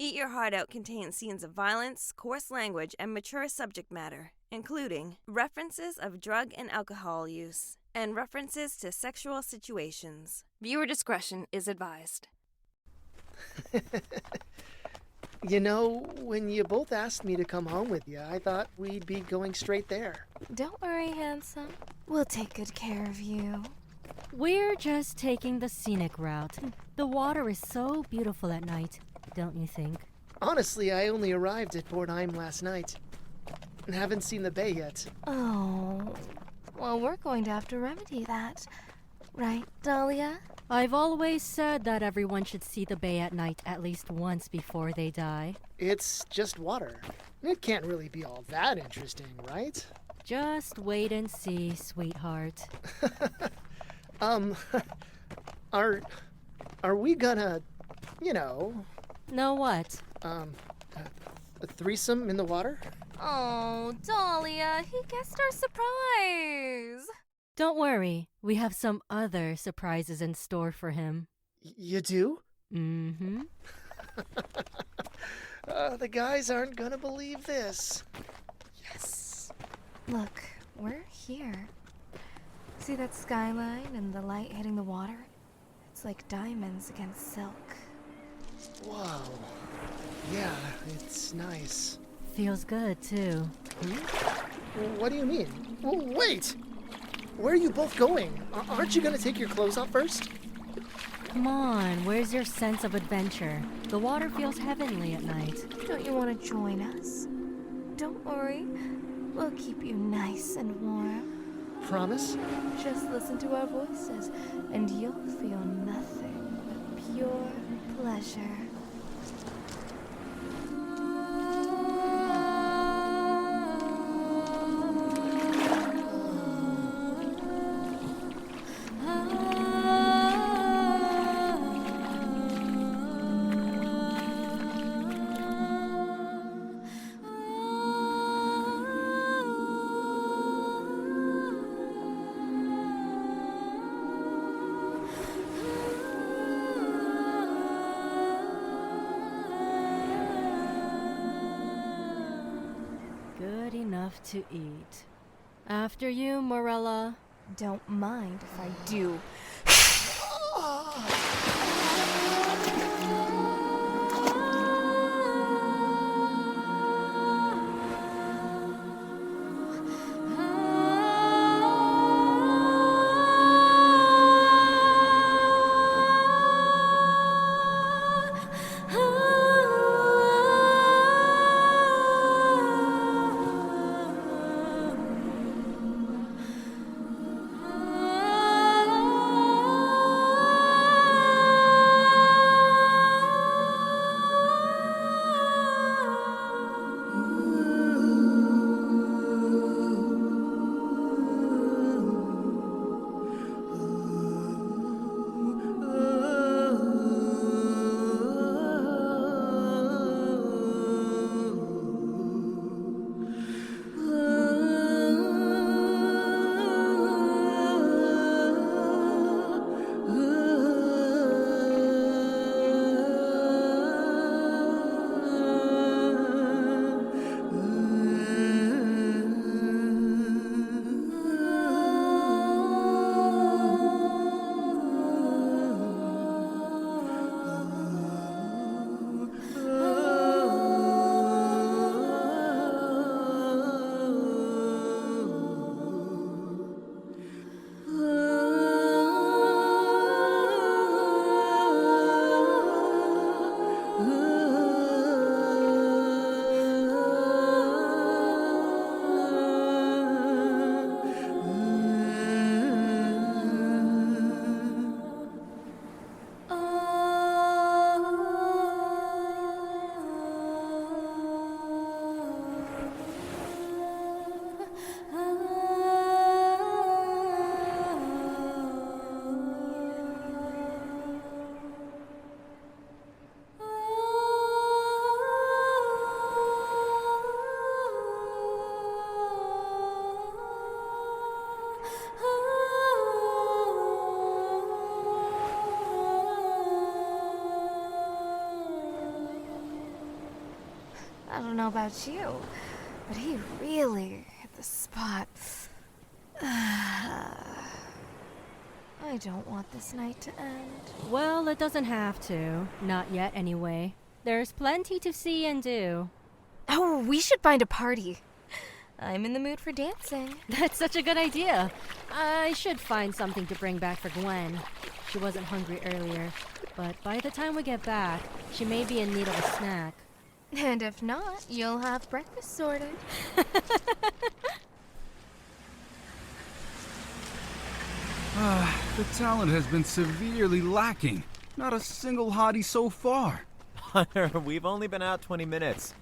Eat Your Heart Out contains scenes of violence, coarse language, and mature subject matter, including references of drug and alcohol use, and references to sexual situations. Viewer discretion is advised. You know, when you both asked me to come home with you, I thought we'd be going straight there. Don't worry, handsome. We'll take good care of you. We're just taking the scenic route. The water is so beautiful at night, don't you think? Honestly, I only arrived at Bornheim last night. Haven't seen the bay yet. Oh, well, we're going to have to remedy that. Right, Dahlia? I've always said that everyone should see the bay at night at least once before they die. It's just water. It can't really be all that interesting, right? Just wait and see, sweetheart. Are we gonna, Know what? a threesome in the water? Oh, Dahlia, he guessed our surprise. Don't worry, we have some other surprises in store for him. You do? Mm-hmm. The guys aren't gonna believe this. Yes. Look, we're here. See that skyline and the light hitting the water? It's like diamonds against silk. Whoa. Yeah, it's nice. Feels good, too. What do you mean? Wait! Where are you both going? Aren't you gonna take your clothes off first? Come on, where's your sense of adventure? The water feels heavenly at night. Don't you want to join us? Don't worry. We'll keep you nice and warm. Promise? Just listen to our voices, and you'll feel nothing but pure pleasure. Good enough to eat. After you, Marella. Don't mind if I do. I don't know about you, but he really hit the spot. I don't want this night to end. Well, it doesn't have to. Not yet, anyway. There's plenty to see and do. Oh, we should find a party. I'm in the mood for dancing. That's such a good idea. I should find something to bring back for Gwen. She wasn't hungry earlier, but by the time we get back, she may be in need of a snack. And if not, you'll have breakfast sorted. The talent has been severely lacking. Not a single hottie so far. Hunter, we've only been out 20 minutes.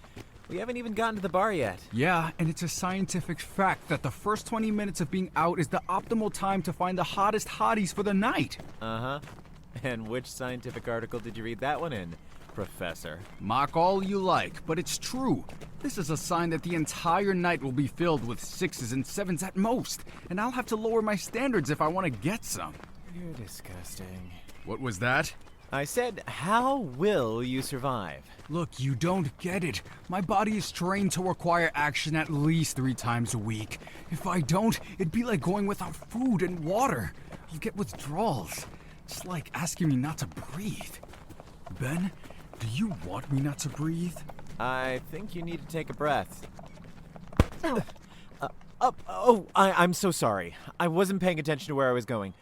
We haven't even gotten to the bar yet. Yeah, and it's a scientific fact that the first 20 minutes of being out is the optimal time to find the hottest hotties for the night. Uh-huh. And which scientific article did you read that one in, Professor? Mock all you like, but it's true. This is a sign that the entire night will be filled with 6s and 7s at most, and I'll have to lower my standards if I want to get some. You're disgusting. What was that? I said, how will you survive? Look, you don't get it. My body is trained to require action at least 3 times a week. If I don't, it'd be like going without food and water. I'll get withdrawals. It's like asking me not to breathe. Ben, do you want me not to breathe? I think you need to take a breath. Oh. I'm so sorry. I wasn't paying attention to where I was going.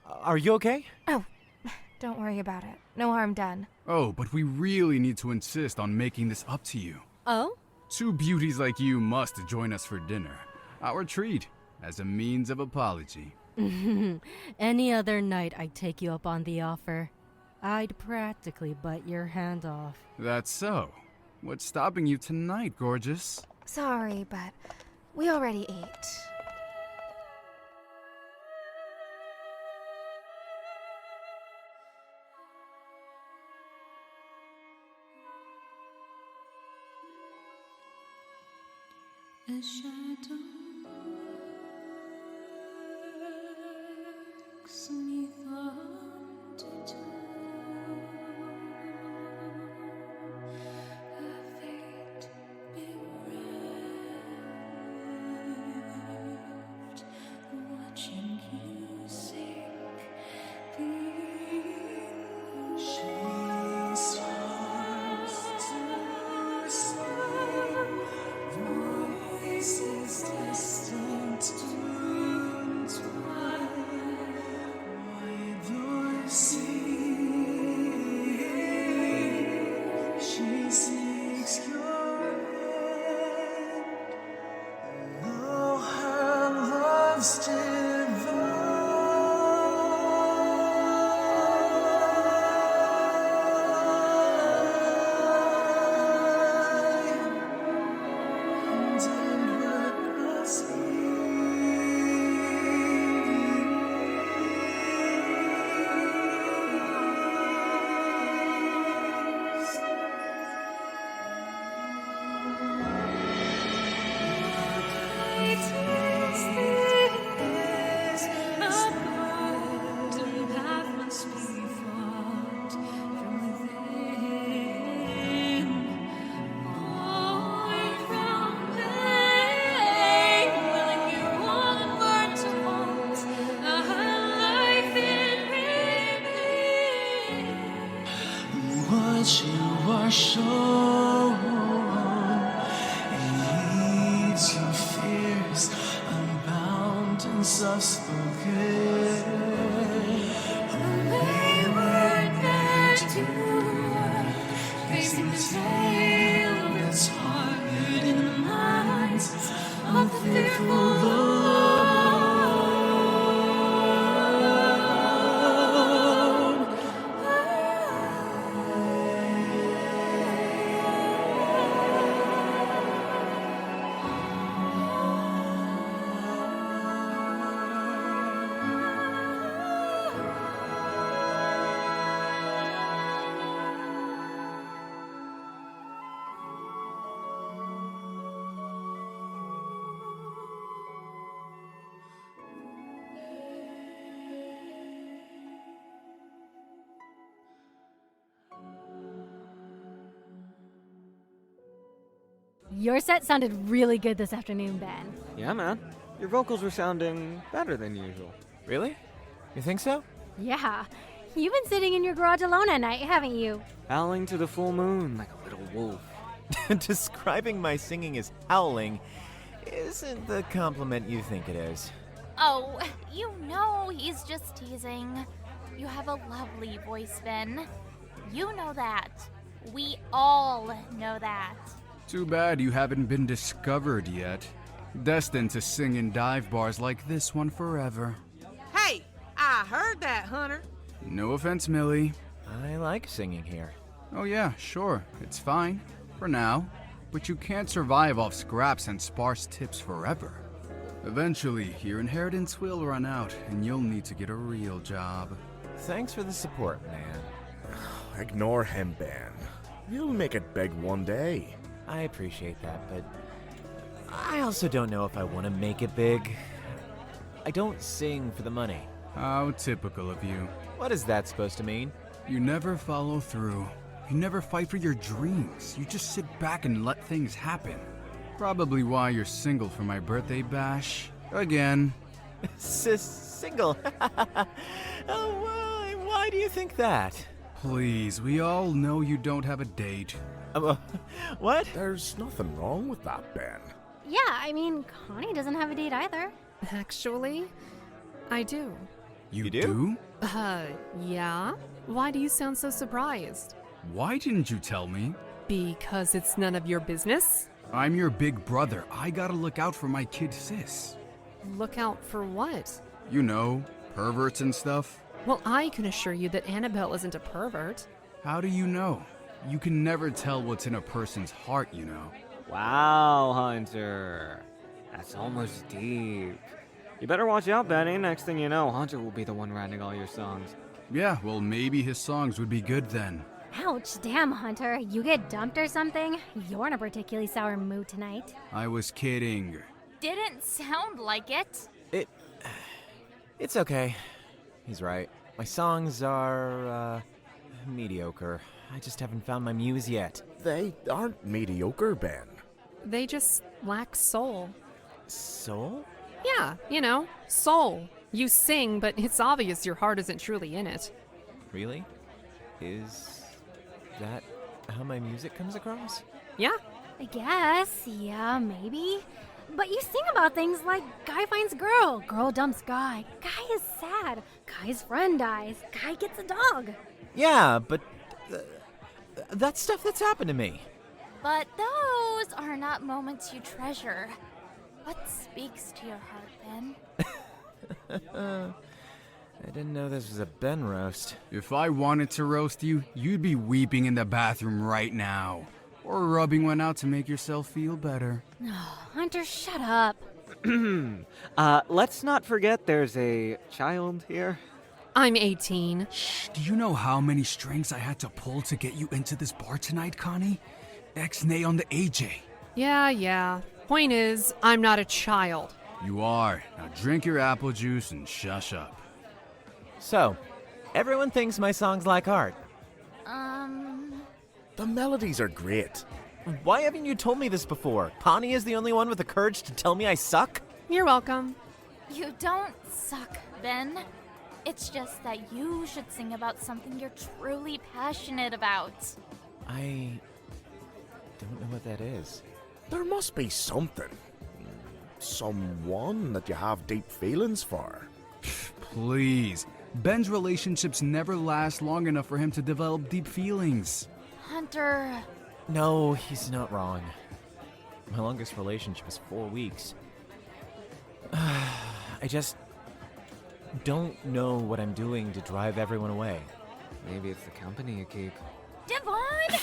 Are you okay? Oh, don't worry about it. No harm done. Oh, but we really need to insist on making this up to you. Oh? 2 beauties like you must join us for dinner. Our treat, as a means of apology. Any other night I'd take you up on the offer. I'd practically bite your hand off. That's so. What's stopping you tonight, gorgeous? Sorry, but we already ate. A shadow lurks 'neath the haunted tomb. A fate bereft, watching you sink beneath. She starts to sing. Voices distant to wide door see. She seeks your hand, though her love's what you are shown leads your fears unbound and soft-spoken. A wayward to facing the tale that's hard in the minds of the fearful Lord. Your set sounded really good this afternoon, Ben. Yeah, man. Your vocals were sounding better than usual. Really? You think so? Yeah. You've been sitting in your garage alone at night, haven't you? Howling to the full moon like a little wolf. Describing my singing as howling isn't the compliment you think it is. Oh, you know he's just teasing. You have a lovely voice, Ben. You know that. We all know that. Too bad you haven't been discovered yet. Destined to sing in dive bars like this one forever. Hey, I heard that, Hunter. No offense, Millie. I like singing here. Oh yeah, sure, it's fine. For now. But you can't survive off scraps and sparse tips forever. Eventually, your inheritance will run out, and you'll need to get a real job. Thanks for the support, man. Ignore him, Ben. You'll make it big one day. I appreciate that, but I also don't know if I want to make it big. I don't sing for the money. How typical of you. What is that supposed to mean? You never follow through. You never fight for your dreams. You just sit back and let things happen. Probably why you're single for my birthday bash. Again. Single. Oh, why do you think that? Please, we all know you don't have a date. What? There's nothing wrong with that, Ben. Yeah, I mean, Connie doesn't have a date either. Actually, I do. You do? Yeah? Why do you sound so surprised? Why didn't you tell me? Because it's none of your business? I'm your big brother. I gotta look out for my kid sis. Look out for what? You know, perverts and stuff. Well, I can assure you that Annabelle isn't a pervert. How do you know? You can never tell what's in a person's heart, you know. Wow, Hunter. That's almost deep. You better watch out, Benny. Next thing you know, Hunter will be the one writing all your songs. Yeah, well, maybe his songs would be good then. Ouch, damn, Hunter. You get dumped or something? You're in a particularly sour mood tonight. I was kidding. Didn't sound like it. It's okay. He's right. My songs are, mediocre. I just haven't found my muse yet. They aren't mediocre, Ben. They just lack soul. Soul? Yeah, you know, soul. You sing, but it's obvious your heart isn't truly in it. Really? Is that how my music comes across? Yeah. I guess, yeah, maybe. But you sing about things like guy finds girl, girl dumps guy, guy is sad, guy's friend dies, guy gets a dog. Yeah, but that's stuff that's happened to me. But those are not moments you treasure. What speaks to your heart, Ben? I didn't know this was a Ben roast. If I wanted to roast you, you'd be weeping in the bathroom right now. Or rubbing one out to make yourself feel better. Hunter, shut up. Let's not forget there's a child here. I'm 18. Shh, do you know how many strings I had to pull to get you into this bar tonight, Connie? X-nay on the AJ. Yeah. Point is, I'm not a child. You are. Now drink your apple juice and shush up. So, everyone thinks my songs lack art. The melodies are great. Why haven't you told me this before? Connie is the only one with the courage to tell me I suck? You're welcome. You don't suck, Ben. It's just that you should sing about something you're truly passionate about. I don't know what that is. There must be something. Someone that you have deep feelings for. Please. Ben's relationships never last long enough for him to develop deep feelings. Hunter. No, he's not wrong. My longest relationship was 4 weeks. I just don't know what I'm doing to drive everyone away. Maybe it's the company you keep. Devon!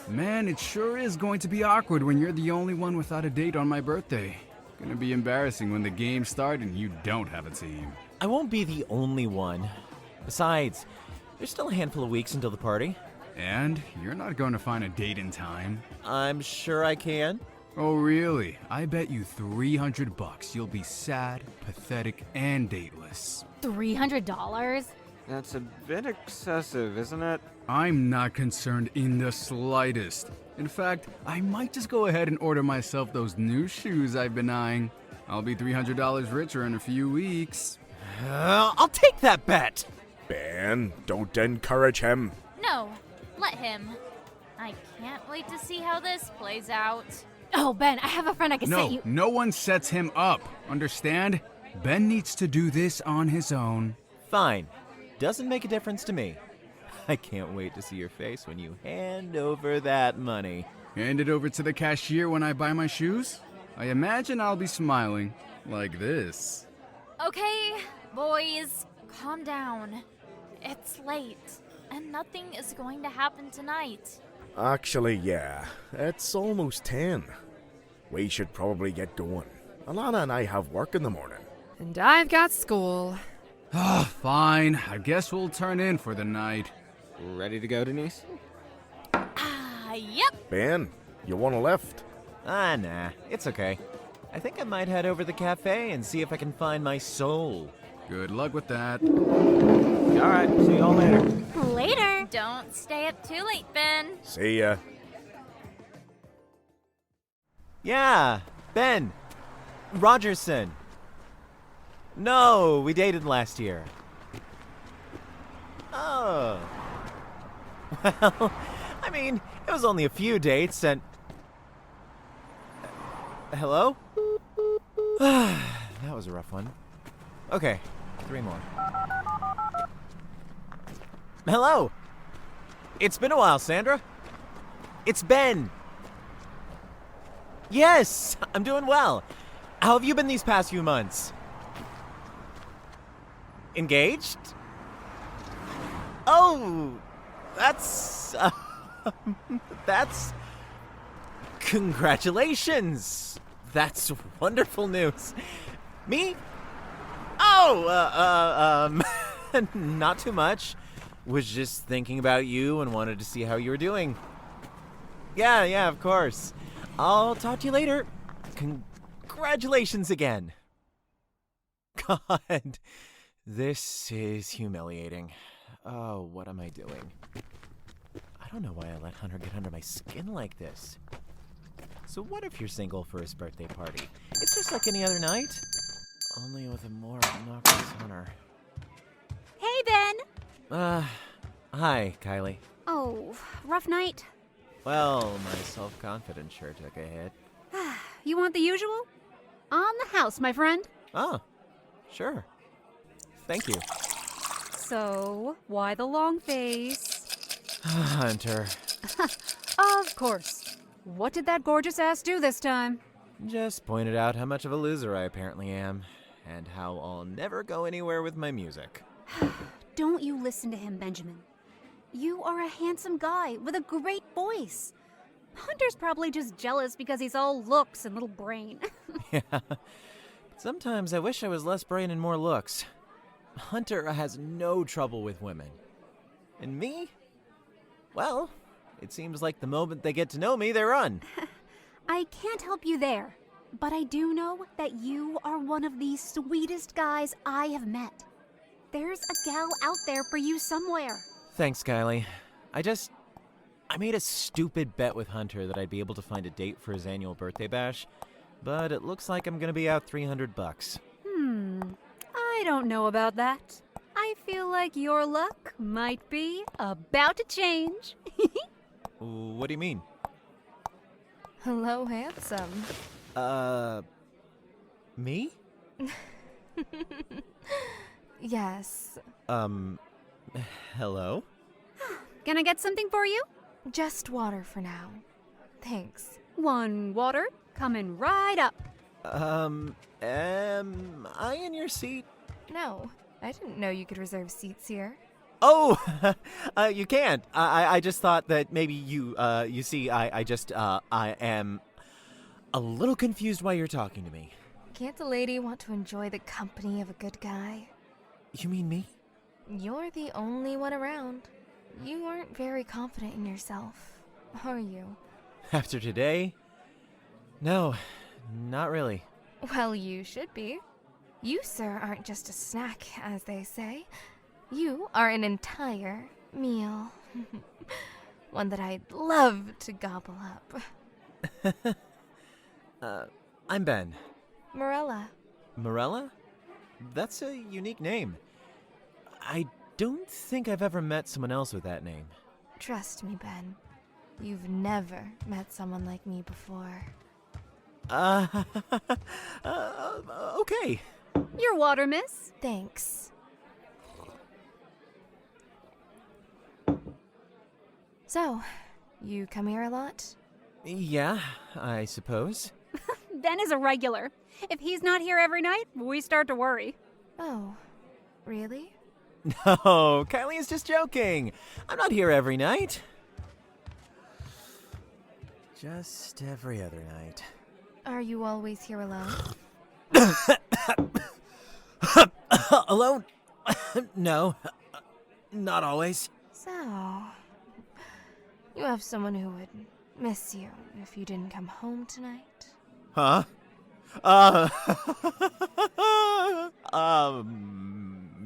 Man, it sure is going to be awkward when you're the only one without a date on my birthday. Gonna be embarrassing when the games start and you don't have a team. I won't be the only one. Besides, there's still a handful of weeks until the party. And you're not going to find a date in time. I'm sure I can. Oh, really? I bet you $300 you'll be sad, pathetic, and dateless. $300? That's a bit excessive, isn't it? I'm not concerned in the slightest. In fact, I might just go ahead and order myself those new shoes I've been eyeing. I'll be $300 richer in a few weeks. I'll take that bet! Ben, don't encourage him. No, let him. I can't wait to see how this plays out. Oh, Ben, I have a friend I can set you. No one sets him up. Understand? Ben needs to do this on his own. Fine. Doesn't make a difference to me. I can't wait to see your face when you hand over that money. Hand it over to the cashier when I buy my shoes? I imagine I'll be smiling. Like this. Okay, boys, calm down. It's late, and nothing is going to happen tonight. Actually, yeah. It's almost 10. We should probably get going. Alana and I have work in the morning. And I've got school. Fine. I guess we'll turn in for the night. Ready to go, Denise? Yep. Ben, you want a lift? Nah. It's okay. I think I might head over to the cafe and see if I can find my soul. Good luck with that. Alright, see y'all later. Later. Don't stay up too late, Ben. See ya. Yeah, Ben. Rogerson. No, we dated last year. Oh. Well, I mean, it was only a few dates and... Hello? That was a rough one. Okay, 3 more. Hello! It's been a while, Sandra. It's Ben. Yes, I'm doing well. How have you been these past few months? Engaged? Oh, that's... that's... Congratulations! That's wonderful news. Me? Oh, not too much. Was just thinking about you and wanted to see how you were doing. Yeah, of course. I'll talk to you later. Congratulations again. God, this is humiliating. Oh, what am I doing? I don't know why I let Hunter get under my skin like this. So what if you're single for his birthday party? It's just like any other night, only with a more obnoxious Hunter. Hey, Ben! Hi, Kylie. Oh, rough night? Well, my self-confidence sure took a hit. You want the usual? On the house, my friend. Oh, sure. Thank you. So, why the long face? Hunter. Of course. What did that gorgeous ass do this time? Just pointed out how much of a loser I apparently am, and how I'll never go anywhere with my music. Don't you listen to him, Benjamin. You are a handsome guy with a great voice. Hunter's probably just jealous because he's all looks and little brain. Yeah. But sometimes I wish I was less brain and more looks. Hunter has no trouble with women. And me? Well, it seems like the moment they get to know me, they run. I can't help you there, but I do know that you are one of the sweetest guys I have met. There's a gal out there for you somewhere. Thanks, Kylie. I made a stupid bet with Hunter that I'd be able to find a date for his annual birthday bash, but it looks like I'm gonna be out $300. I don't know about that. I feel like your luck might be about to change. What do you mean? Hello, handsome. Me? Yes. Hello? Can I get something for you? Just water for now. Thanks. One water, coming right up. Am I in your seat? No, I didn't know you could reserve seats here. Oh, you can't. I just thought that maybe you see, I am a little confused why you're talking to me. Can't a lady want to enjoy the company of a good guy? You mean me? You're the only one around. You aren't very confident in yourself, are you? After today? No, not really. Well, you should be. You, sir, aren't just a snack, as they say. You are an entire meal. One that I'd love to gobble up. I'm Ben. Marella. Marella? That's a unique name. I don't think I've ever met someone else with that name. Trust me, Ben. You've never met someone like me before. Okay. Your water, miss. Thanks. So, you come here a lot? Yeah, I suppose. Ben is a regular. If he's not here every night, we start to worry. Oh, really? No, Kylie is just joking. I'm not here every night. Just every other night. Are you always here alone? Alone? No, not always. So, you have someone who would miss you if you didn't come home tonight? Huh?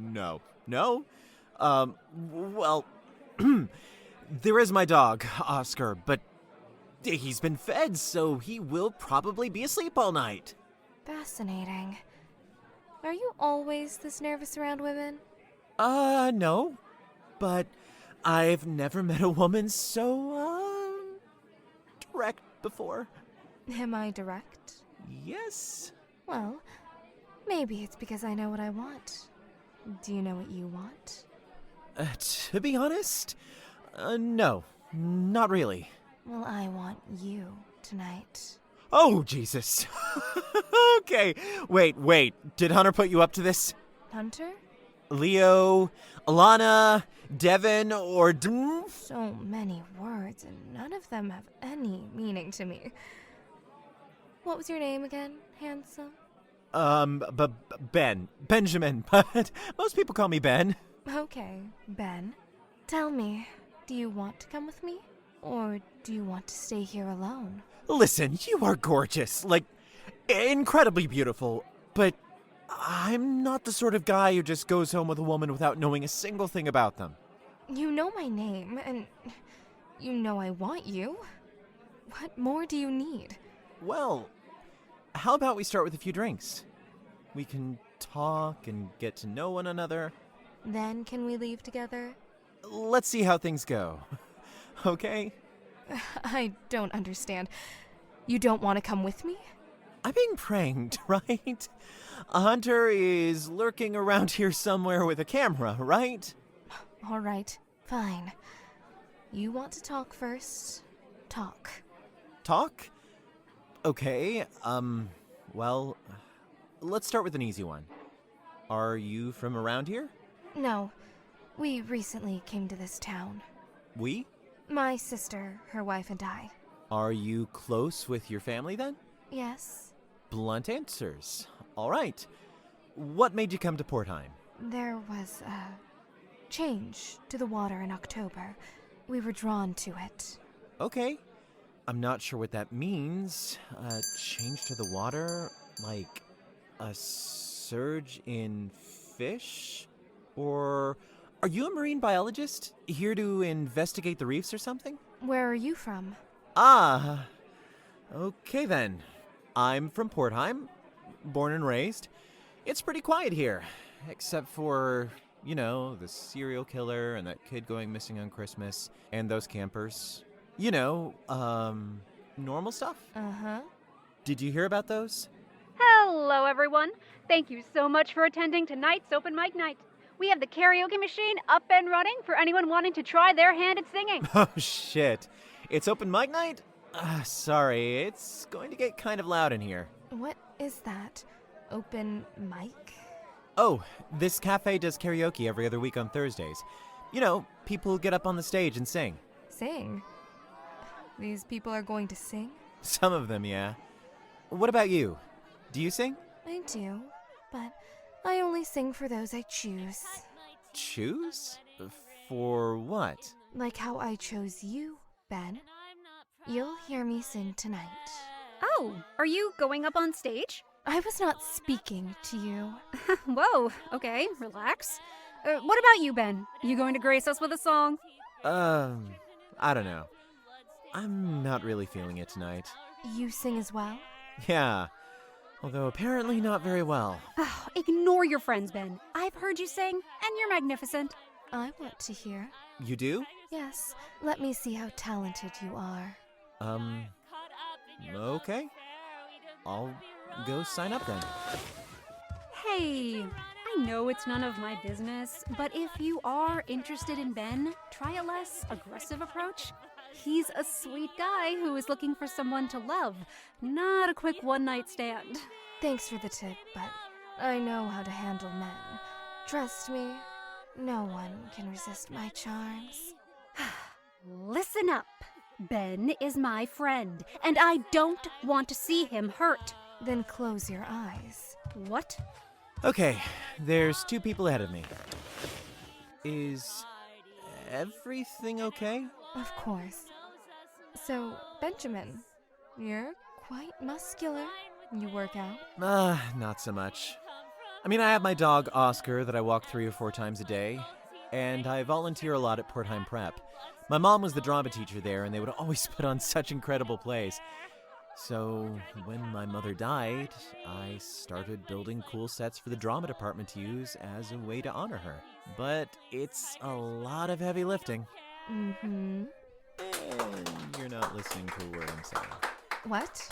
No. No? Well, there is my dog, Oscar, but he's been fed, so he will probably be asleep all night. Fascinating. Are you always this nervous around women? No. But I've never met a woman so, direct before. Am I direct? Yes. Well, maybe it's because I know what I want. Do you know what you want? To be honest, no, not really. Well, I want you tonight. Oh, Jesus. Okay, wait. Did Hunter put you up to this? Hunter? Leo, Alana, Devon, or So many words, and none of them have any meaning to me. What was your name again, handsome? Benjamin, but most people call me Ben. Okay, Ben. Tell me, do you want to come with me? Or do you want to stay here alone? Listen, you are gorgeous, like, incredibly beautiful, but I'm not the sort of guy who just goes home with a woman without knowing a single thing about them. You know my name, and you know I want you. What more do you need? Well, how about we start with a few drinks? We can talk and get to know one another. Then can we leave together? Let's see how things go. Okay? I don't understand. You don't want to come with me? I'm being pranked, right? A hunter is lurking around here somewhere with a camera, right? All right, fine. You want to talk first? Talk. Talk? Okay, well, let's start with an easy one. Are you from around here? No, we recently came to this town. We? My sister, her wife, and I. Are you close with your family then? Yes. Blunt answers. All right. What made you come to Portheim? There was a change to the water in October. We were drawn to it. Okay. I'm not sure what that means. Change to the water? Like a surge in fish? Or are you a marine biologist? Here to investigate the reefs or something? Where are you from? Ah. Okay then. I'm from Portheim, born and raised. It's pretty quiet here, except for, you know, the serial killer and that kid going missing on Christmas and those campers. You know, normal stuff. Uh-huh. Did you hear about those? Hello, everyone. Thank you so much for attending tonight's open mic night. We have the karaoke machine up and running for anyone wanting to try their hand at singing. Oh, shit. It's open mic night? Sorry, it's going to get kind of loud in here. What is that? Open mic? Oh, this cafe does karaoke every other week on Thursdays. You know, people get up on the stage and sing. Sing? These people are going to sing? Some of them, yeah. What about you? Do you sing? I do, but I only sing for those I choose. Choose? For what? Like how I chose you, Ben. You'll hear me sing tonight. Oh, are you going up on stage? I was not speaking to you. Whoa, okay, relax. What about you, Ben? You going to grace us with a song? I don't know. I'm not really feeling it tonight. You sing as well? Yeah, although apparently not very well. Ignore your friends, Ben. I've heard you sing, and you're magnificent. I want to hear. You do? Yes, let me see how talented you are. Okay. I'll go sign up then. Hey, I know it's none of my business, but if you are interested in Ben, try a less aggressive approach. He's a sweet guy who is looking for someone to love, not a quick one-night stand. Thanks for the tip, but I know how to handle men. Trust me, no one can resist my charms. Listen up. Ben is my friend, and I don't want to see him hurt. Then close your eyes. What? Okay, there's 2 people ahead of me. Is everything okay? Of course. So, Benjamin, you're quite muscular. You work out? Not so much. I mean, I have my dog, Oscar, that I walk 3 or 4 times a day, and I volunteer a lot at Portheim Prep. My mom was the drama teacher there, and they would always put on such incredible plays. So, when my mother died, I started building cool sets for the drama department to use as a way to honor her. But it's a lot of heavy lifting. Mm-hmm. And you're not listening to a word I'm saying. What?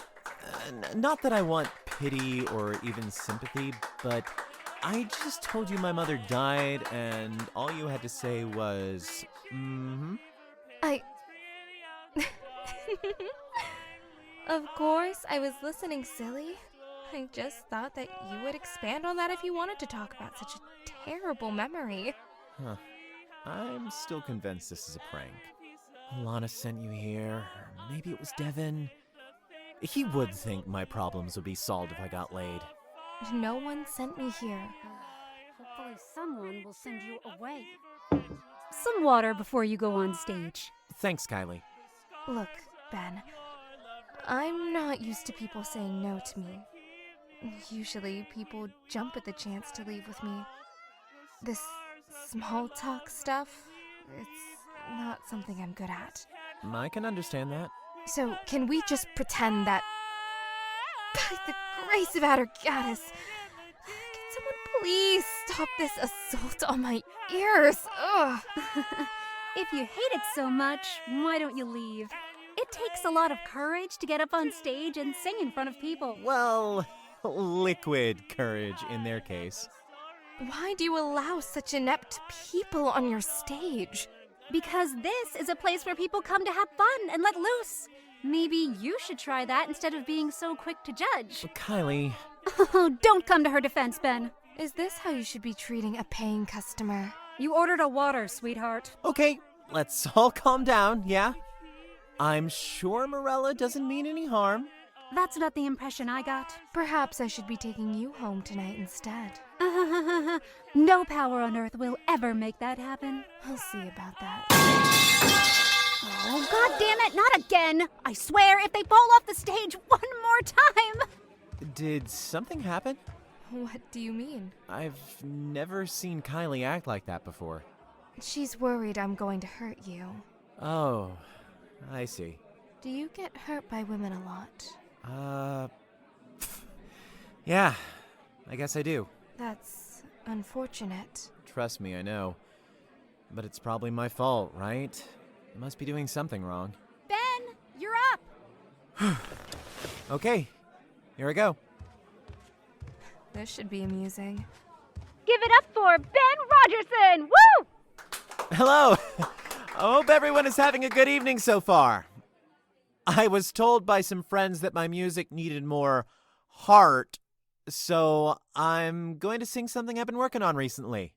Not that I want pity or even sympathy, but I just told you my mother died, and all you had to say was, mm-hmm. Of course, I was listening, silly. I just thought that you would expand on that if you wanted to talk about such a terrible memory. Huh. I'm still convinced this is a prank. Alana sent you here. Maybe it was Devon. He would think my problems would be solved if I got laid. No one sent me here. Hopefully someone will send you away. Some water before you go on stage. Thanks, Kylie. Look, Ben, I'm not used to people saying no to me. Usually, people jump at the chance to leave with me. This small talk stuff, it's not something I'm good at. I can understand that. So, can we just pretend that, by the grace of our goddess, can someone please stop this assault on my ears? Ugh. If you hate it so much, why don't you leave? It takes a lot of courage to get up on stage and sing in front of people. Well, liquid courage in their case. Why do you allow such inept people on your stage? Because this is a place where people come to have fun and let loose. Maybe you should try that instead of being so quick to judge. Kylie. Oh, don't come to her defense, Ben. Is this how you should be treating a paying customer? You ordered a water, sweetheart. Okay, let's all calm down, yeah? I'm sure Marella doesn't mean any harm. That's not the impression I got. Perhaps I should be taking you home tonight instead. No power on earth will ever make that happen. I'll see about that. Oh, God damn it, not again! I swear, if they fall off the stage one more time! Did something happen? What do you mean? I've never seen Kylie act like that before. She's worried I'm going to hurt you. Oh, I see. Do you get hurt by women a lot? Yeah, I guess I do. That's unfortunate. Trust me, I know. But it's probably my fault, right? I must be doing something wrong. Ben, you're up! Okay, here I go. This should be amusing. Give it up for Ben Rogerson! Woo! Hello! I hope everyone is having a good evening so far. I was told by some friends that my music needed more heart, so I'm going to sing something I've been working on recently.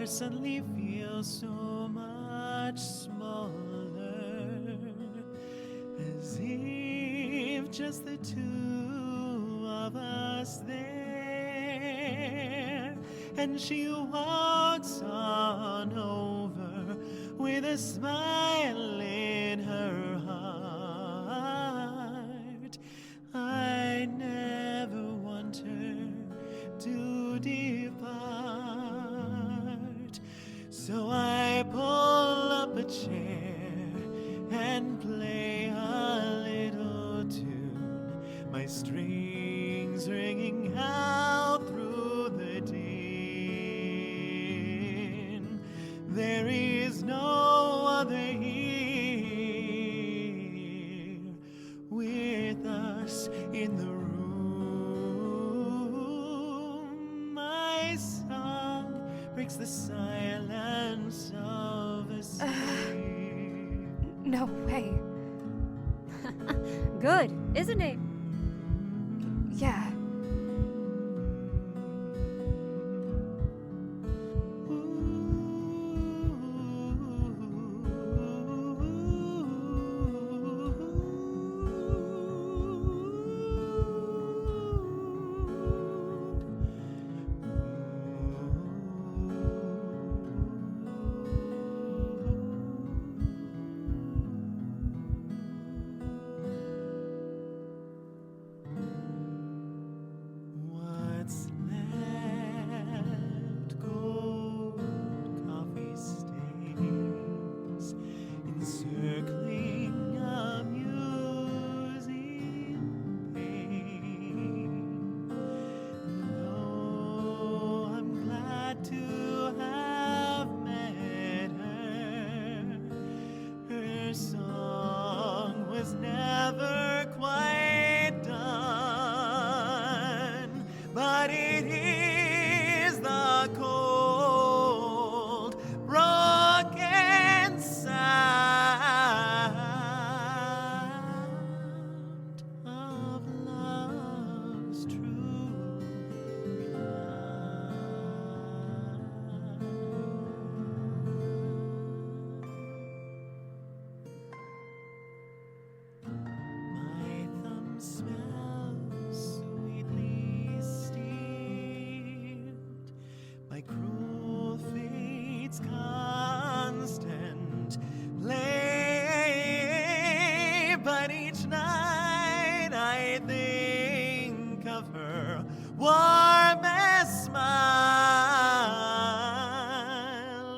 suddenly feel so much smaller, as if just the two of us there. And she walks on over with a smile in her heart. I never want her to depart, so I pull up a chair and play a little tune, my strings ringing out through the din. There is no other here with us in the room. My song breaks the silence of a sleep. No way. Good, isn't it? Yeah. warmest smile.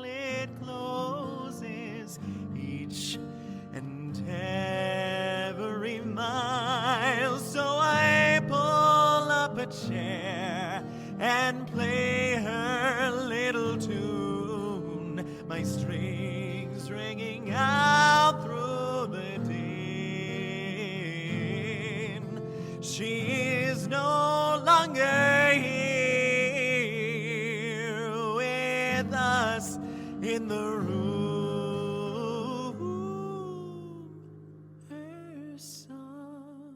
It closes each and every mile. So I pull up a chair and play her little tune, my strings ringing out through the din. She is no longer here with us in the room. Her song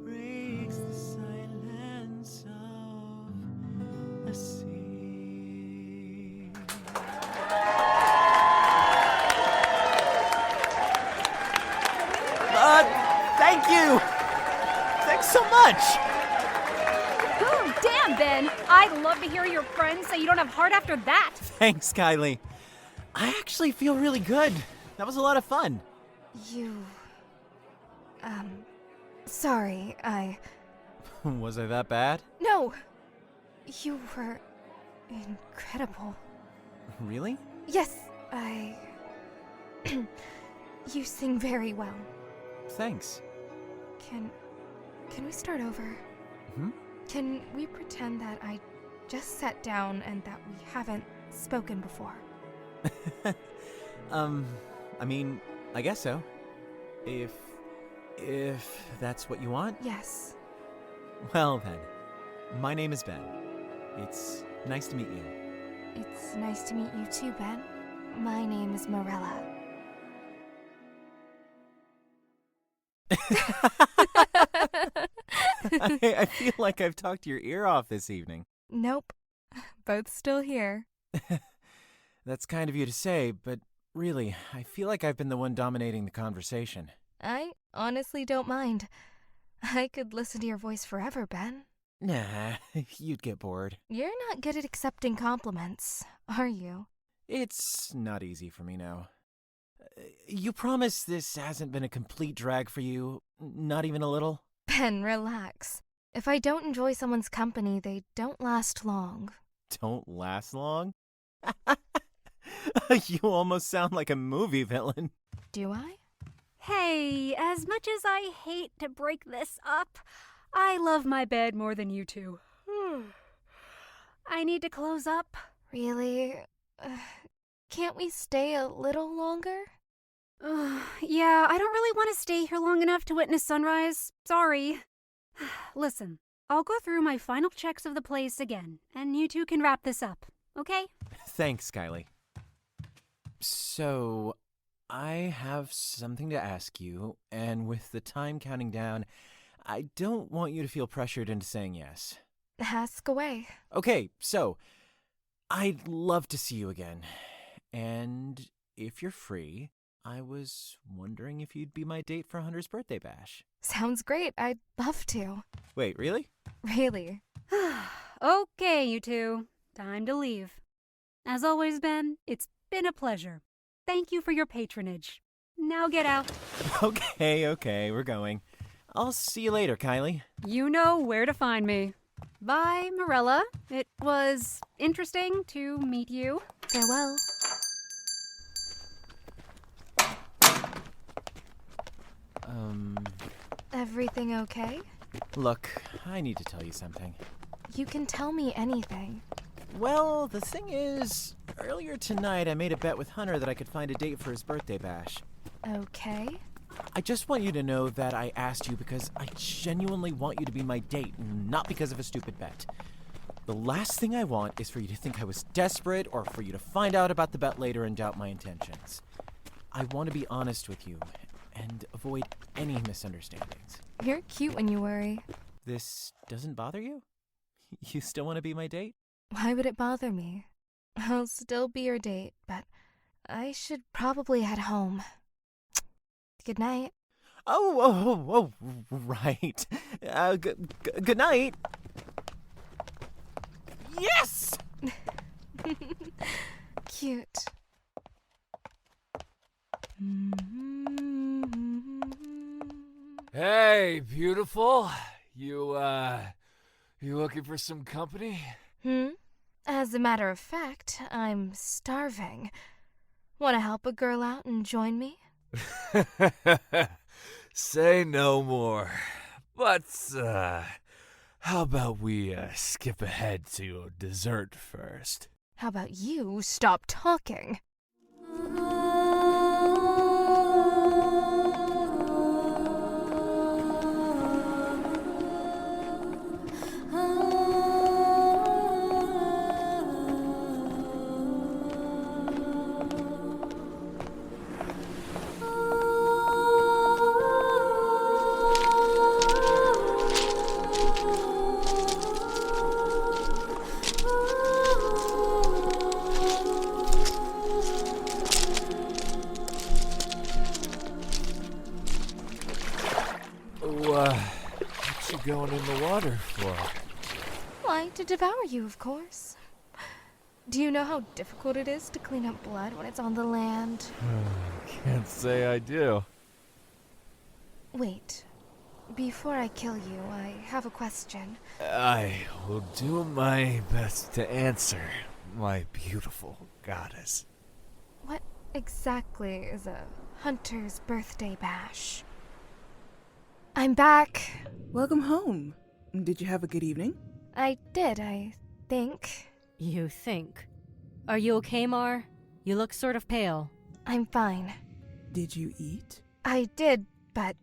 breaks the silence of a sea. Thank you! Thanks so much! Ooh, damn, Ben! I'd love to hear your friends say you don't have heart after that! Thanks, Kylie. I actually feel really good. That was a lot of fun. Sorry, Was I that bad? No! You were incredible. Really? Yes, You sing very well. Thanks. Can we start over? Can we pretend that I just sat down and that we haven't spoken before? I mean, I guess so. If that's what you want? Yes. Well then, my name is Ben. It's nice to meet you. It's nice to meet you too, Ben. My name is Marella. I feel like I've talked your ear off this evening. Nope. Both still here. That's kind of you to say, but really, I feel like I've been the one dominating the conversation. I honestly don't mind. I could listen to your voice forever, Ben. Nah, you'd get bored. You're not good at accepting compliments, are you? It's not easy for me now. You promise this hasn't been a complete drag for you? Not even a little? Ben, relax. If I don't enjoy someone's company, they don't last long. Don't last long? You almost sound like a movie villain. Do I? Hey, as much as I hate to break this up, I love my bed more than you two. I need to close up. Really? Can't we stay a little longer? Yeah, I don't really want to stay here long enough to witness sunrise. Sorry. Listen, I'll go through my final checks of the place again, and you two can wrap this up, okay? Thanks, Kylie. So, I have something to ask you, and with the time counting down, I don't want you to feel pressured into saying yes. Ask away. Okay, so, I'd love to see you again. And if you're free, I was wondering if you'd be my date for Hunter's birthday bash. Sounds great. I'd love to. Wait, really? Really? Okay, you two. Time to leave. As always, Ben, it's been a pleasure. Thank you for your patronage. Now get out. Okay, we're going. I'll see you later, Kylie. You know where to find me. Bye, Marella. It was interesting to meet you. Farewell. Everything okay? Look, I need to tell you something. You can tell me anything. Well, the thing is, earlier tonight I made a bet with Hunter that I could find a date for his birthday bash. Okay. I just want you to know that I asked you because I genuinely want you to be my date, not because of a stupid bet. The last thing I want is for you to think I was desperate or for you to find out about the bet later and doubt my intentions. I want to be honest with you and avoid any misunderstandings. You're cute when you worry. This doesn't bother you? You still want to be my date? Why would it bother me? I'll still be your date, but I should probably head home. Good night. Oh, right. Good night. Yes! Cute. Hey, beautiful. You looking for some company? As a matter of fact, I'm starving. Want to help a girl out and join me? Say no more. But, how about we skip ahead to dessert first? How about you stop talking? What you going in the water for? Why, to devour you, of course. Do you know how difficult it is to clean up blood when it's on the land? Can't say I do. Wait. Before I kill you, I have a question. I will do my best to answer, my beautiful goddess. What exactly is a hunter's birthday bash? I'm back. Welcome home. Did you have a good evening? I did, I think. You think? Are you okay, Mar? You look sort of pale. I'm fine. Did you eat? I did, but...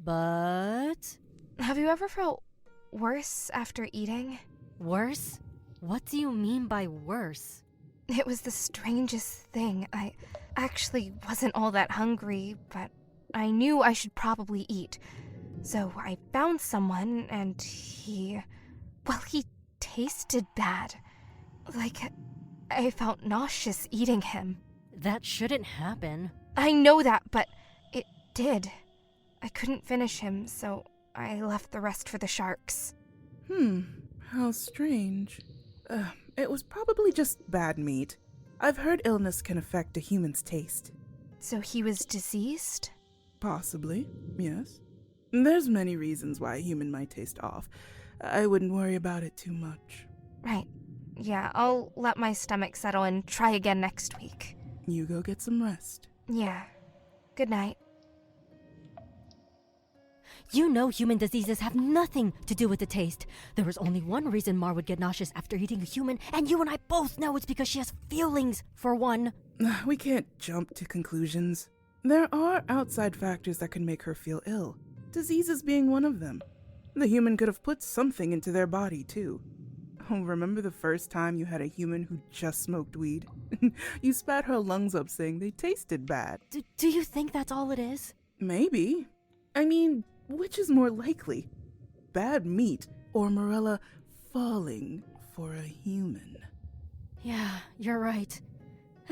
But? Have you ever felt worse after eating? Worse? What do you mean by worse? It was the strangest thing. I actually wasn't all that hungry, but I knew I should probably eat. So I found someone, and he tasted bad. Like I felt nauseous eating him. That shouldn't happen. I know that, but it did. I couldn't finish him, so I left the rest for the sharks. How strange. It was probably just bad meat. I've heard illness can affect a human's taste. So he was diseased? Possibly, yes. There's many reasons why a human might taste off. I wouldn't worry about it too much. Right. Yeah, I'll let my stomach settle and try again next week. You go get some rest. Yeah. Good night. You know human diseases have nothing to do with the taste. There is only one reason Mar would get nauseous after eating a human, and you and I both know it's because she has feelings, for one. We can't jump to conclusions. There are outside factors that can make her feel ill, diseases being one of them. The human could have put something into their body, too. Oh, remember the first time you had a human who just smoked weed? You spat her lungs up saying they tasted bad. Do you think that's all it is? Maybe. I mean, which is more likely? Bad meat or Marella falling for a human? Yeah, you're right.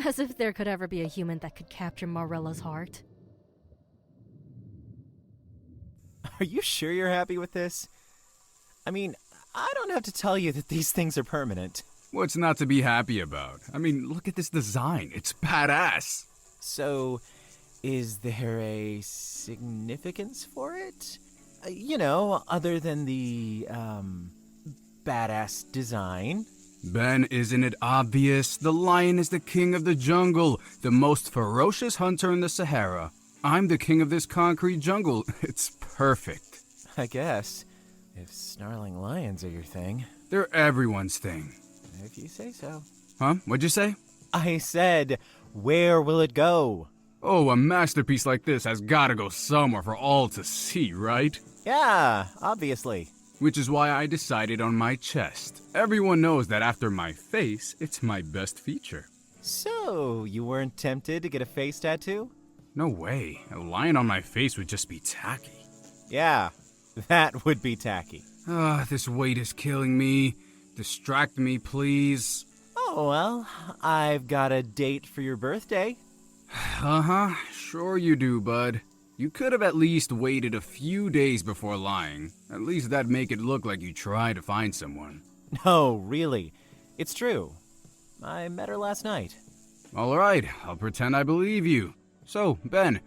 As if there could ever be a human that could capture Marella's heart. Are you sure you're happy with this? I mean, I don't have to tell you that these things are permanent. What's not to be happy about? I mean, look at this design. It's badass. So, is there a significance for it? Other than the, badass design? Ben, isn't it obvious? The lion is the king of the jungle, the most ferocious hunter in the Sahara. I'm the king of this concrete jungle. It's perfect. I guess. If snarling lions are your thing. They're everyone's thing. If you say so. Huh? What'd you say? I said, where will it go? Oh, a masterpiece like this has gotta go somewhere for all to see, right? Yeah, obviously. Which is why I decided on my chest. Everyone knows that after my face, it's my best feature. So, you weren't tempted to get a face tattoo? No way. A lion on my face would just be tacky. Yeah, that would be tacky. This weight is killing me. Distract me, please. Oh, well, I've got a date for your birthday. Uh-huh. Sure you do, bud. You could have at least waited a few days before lying. At least that'd make it look like you tried to find someone. No, really. It's true. I met her last night. All right, I'll pretend I believe you. So, Ben,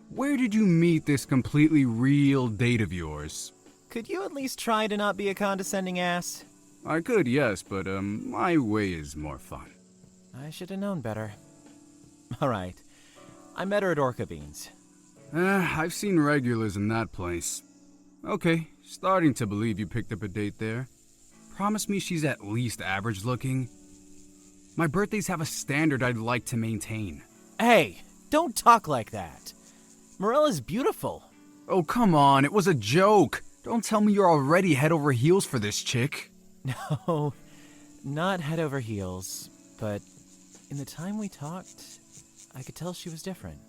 where did you meet this completely real date of yours? Could you at least try to not be a condescending ass? I could, yes, but, my way is more fun. I should have known better. All right. I met her at Orca Beans. I've seen regulars in that place. Okay, starting to believe you picked up a date there. Promise me she's at least average looking. My birthdays have a standard I'd like to maintain. Hey, don't talk like that. Marella's beautiful. Oh, come on, it was a joke. Don't tell me you're already head over heels for this chick. No, not head over heels, but in the time we talked, I could tell she was different.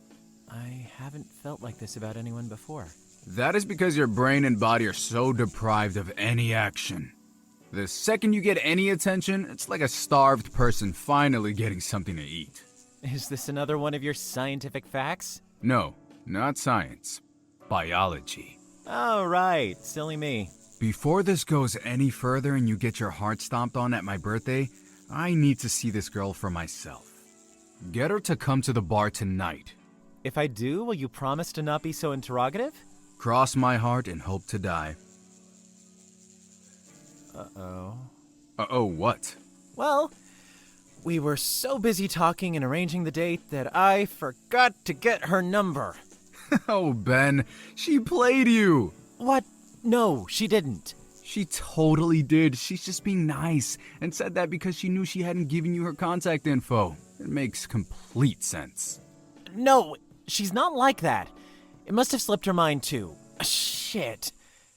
I haven't felt like this about anyone before. That is because your brain and body are so deprived of any action. The second you get any attention, it's like a starved person finally getting something to eat. Is this another one of your scientific facts? No, not science. Biology. Oh, right. Silly me. Before this goes any further and you get your heart stomped on at my birthday, I need to see this girl for myself. Get her to come to the bar tonight. If I do, will you promise to not be so interrogative? Cross my heart and hope to die. Uh-oh. Uh-oh, what? Well, we were so busy talking and arranging the date that I forgot to get her number. Oh, Ben, she played you. What? No, she didn't. She totally did. She's just being nice and said that because she knew she hadn't given you her contact info. It makes complete sense. No, she's not like that. It must have slipped her mind, too. Shit.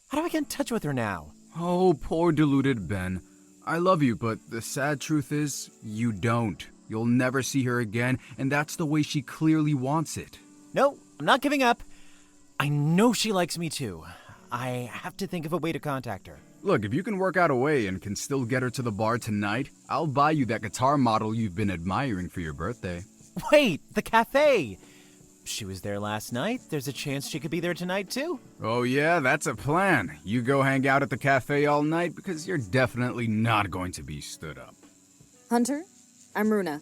How do I get in touch with her now? Oh, poor deluded Ben. I love you, but the sad truth is, you don't. You'll never see her again, and that's the way she clearly wants it. No, I'm not giving up. I know she likes me, too. I have to think of a way to contact her. Look, if you can work out a way and can still get her to the bar tonight, I'll buy you that guitar model you've been admiring for your birthday. Wait, the cafe! She was there last night. There's a chance she could be there tonight, too. Oh yeah, that's a plan. You go hang out at the cafe all night because you're definitely not going to be stood up. Hunter, I'm Runa.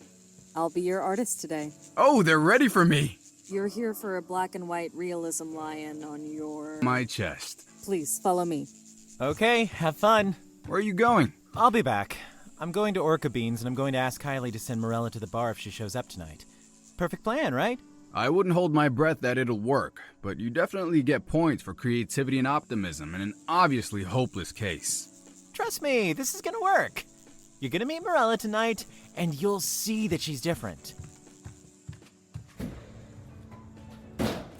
I'll be your artist today. Oh, they're ready for me! You're here for a black and white realism lion on your... My chest. Please, follow me. Okay, have fun. Where are you going? I'll be back. I'm going to Orca Beans, and I'm going to ask Kylie to send Marella to the bar if she shows up tonight. Perfect plan, right? I wouldn't hold my breath that it'll work, but you definitely get points for creativity and optimism in an obviously hopeless case. Trust me, this is gonna work. You're gonna meet Marella tonight, and you'll see that she's different.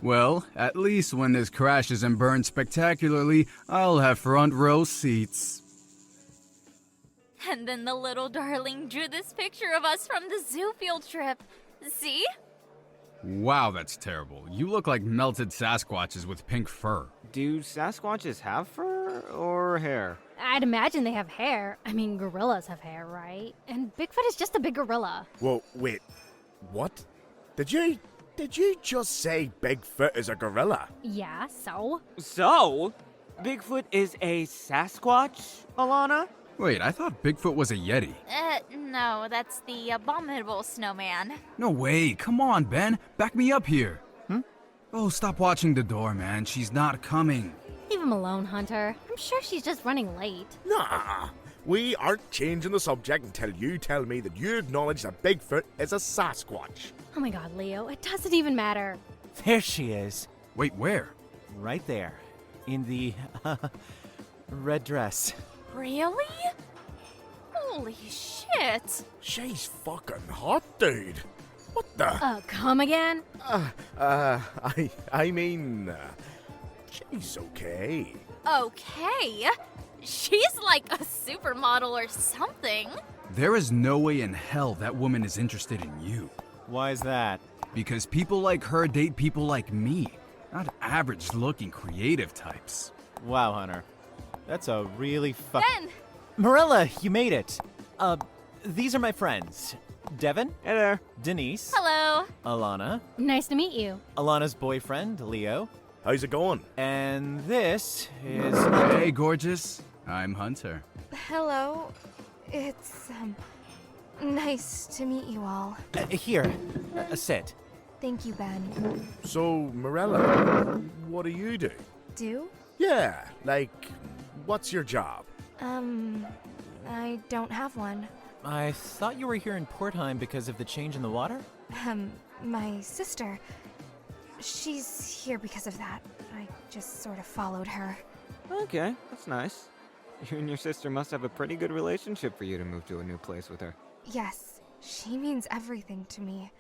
Well, at least when this crashes and burns spectacularly, I'll have front row seats. And then the little darling drew this picture of us from the zoo field trip. See? Wow, that's terrible. You look like melted Sasquatches with pink fur. Do Sasquatches have fur or hair? I'd imagine they have hair. I mean, gorillas have hair, right? And Bigfoot is just a big gorilla. Whoa, wait. What? Did you just say Bigfoot is a gorilla? Yeah, so? So? Bigfoot is a Sasquatch, Alana? Wait, I thought Bigfoot was a Yeti. No, that's the abominable snowman. No way, come on, Ben. Back me up here. Oh, stop watching the door, man. She's not coming. Leave him alone, Hunter. I'm sure she's just running late. Nah, we aren't changing the subject until you tell me that you acknowledge that Bigfoot is a Sasquatch. Oh my god, Leo, it doesn't even matter. There she is. Wait, where? Right there. In the, red dress. Really? Holy shit. She's fucking hot, dude. What the? Come again? I mean, she's okay. Okay. She's like a supermodel or something. There is no way in hell that woman is interested in you. Why is that? Because people like her date people like me, not average-looking creative types. Wow, Hunter. That's a really Ben! Marella, you made it! These are my friends. Devon. Hey there. Denise. Hello. Alana. Nice to meet you. Alana's boyfriend, Leo. How's it going? And this is... Hey, gorgeous. I'm Hunter. Hello. It's, nice to meet you all. Here, sit. Thank you, Ben. So, Marella, what do you do? Do? Yeah, like, what's your job? I don't have one. I thought you were here in Portheim because of the change in the water? My sister. She's here because of that. I just sort of followed her. Okay, that's nice. You and your sister must have a pretty good relationship for you to move to a new place with her. Yes, she means everything to me.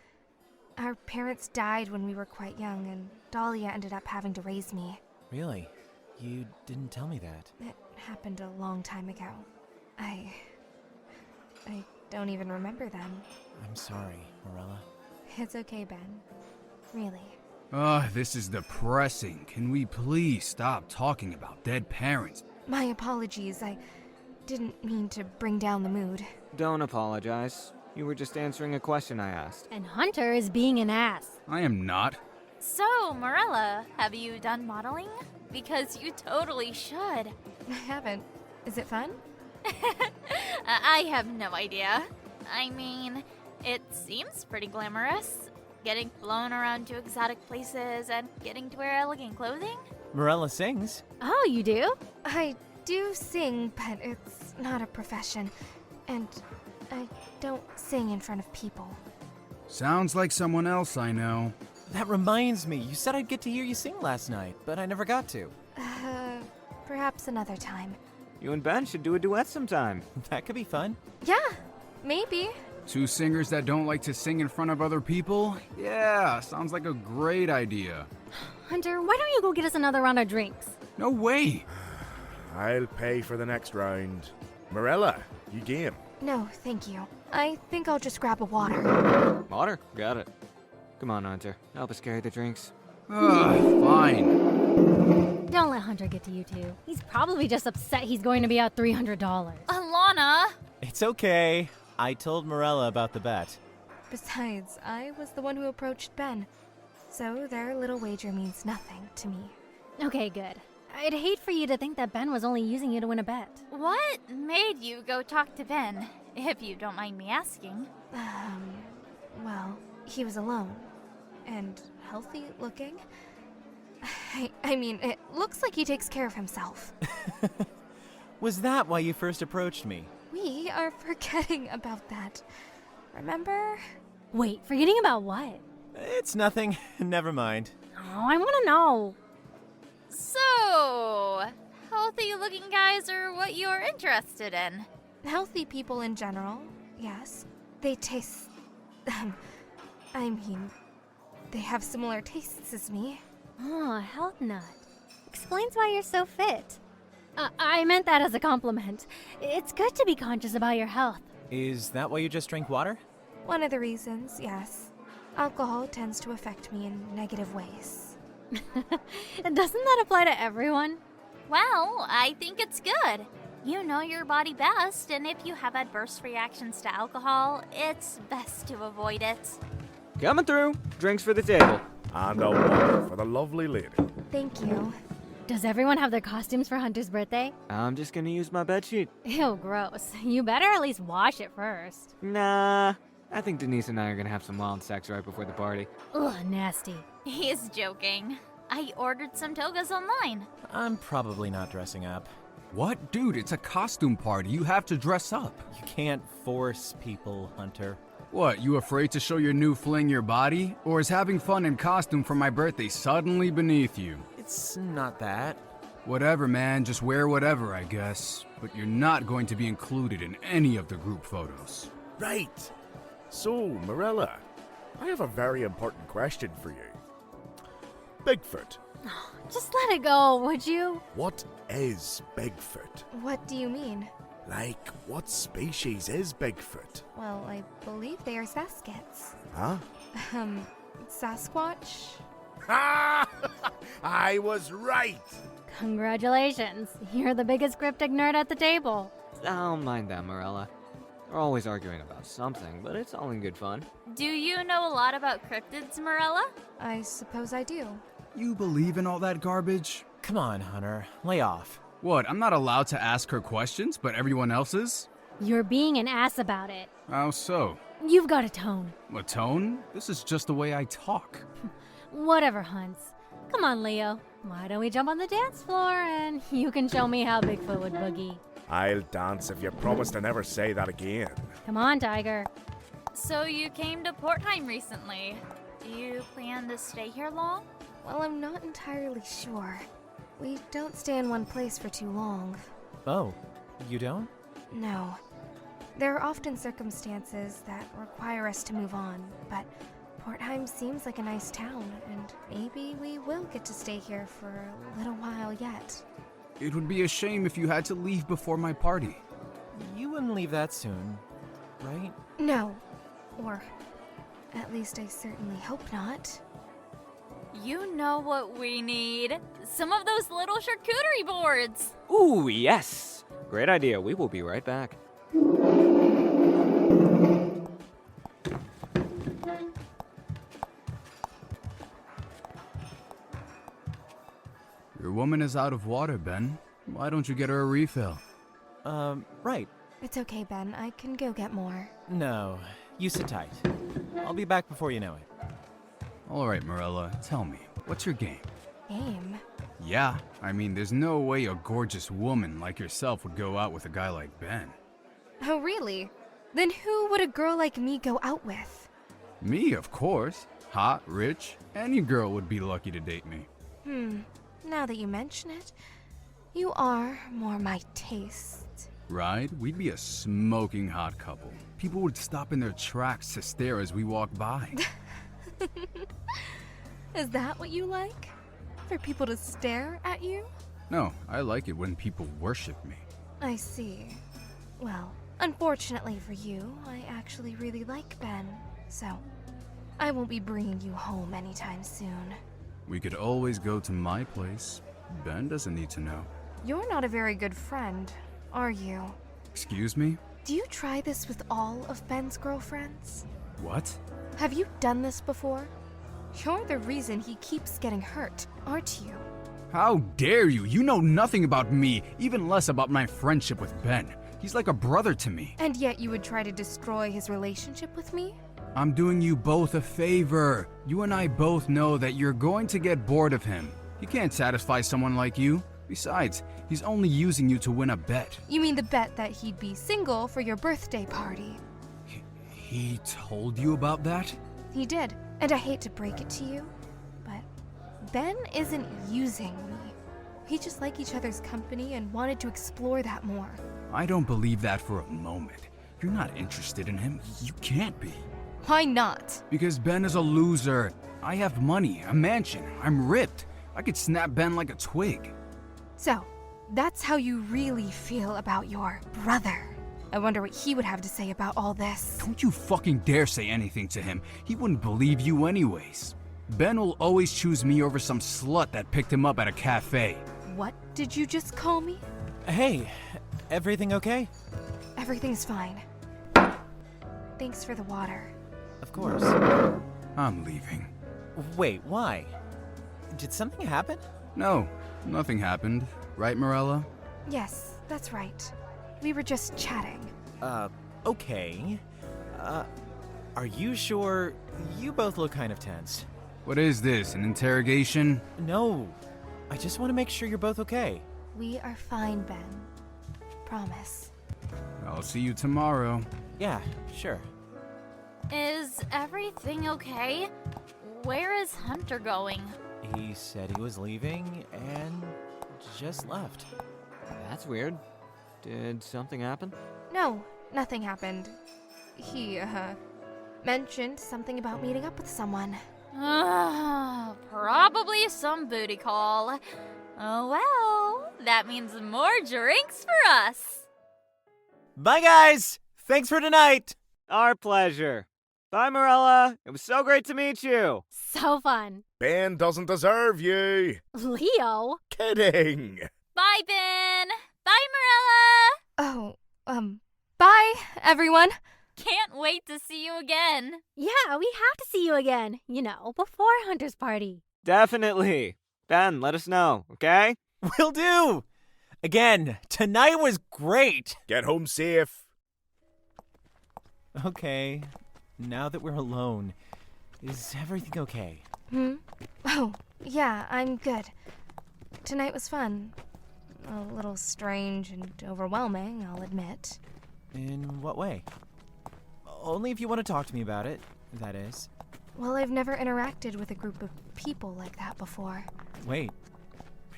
Our parents died when we were quite young, and Dahlia ended up having to raise me. Really? You didn't tell me that. It happened a long time ago. I don't even remember them. I'm sorry, Marella. It's okay, Ben. Really. This is depressing. Can we please stop talking about dead parents? My apologies. I didn't mean to bring down the mood. Don't apologize. You were just answering a question I asked. And Hunter is being an ass. I am not. So, Marella, have you done modeling? Because you totally should. I haven't. Is it fun? I have no idea. I mean, it seems pretty glamorous. Getting flown around to exotic places and getting to wear elegant clothing. Marella sings. Oh, you do? I do sing, but it's not a profession. And I don't sing in front of people. Sounds like someone else I know. That reminds me, you said I'd get to hear you sing last night, but I never got to. Perhaps another time. You and Ben should do a duet sometime. That could be fun. Yeah, maybe. Two singers that don't like to sing in front of other people? Yeah, sounds like a great idea. Hunter, why don't you go get us another round of drinks? No way! I'll pay for the next round. Marella, you game? No, thank you. I think I'll just grab a water. Water? Got it. Come on, Hunter. Help us carry the drinks. Fine. Don't let Hunter get to you two. He's probably just upset he's going to be out $300. Alana! It's okay. I told Marella about the bet. Besides, I was the one who approached Ben, so their little wager means nothing to me. Okay, good. I'd hate for you to think that Ben was only using you to win a bet. What made you go talk to Ben, if you don't mind me asking? Well, he was alone. And healthy looking. I mean, it looks like he takes care of himself. Was that why you first approached me? We are forgetting about that. Remember? Wait, forgetting about what? It's nothing. Never mind. Oh, I want to know. So, healthy looking guys are what you're interested in? Healthy people in general, yes. They taste... I mean, they have similar tastes as me. Oh, health nut. Explains why you're so fit. I meant that as a compliment. It's good to be conscious about your health. Is that why you just drink water? One of the reasons, yes. Alcohol tends to affect me in negative ways. Doesn't that apply to everyone? Well, I think it's good. You know your body best, and if you have adverse reactions to alcohol, it's best to avoid it. Coming through. Drinks for the table. And a water for the lovely lady. Thank you. Does everyone have their costumes for Hunter's birthday? I'm just gonna use my bedsheet. Ew, gross. You better at least wash it first. Nah. I think Denise and I are gonna have some wild sex right before the party. Ugh, nasty. He's joking. I ordered some togas online. I'm probably not dressing up. What? Dude, it's a costume party. You have to dress up. You can't force people, Hunter. What, you afraid to show your new fling your body? Or is having fun in costume for my birthday suddenly beneath you? It's not that. Whatever, man. Just wear whatever, I guess. But you're not going to be included in any of the group photos. Right. So, Marella, I have a very important question for you. Bigfoot. Just let it go, would you? What is Bigfoot? What do you mean? Like, what species is Bigfoot? Well, I believe they are Saskets. Huh? Sasquatch? Ha! I was right! Congratulations. You're the biggest cryptic nerd at the table. I don't mind that, Marella. We're always arguing about something, but it's all in good fun. Do you know a lot about cryptids, Marella? I suppose I do. You believe in all that garbage? Come on, Hunter. Lay off. What, I'm not allowed to ask her questions, but everyone else is? You're being an ass about it. How so? You've got a tone. A tone? This is just the way I talk. Whatever, Hunts. Come on, Leo. Why don't we jump on the dance floor and you can show me how Bigfoot would boogie. I'll dance if you promise to never say that again. Come on, Tiger. So you came to Portheim recently. Do you plan to stay here long? Well, I'm not entirely sure. We don't stay in one place for too long. Oh, you don't? No. There are often circumstances that require us to move on, but Portheim seems like a nice town, and maybe we will get to stay here for a little while yet. It would be a shame if you had to leave before my party. You wouldn't leave that soon, right? No. Or at least I certainly hope not. You know what we need? Some of those little charcuterie boards! Ooh, yes! Great idea. We will be right back. Your woman is out of water, Ben. Why don't you get her a refill? Right. It's okay, Ben. I can go get more. No, you sit tight. I'll be back before you know it. All right, Marella, tell me, what's your game? Game? Yeah, I mean, there's no way a gorgeous woman like yourself would go out with a guy like Ben. Oh, really? Then who would a girl like me go out with? Me, of course. Hot, rich, any girl would be lucky to date me. Now that you mention it, you are more my taste. Right? We'd be a smoking hot couple. People would stop in their tracks to stare as we walk by. Is that what you like? For people to stare at you? No, I like it when people worship me. I see. Well, unfortunately for you, I actually really like Ben, so I won't be bringing you home anytime soon. We could always go to my place. Ben doesn't need to know. You're not a very good friend, are you? Excuse me? Do you try this with all of Ben's girlfriends? What? Have you done this before? You're the reason he keeps getting hurt, aren't you? How dare you? You know nothing about me, even less about my friendship with Ben. He's like a brother to me. And yet you would try to destroy his relationship with me? I'm doing you both a favor. You and I both know that you're going to get bored of him. He can't satisfy someone like you. Besides, he's only using you to win a bet. You mean the bet that he'd be single for your birthday party? He told you about that? He did, and I hate to break it to you, but Ben isn't using me. We just like each other's company and wanted to explore that more. I don't believe that for a moment. You're not interested in him. You can't be. Why not? Because Ben is a loser. I have money, a mansion, I'm ripped. I could snap Ben like a twig. So, that's how you really feel about your brother. I wonder what he would have to say about all this. Don't you fucking dare say anything to him. He wouldn't believe you anyways. Ben will always choose me over some slut that picked him up at a cafe. What did you just call me? Hey, everything okay? Everything's fine. Thanks for the water. Of course. I'm leaving. Wait, why? Did something happen? No, nothing happened. Right, Marella? Yes, that's right. We were just chatting. Okay. Are you sure? You both look kind of tense. What is this, an interrogation? No. I just want to make sure you're both okay. We are fine, Ben. Promise. I'll see you tomorrow. Yeah, sure. Is everything okay? Where is Hunter going? He said he was leaving and just left. That's weird. Did something happen? No, nothing happened. He, mentioned something about meeting up with someone. Probably some booty call. Oh well, that means more drinks for us. Bye, guys! Thanks for tonight! Our pleasure. Bye, Marella. It was so great to meet you. So fun. Ben doesn't deserve you. Leo? Kidding. Bye, Ben. Bye, Marella. Oh, bye, everyone. Can't wait to see you again. Yeah, we have to see you again. You know, before Hunter's party. Definitely. Ben, let us know, okay? Will do! Again, tonight was great! Get home safe. Okay, now that we're alone, is everything okay? Oh, yeah, I'm good. Tonight was fun. A little strange and overwhelming, I'll admit. In what way? Only if you want to talk to me about it, that is. Well, I've never interacted with a group of people like that before. Wait,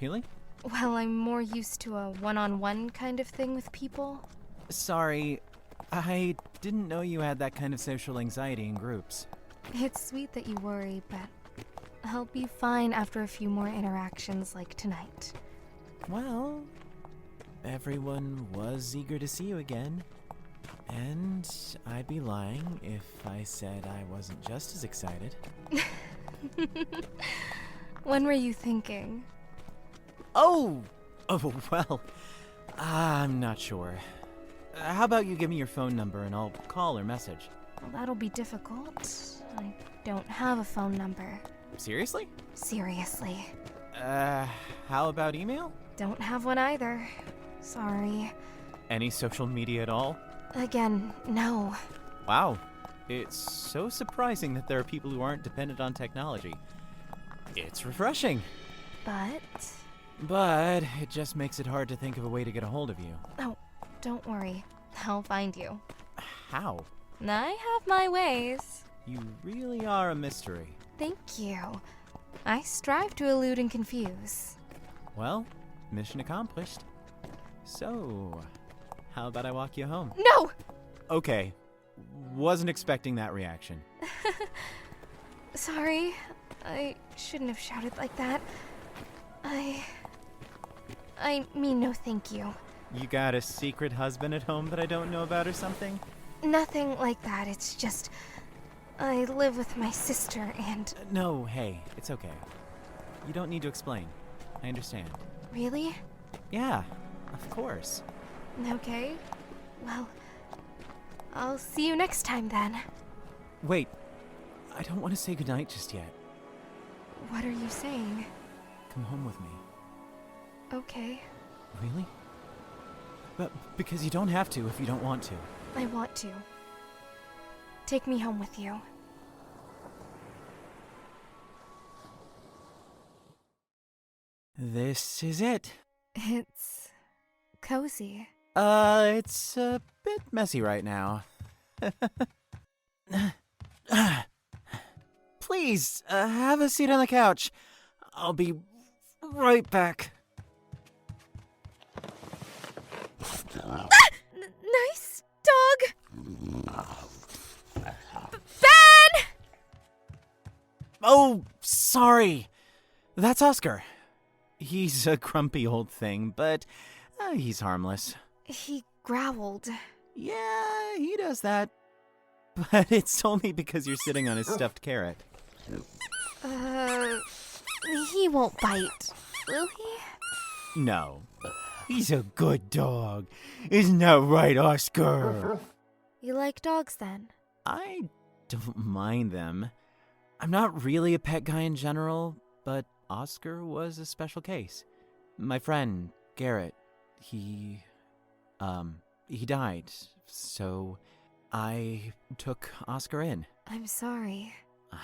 really? Well, I'm more used to a one-on-one kind of thing with people. Sorry, I didn't know you had that kind of social anxiety in groups. It's sweet that you worry, but I'll be fine after a few more interactions like tonight. Well, everyone was eager to see you again. And I'd be lying if I said I wasn't just as excited. When were you thinking? Oh, well, I'm not sure. How about you give me your phone number and I'll call or message? Well, that'll be difficult. I don't have a phone number. Seriously? Seriously. How about email? Don't have one either. Sorry. Any social media at all? Again, no. Wow. It's so surprising that there are people who aren't dependent on technology. It's refreshing. But it just makes it hard to think of a way to get a hold of you. Oh, don't worry. I'll find you. How? I have my ways. You really are a mystery. Thank you. I strive to elude and confuse. Well, mission accomplished. So, how about I walk you home? No! Okay. Wasn't expecting that reaction. Sorry. I shouldn't have shouted like that. I mean no thank you. You got a secret husband at home that I don't know about or something? Nothing like that. It's just... I live with my sister and... No, hey, it's okay. You don't need to explain. I understand. Really? Yeah, of course. Okay. Well, I'll see you next time then. Wait, I don't want to say goodnight just yet. What are you saying? Come home with me. Okay. Really? But because you don't have to if you don't want to. I want to. Take me home with you. This is it. It's cozy. It's a bit messy right now. Please, have a seat on the couch. I'll be right back. Nice dog! Ben! Oh, sorry. That's Oscar. He's a grumpy old thing, but he's harmless. He growled. Yeah, he does that. But it's only because you're sitting on his stuffed carrot. He won't bite, will he? No. He's a good dog. Isn't that right, Oscar? You like dogs then? I don't mind them. I'm not really a pet guy in general, but Oscar was a special case. My friend, Garrett, he died, so I took Oscar in. I'm sorry.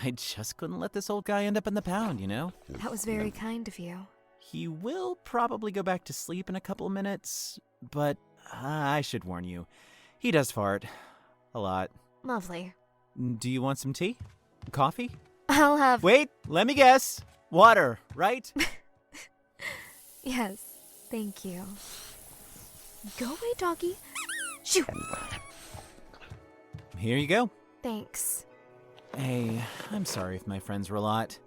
I just couldn't let this old guy end up in the pound, you know? That was very kind of you. He will probably go back to sleep in a couple of minutes, but I should warn you, he does fart. A lot. Lovely. Do you want some tea? Coffee? I'll have... Wait, let me guess. Water, right? Yes, thank you. Go away, doggy. Shoo! Here you go. Thanks. Hey, I'm sorry if my friends were a lot.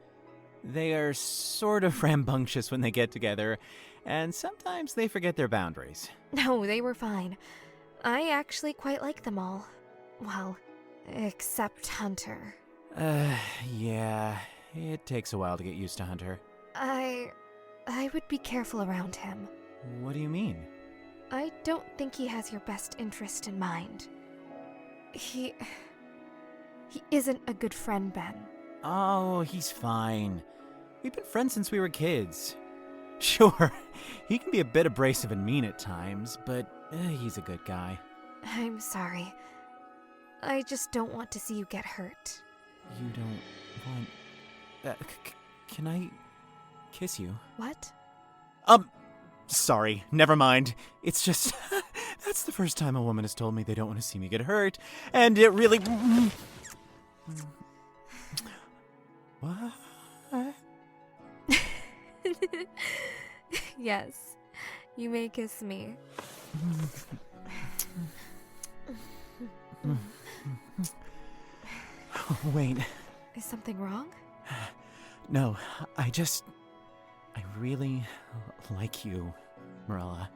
They are sort of rambunctious when they get together, and sometimes they forget their boundaries. No, they were fine. I actually quite like them all. Well, except Hunter. Yeah, it takes a while to get used to Hunter. I would be careful around him. What do you mean? I don't think he has your best interest in mind. He isn't a good friend, Ben. Oh, he's fine. We've been friends since we were kids. Sure, he can be a bit abrasive and mean at times, but he's a good guy. I'm sorry. I just don't want to see you get hurt. You don't want... can I kiss you? What? Sorry, never mind. It's just... that's the first time a woman has told me they don't want to see me get hurt, and it really... What? Yes, you may kiss me. Wait. Is something wrong? No, I really like you, Marella.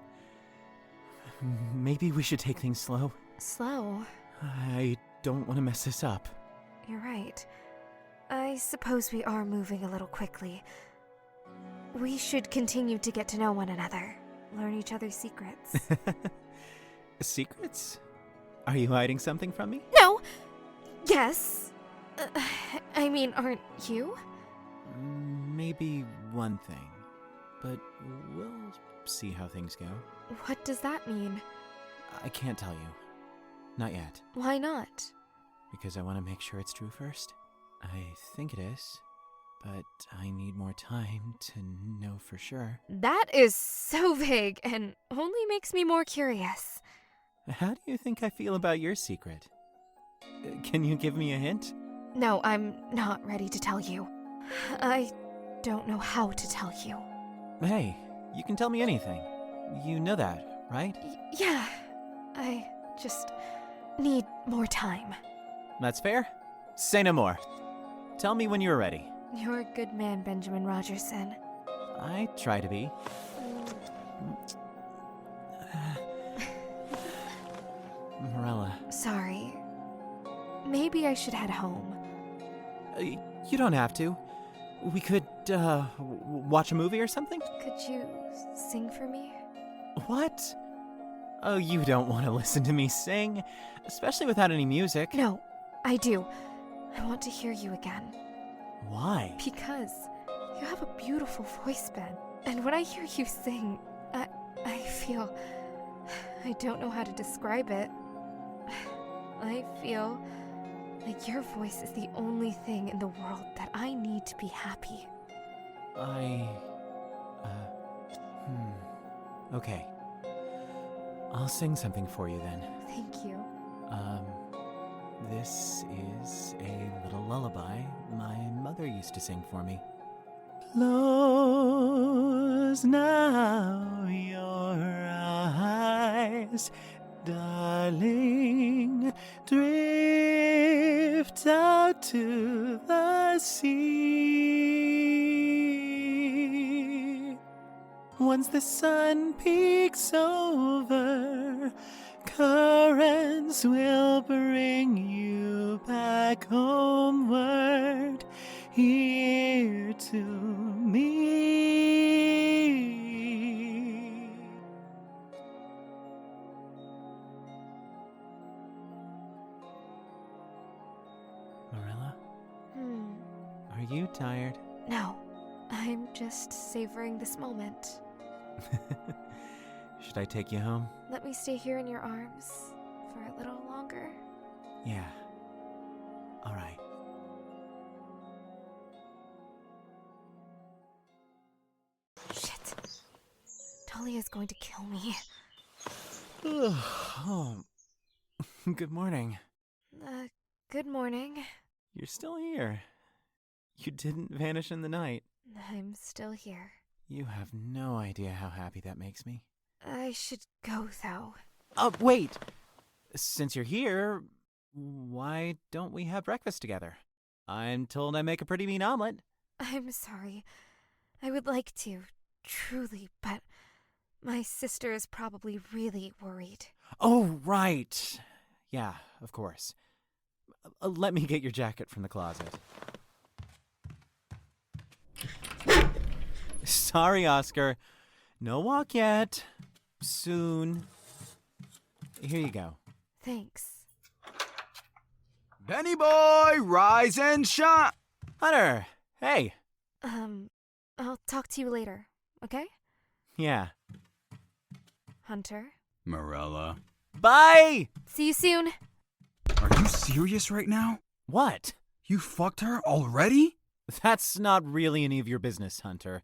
Maybe we should take things slow. Slow? I don't want to mess this up. You're right. I suppose we are moving a little quickly. We should continue to get to know one another, learn each other's secrets. Secrets? Are you hiding something from me? No! Yes. I mean, aren't you? Maybe one thing, but we'll see how things go. What does that mean? I can't tell you. Not yet. Why not? Because I want to make sure it's true first. I think it is, but I need more time to know for sure. That is so vague and only makes me more curious. How do you think I feel about your secret? Can you give me a hint? No, I'm not ready to tell you. I don't know how to tell you. Hey, you can tell me anything. You know that, right? Yeah, I just need more time. That's fair. Say no more. Tell me when you're ready. You're a good man, Benjamin Rogerson. I try to be. Marella. Sorry. Maybe I should head home. You don't have to. We could, watch a movie or something? Could you sing for me? What? Oh, you don't want to listen to me sing, especially without any music. No, I do. I want to hear you again. Why? Because you have a beautiful voice, Ben. And when I hear you sing, I feel... I don't know how to describe it. I feel like your voice is the only thing in the world that I need to be happy. Okay. I'll sing something for you then. Thank you. This is a little lullaby my mother used to sing for me. Close now your eyes, darling. Drift out to the sea. Once the sun peeks over, currents will bring you back homeward, here to me. Marella? Are you tired? No, I'm just savoring this moment. Should I take you home? Let me stay here in your arms for a little longer. Yeah. All right. Shit. Dahlia's going to kill me. Oh. Good morning. Good morning. You're still here. You didn't vanish in the night. I'm still here. You have no idea how happy that makes me. I should go, though. Wait! Since you're here, why don't we have breakfast together? I'm told I make a pretty mean omelet. I'm sorry. I would like to, truly, but my sister is probably really worried. Oh, right. Yeah, of course. Let me get your jacket from the closet. Sorry, Oscar. No walk yet. Soon. Here you go. Thanks. Benny boy, rise and shine! Hunter, hey. I'll talk to you later, okay? Yeah. Hunter. Marella. Bye! See you soon. Are you serious right now? What? You fucked her already? That's not really any of your business, Hunter.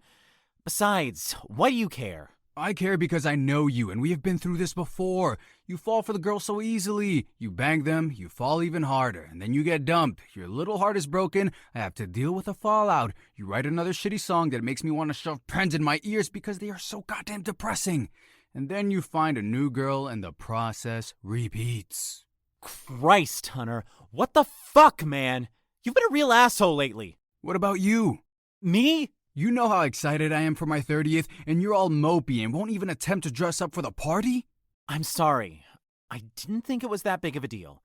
Besides, why do you care? I care because I know you, and we have been through this before. You fall for the girl so easily. You bang them, you fall even harder, and then you get dumped. Your little heart is broken. I have to deal with the fallout. You write another shitty song that makes me want to shove pens in my ears because they are so goddamn depressing. And then you find a new girl, and the process repeats. Christ, Hunter. What the fuck, man? You've been a real asshole lately. What about you? Me? You know how excited I am for my 30th, and you're all mopey and won't even attempt to dress up for the party? I'm sorry. I didn't think it was that big of a deal.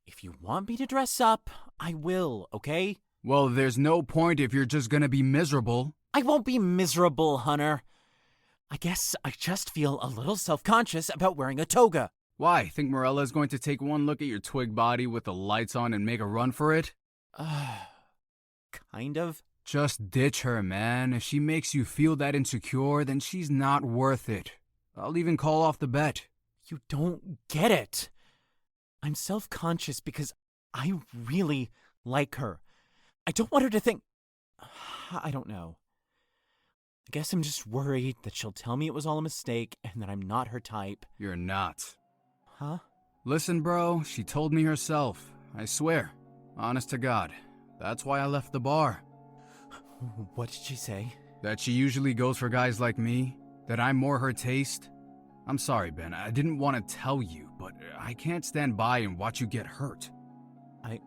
If you want me to dress up, I will, okay? Well, there's no point if you're just gonna be miserable. I won't be miserable, Hunter. I guess I just feel a little self-conscious about wearing a toga. Why? Think Marella is going to take one look at your twig body with the lights on and make a run for it? Kind of. Just ditch her, man. If she makes you feel that insecure, then she's not worth it. I'll even call off the bet. You don't get it. I'm self-conscious because I really like her. I don't want her to think... I don't know. I guess I'm just worried that she'll tell me it was all a mistake and that I'm not her type. You're not. Huh? Listen, bro, she told me herself. I swear. Honest to God. That's why I left the bar. What did she say? That she usually goes for guys like me? That I'm more her taste? I'm sorry, Ben. I didn't want to tell you, but I can't stand by and watch you get hurt. I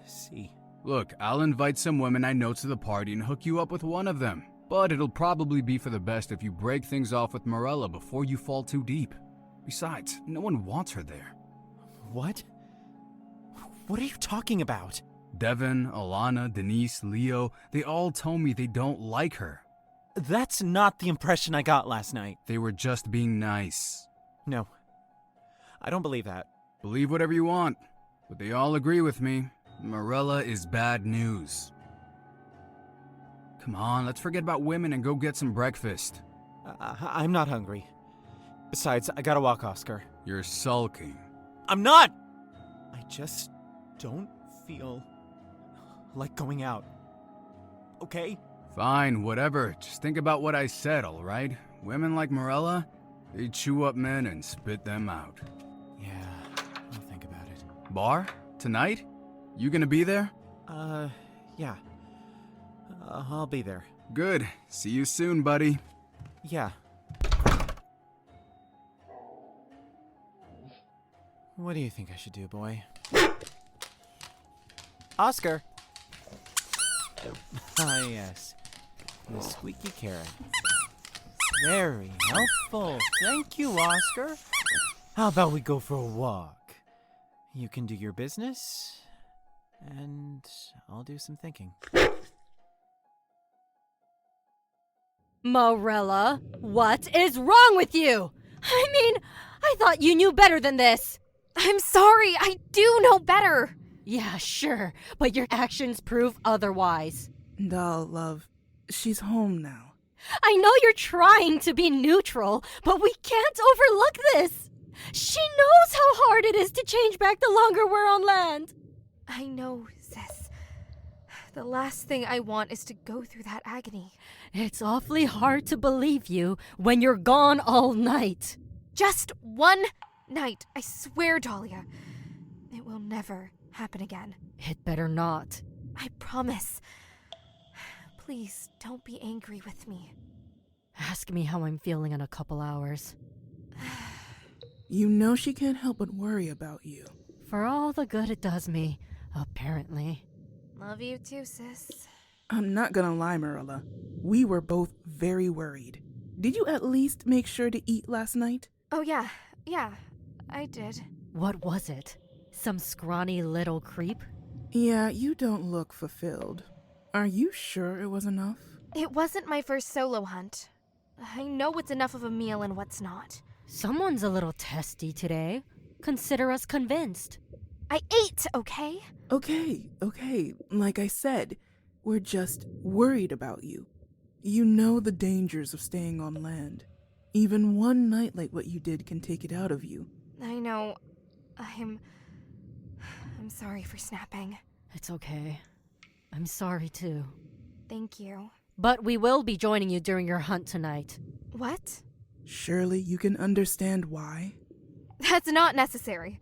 see. Look, I'll invite some women I know to the party and hook you up with one of them. But it'll probably be for the best if you break things off with Marella before you fall too deep. Besides, no one wants her there. What? What are you talking about? Devon, Alana, Denise, Leo, they all told me they don't like her. That's not the impression I got last night. They were just being nice. No, I don't believe that. Believe whatever you want, but they all agree with me. Marella is bad news. Come on, let's forget about women and go get some breakfast. I'm not hungry. Besides, I gotta walk Oscar. You're sulking. I'm not! I just don't feel like going out. Okay? Fine, whatever. Just think about what I said, alright? Women like Marella, they chew up men and spit them out. Yeah, I'll think about it. Bar? Tonight? You gonna be there? Yeah. I'll be there. Good. See you soon, buddy. Yeah. What do you think I should do, boy? Oscar! Ah, yes. The squeaky carrot. Very helpful. Thank you, Oscar. How about we go for a walk? You can do your business, and I'll do some thinking. Marella, what is wrong with you? I mean, I thought you knew better than this. I'm sorry, I do know better. Yeah, sure, but your actions prove otherwise. Doll, love, she's home now. I know you're trying to be neutral, but we can't overlook this. She knows how hard it is to change back the longer we're on land. I know, sis. The last thing I want is to go through that agony. It's awfully hard to believe you when you're gone all night. Just one night, I swear, Dahlia. It will never happen again. It better not. I promise. Please, don't be angry with me. Ask me how I'm feeling in a couple hours. You know she can't help but worry about you. For all the good it does me, apparently. Love you too, sis. I'm not gonna lie, Marella. We were both very worried. Did you at least make sure to eat last night? Oh, yeah, I did. What was it? Some scrawny little creep? Yeah, you don't look fulfilled. Are you sure it was enough? It wasn't my first solo hunt. I know what's enough of a meal and what's not. Someone's a little testy today. Consider us convinced. I ate, okay? Okay. Like I said, we're just worried about you. You know the dangers of staying on land. Even one night like what you did can take it out of you. I know. I'm sorry for snapping. It's okay. I'm sorry too. Thank you. But we will be joining you during your hunt tonight. What? Surely you can understand why? That's not necessary.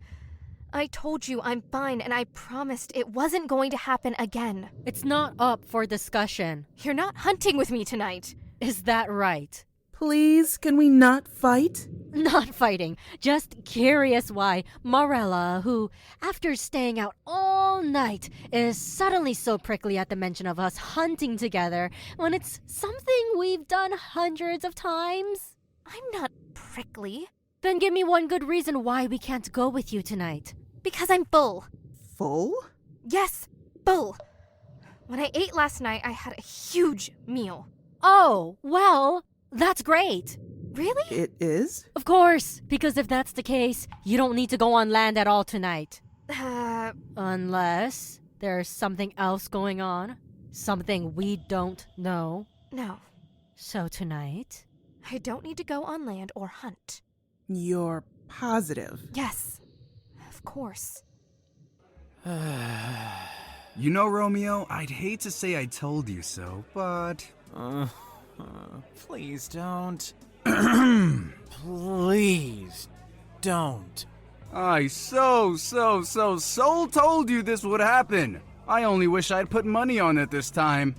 I told you I'm fine, and I promised it wasn't going to happen again. It's not up for discussion. You're not hunting with me tonight. Is that right? Please, can we not fight? Not fighting. Just curious why Marella, who, after staying out all night, is suddenly so prickly at the mention of us hunting together when it's something we've done hundreds of times. I'm not prickly. Then give me one good reason why we can't go with you tonight. Because I'm full. Full? Yes, full. When I ate last night, I had a huge meal. Oh, well, that's great. Really? It is? Of course, because if that's the case, you don't need to go on land at all tonight. Unless there's something else going on. Something we don't know. No. So tonight? I don't need to go on land or hunt. You're positive? Yes. Of course. You know, Romeo, I'd hate to say I told you so, but... Please don't. Please don't. I so told you this would happen. I only wish I'd put money on it this time.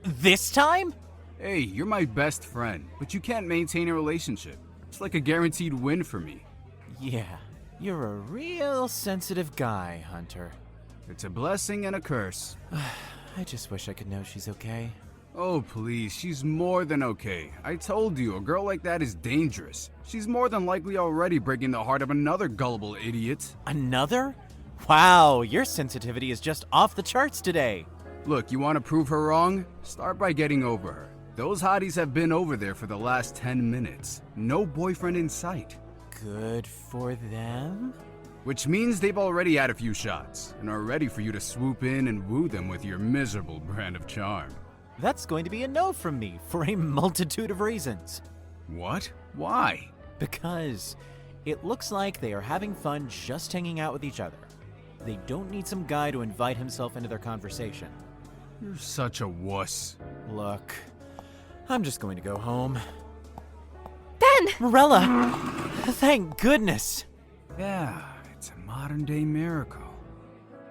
This time? Hey, you're my best friend, but you can't maintain a relationship. It's like a guaranteed win for me. Yeah, you're a real sensitive guy, Hunter. It's a blessing and a curse. I just wish I could know she's okay. Oh, please, she's more than okay. I told you, a girl like that is dangerous. She's more than likely already breaking the heart of another gullible idiot. Another? Wow, your sensitivity is just off the charts today. Look, you want to prove her wrong? Start by getting over her. Those hotties have been over there for the last 10 minutes. No boyfriend in sight. Good for them? Which means they've already had a few shots and are ready for you to swoop in and woo them with your miserable brand of charm. That's going to be a no from me for a multitude of reasons. What? Why? Because it looks like they are having fun just hanging out with each other. They don't need some guy to invite himself into their conversation. You're such a wuss. Look, I'm just going to go home. Ben! Marella! Thank goodness! Yeah, it's a modern-day miracle.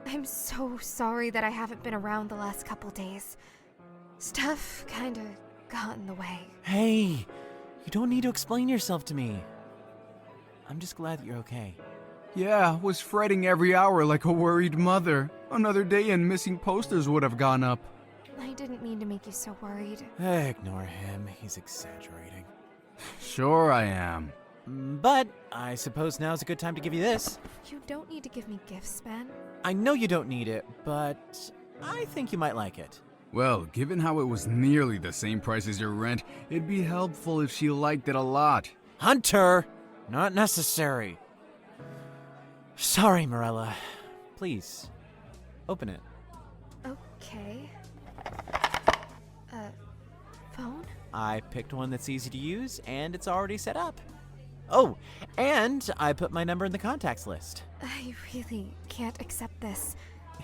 I'm so sorry that I haven't been around the last couple days. Stuff kinda got in the way. Hey, you don't need to explain yourself to me. I'm just glad that you're okay. Yeah, was fretting every hour like a worried mother. Another day and missing posters would have gone up. I didn't mean to make you so worried. Ignore him, he's exaggerating. Sure I am. But I suppose now's a good time to give you this. You don't need to give me gifts, Ben. I know you don't need it, but I think you might like it. Well, given how it was nearly the same price as your rent, it'd be helpful if she liked it a lot. Hunter! Not necessary. Sorry, Marella. Please, open it. Okay. Phone? I picked one that's easy to use, and it's already set up. Oh, and I put my number in the contacts list. I really can't accept this.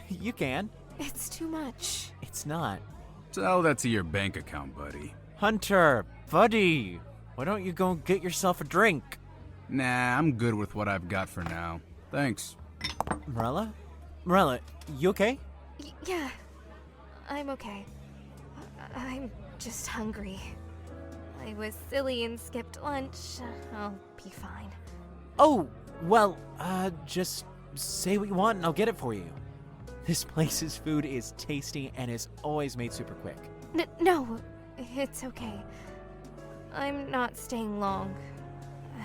You can. It's too much. It's not. Tell that to your bank account, buddy. Hunter, buddy, why don't you go get yourself a drink? Nah, I'm good with what I've got for now. Thanks. Marella? Marella, you okay? Yeah, I'm okay. I'm just hungry. I was silly and skipped lunch. I'll be fine. Oh, well, just say what you want and I'll get it for you. This place's food is tasty and is always made super quick. No, it's okay. I'm not staying long.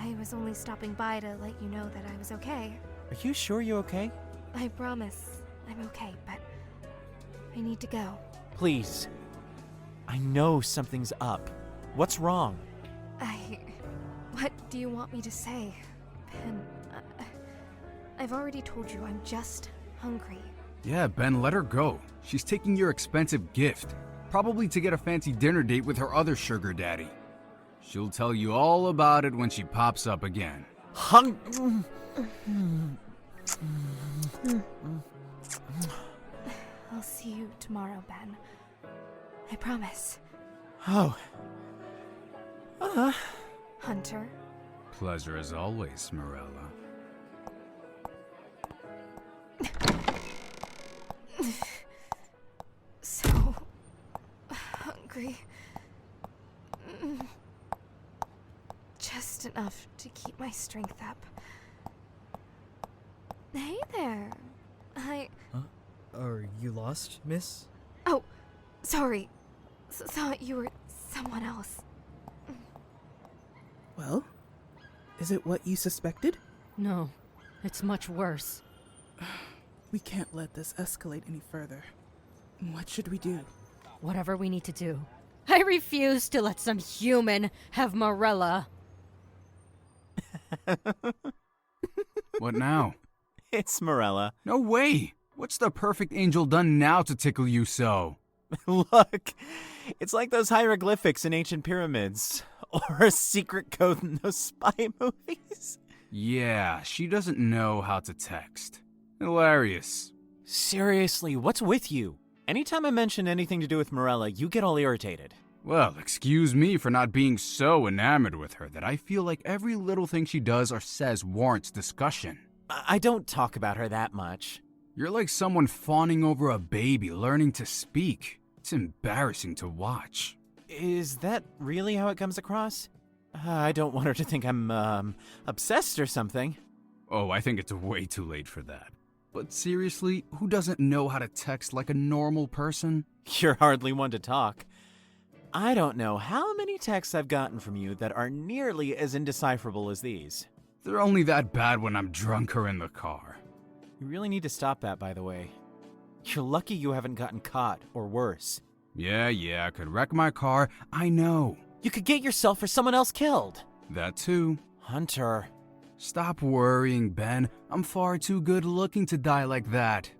I was only stopping by to let you know that I was okay. Are you sure you're okay? I promise I'm okay, but I need to go. Please. I know something's up. What's wrong? What do you want me to say, Ben? I've already told you I'm just hungry. Yeah, Ben, let her go. She's taking your expensive gift. Probably to get a fancy dinner date with her other sugar daddy. She'll tell you all about it when she pops up again. I'll see you tomorrow, Ben. I promise. Oh. Hunter. Pleasure as always, Marella. So hungry. Just enough to keep my strength up. Hey there. Are you lost, miss? Oh, sorry. Thought you were someone else. Well, is it what you suspected? No, it's much worse. We can't let this escalate any further. What should we do? Whatever we need to do. I refuse to let some human have Marella. What now? It's Marella. No way! What's the perfect angel done now to tickle you so? Look, it's like those hieroglyphics in ancient pyramids. Or a secret code in those spy movies. Yeah, she doesn't know how to text. Hilarious. Seriously, what's with you? Anytime I mention anything to do with Marella, you get all irritated. Well, excuse me for not being so enamored with her that I feel like every little thing she does or says warrants discussion. I don't talk about her that much. You're like someone fawning over a baby learning to speak. It's embarrassing to watch. Is that really how it comes across? I don't want her to think I'm, obsessed or something. Oh, I think it's way too late for that. But seriously, who doesn't know how to text like a normal person? You're hardly one to talk. I don't know how many texts I've gotten from you that are nearly as indecipherable as these. They're only that bad when I'm drunk or in the car. You really need to stop that, by the way. You're lucky you haven't gotten caught, or worse. Yeah, I could wreck my car. I know. You could get yourself or someone else killed. That too. Hunter. Stop worrying, Ben. I'm far too good looking to die like that.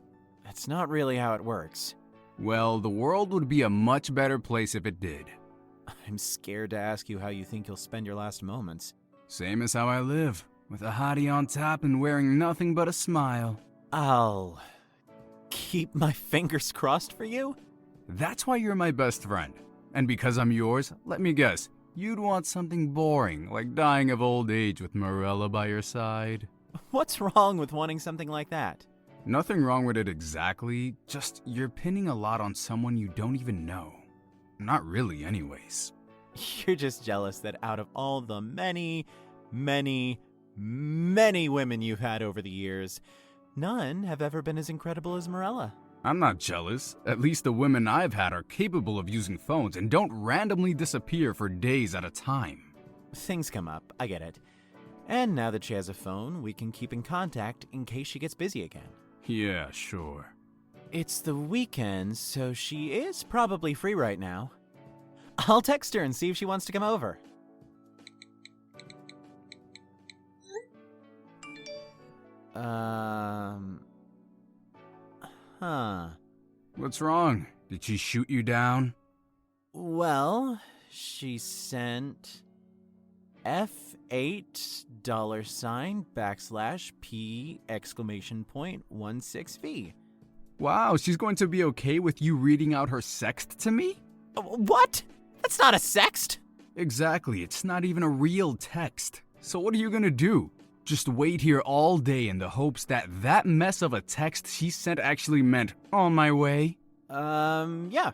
That's not really how it works. Well, the world would be a much better place if it did. I'm scared to ask you how you think you'll spend your last moments. Same as how I live, with a hottie on top and wearing nothing but a smile. I'll keep my fingers crossed for you? That's why you're my best friend. And because I'm yours, let me guess, you'd want something boring, like dying of old age with Marella by your side. What's wrong with wanting something like that? Nothing wrong with it exactly, just you're pinning a lot on someone you don't even know. Not really, anyways. You're just jealous that out of all the many, many, many women you've had over the years, none have ever been as incredible as Marella. I'm not jealous. At least the women I've had are capable of using phones and don't randomly disappear for days at a time. Things come up, I get it. And now that she has a phone, we can keep in contact in case she gets busy again. Yeah, sure. It's the weekend, so she is probably free right now. I'll text her and see if she wants to come over. What's wrong? Did she shoot you down? Well, she sent F8 $P!16V. Wow, she's going to be okay with you reading out her sext to me? What? That's not a sext! Exactly, it's not even a real text. So what are you gonna do? Just wait here all day in the hopes that that mess of a text she sent actually meant on my way? Yeah.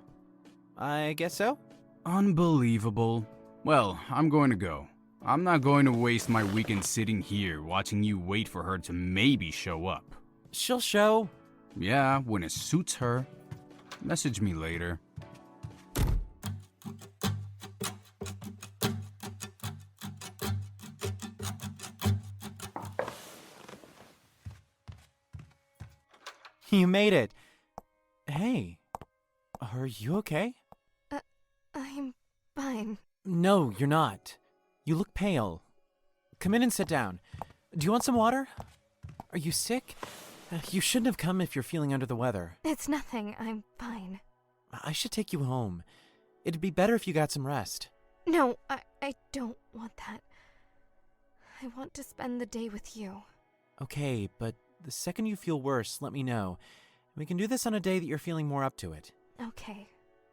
I guess so. Unbelievable. Well, I'm going to go. I'm not going to waste my weekend sitting here watching you wait for her to maybe show up. She'll show. Yeah, when it suits her. Message me later. You made it. Hey, are you okay? I'm fine. No, you're not. You look pale. Come in and sit down. Do you want some water? Are you sick? You shouldn't have come if you're feeling under the weather. It's nothing. I'm fine. I should take you home. It'd be better if you got some rest. No, I don't want that. I want to spend the day with you. Okay, but the second you feel worse, let me know. We can do this on a day that you're feeling more up to it. Okay,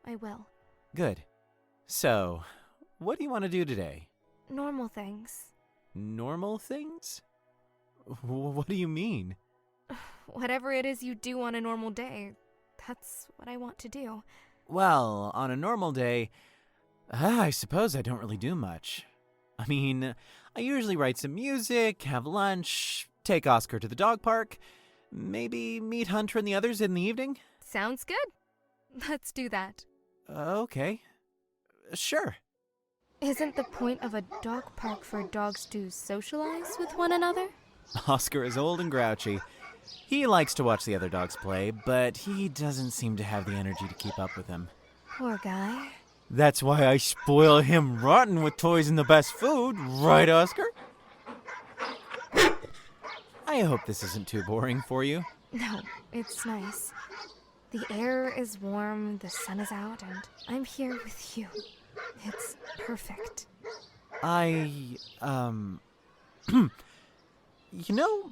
I will. Good. So, what do you want to do today? Normal things. Normal things? What do you mean? Whatever it is you do on a normal day, that's what I want to do. Well, on a normal day, I suppose I don't really do much. I mean, I usually write some music, have lunch, take Oscar to the dog park, maybe meet Hunter and the others in the evening. Sounds good. Let's do that. Okay. Sure. Isn't the point of a dog park for dogs to socialize with one another? Oscar is old and grouchy. He likes to watch the other dogs play, but he doesn't seem to have the energy to keep up with them. Poor guy. That's why I spoil him rotten with toys and the best food, right, Oscar? I hope this isn't too boring for you. No, it's nice. The air is warm, the sun is out, and I'm here with you. It's perfect. You know,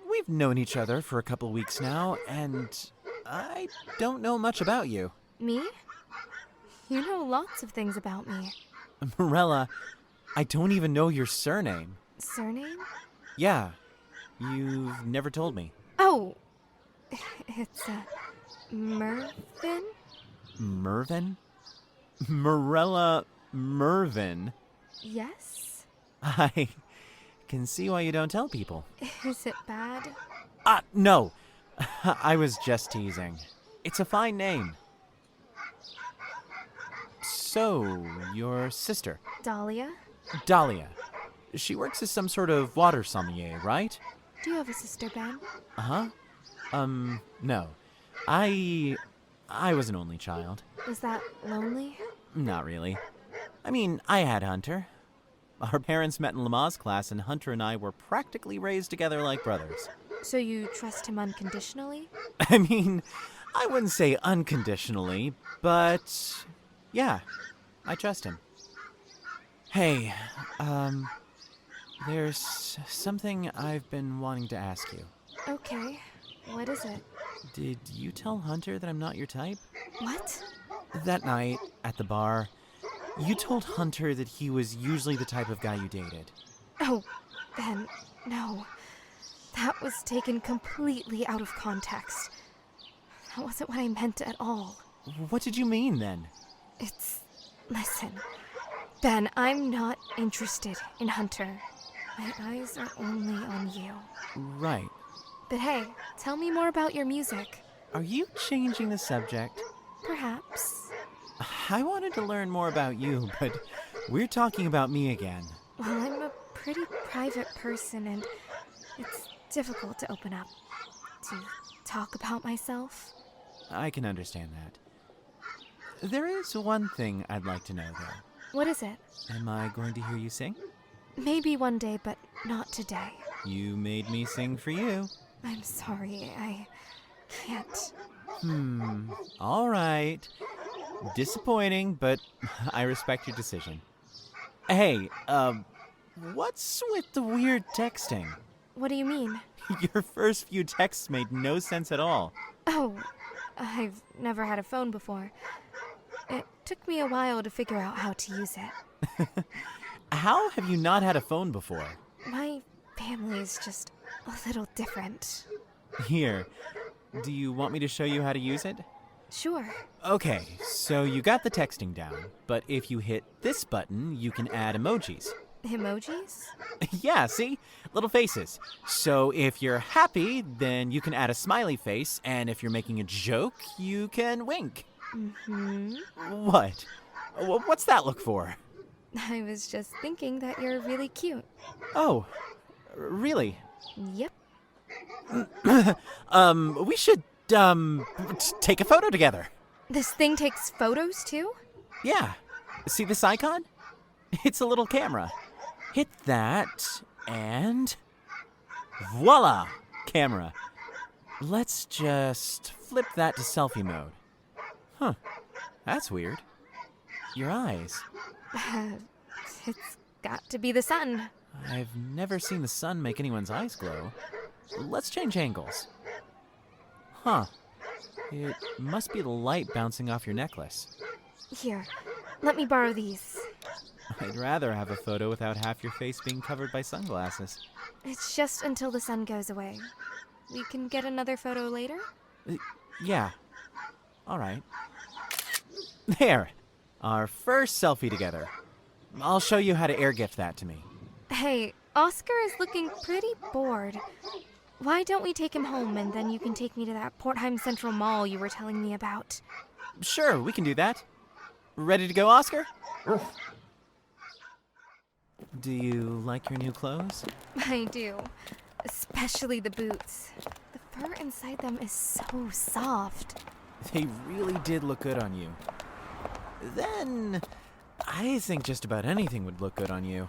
we've known each other for a couple weeks now, and I don't know much about you. Me? You know lots of things about me. Marella, I don't even know your surname. Surname? Yeah, you've never told me. Oh, it's, Mervin? Mervin? Marella Mervin? Yes? I can see why you don't tell people. Is it bad? No. I was just teasing. It's a fine name. So, your sister? Dahlia? Dahlia. She works as some sort of water sommelier, right? Do you have a sister, Ben? Uh-huh. No. I was an only child. Is that lonely? Not really. I mean, I had Hunter. Our parents met in Lama's class, and Hunter and I were practically raised together like brothers. So you trust him unconditionally? I mean, I wouldn't say unconditionally, but yeah, I trust him. Hey, there's something I've been wanting to ask you. Okay, what is it? Did you tell Hunter that I'm not your type? What? That night, at the bar, you told Hunter that he was usually the type of guy you dated. Oh, Ben, no. That was taken completely out of context. That wasn't what I meant at all. What did you mean, then? Listen, Ben, I'm not interested in Hunter. My eyes are only on you. Right. But hey, tell me more about your music. Are you changing the subject? Perhaps. I wanted to learn more about you, but we're talking about me again. Well, I'm a pretty private person, and it's difficult to open up, to talk about myself. I can understand that. There is one thing I'd like to know, though. What is it? Am I going to hear you sing? Maybe one day, but not today. You made me sing for you. I'm sorry, I can't. All right. Disappointing, but I respect your decision. Hey, what's with the weird texting? What do you mean? Your first few texts made no sense at all. Oh, I've never had a phone before. It took me a while to figure out how to use it. How have you not had a phone before? My family is just a little different. Here, do you want me to show you how to use it? Sure. Okay, so you got the texting down, but if you hit this button, you can add emojis. Emojis? Yeah, see? Little faces. So if you're happy, then you can add a smiley face, and if you're making a joke, you can wink. Mm-hmm. What? What's that look for? I was just thinking that you're really cute. Oh, really? Yep. We should, take a photo together. This thing takes photos, too? Yeah. See this icon? It's a little camera. Hit that, and voila! Camera. Let's just flip that to selfie mode. Huh. That's weird. Your eyes. It's got to be the sun. I've never seen the sun make anyone's eyes glow. Let's change angles. Huh. It must be the light bouncing off your necklace. Here, let me borrow these. I'd rather have a photo without half your face being covered by sunglasses. It's just until the sun goes away. We can get another photo later? Yeah. All right. There. Our first selfie together. I'll show you how to air gift that to me. Hey, Oscar is looking pretty bored. Why don't we take him home and then you can take me to that Portheim Central Mall you were telling me about? Sure, we can do that. Ready to go, Oscar? Do you like your new clothes? I do. Especially the boots. The fur inside them is so soft. They really did look good on you. Then, I think just about anything would look good on you.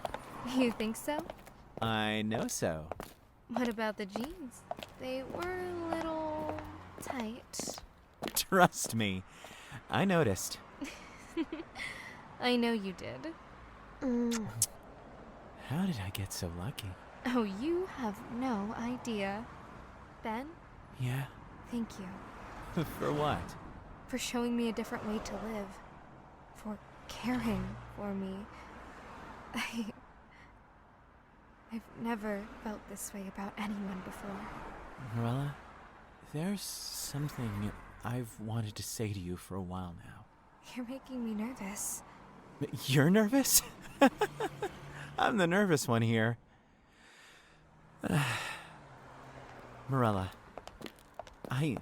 You think so? I know so. What about the jeans? They were a little tight. Trust me, I noticed. I know you did. How did I get so lucky? Oh, you have no idea. Ben? Yeah? Thank you. For what? For showing me a different way to live. For caring for me. I've never felt this way about anyone before. Marella, there's something I've wanted to say to you for a while now. You're making me nervous. You're nervous? I'm the nervous one here. Marella, I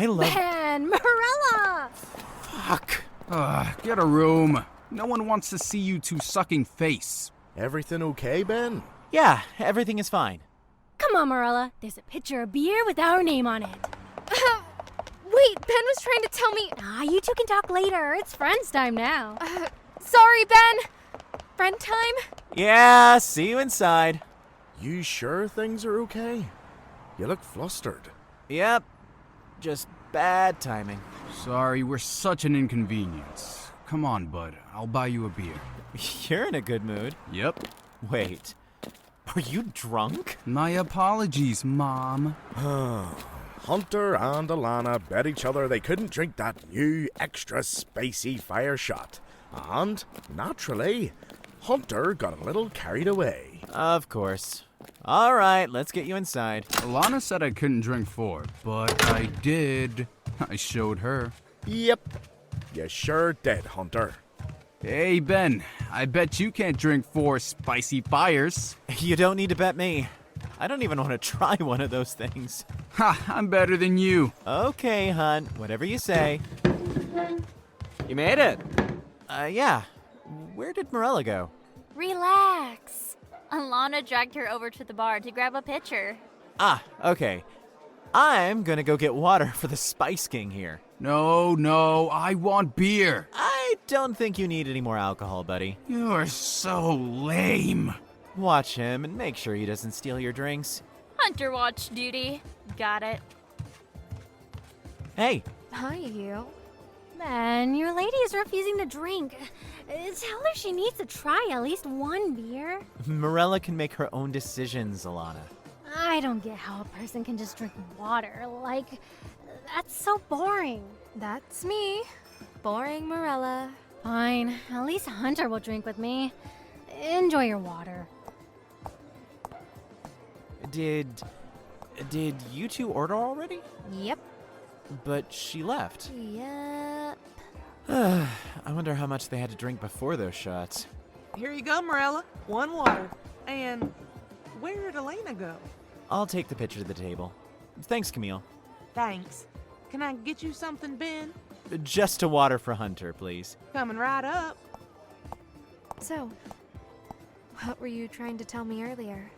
love... Ben! Marella! Fuck. Get a room. No one wants to see you two sucking face. Everything okay, Ben? Yeah, everything is fine. Come Come on, Marella. There's a pitcher of beer with our name on it. Wait, Ben was trying to tell me. You two can talk later. It's friends time now. Sorry, Ben. Friend time? Yeah, see you inside. You sure things are okay? You look flustered. Yep, just bad timing. Sorry, we're such an inconvenience. Come on, bud. I'll buy you a beer. You're in a good mood. Yep. Wait, are you drunk? My apologies, Mom. Hunter and Alana bet each other they couldn't drink that new extra spicy fire shot. And, naturally, Hunter got a little carried away. Of course. All right, let's get you inside. Alana said I couldn't drink 4, but I did. I showed her. Yep. You sure did, Hunter. Hey, Ben, I bet you can't drink 4 spicy fires. You don't need to bet me. I don't even want to try one of those things. Ha, I'm better than you. Okay, hun, whatever you say. You made it. Yeah. Where did Marella go? Relax. Alana dragged her over to the bar to grab a pitcher. Ah, okay. I'm gonna go get water for the Spice King here. No, I want beer. I don't think you need any more alcohol, buddy. You're so lame. Watch him and make sure he doesn't steal your drinks. Hunter watch duty. Got it. Hey. Hi, you. Man, your lady is refusing to drink. Tell her she needs to try at least one beer. Marella can make her own decisions, Alana. I don't get how a person can just drink water. Like, that's so boring. That's me. Boring Marella. Fine, at least Hunter will drink with me. Enjoy your water. Did you two order already? Yep. But she left. Yep. I wonder how much they had to drink before those shots. Here you go, Marella. 1 water. And where did Elena go? I'll take the pitcher to the table. Thanks, Camille. Thanks. Can I get you something, Ben? Just a water for Hunter, please. Coming right up. So, what were you trying to tell me earlier?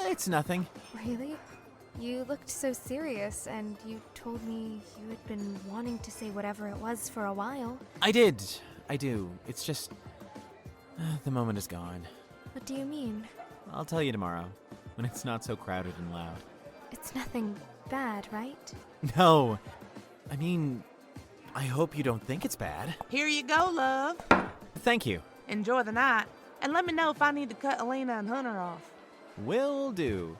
It's nothing. Really? You looked so serious, and you told me you had been wanting to say whatever it was for a while. I did. I do. It's just... the moment is gone. What do you mean? I'll tell you tomorrow, when it's not so crowded and loud. It's nothing bad, right? No. I mean, I hope you don't think it's bad. Here you go, love. Thank you. Enjoy the night, and let me know if I need to cut Elena and Hunter off. Will do.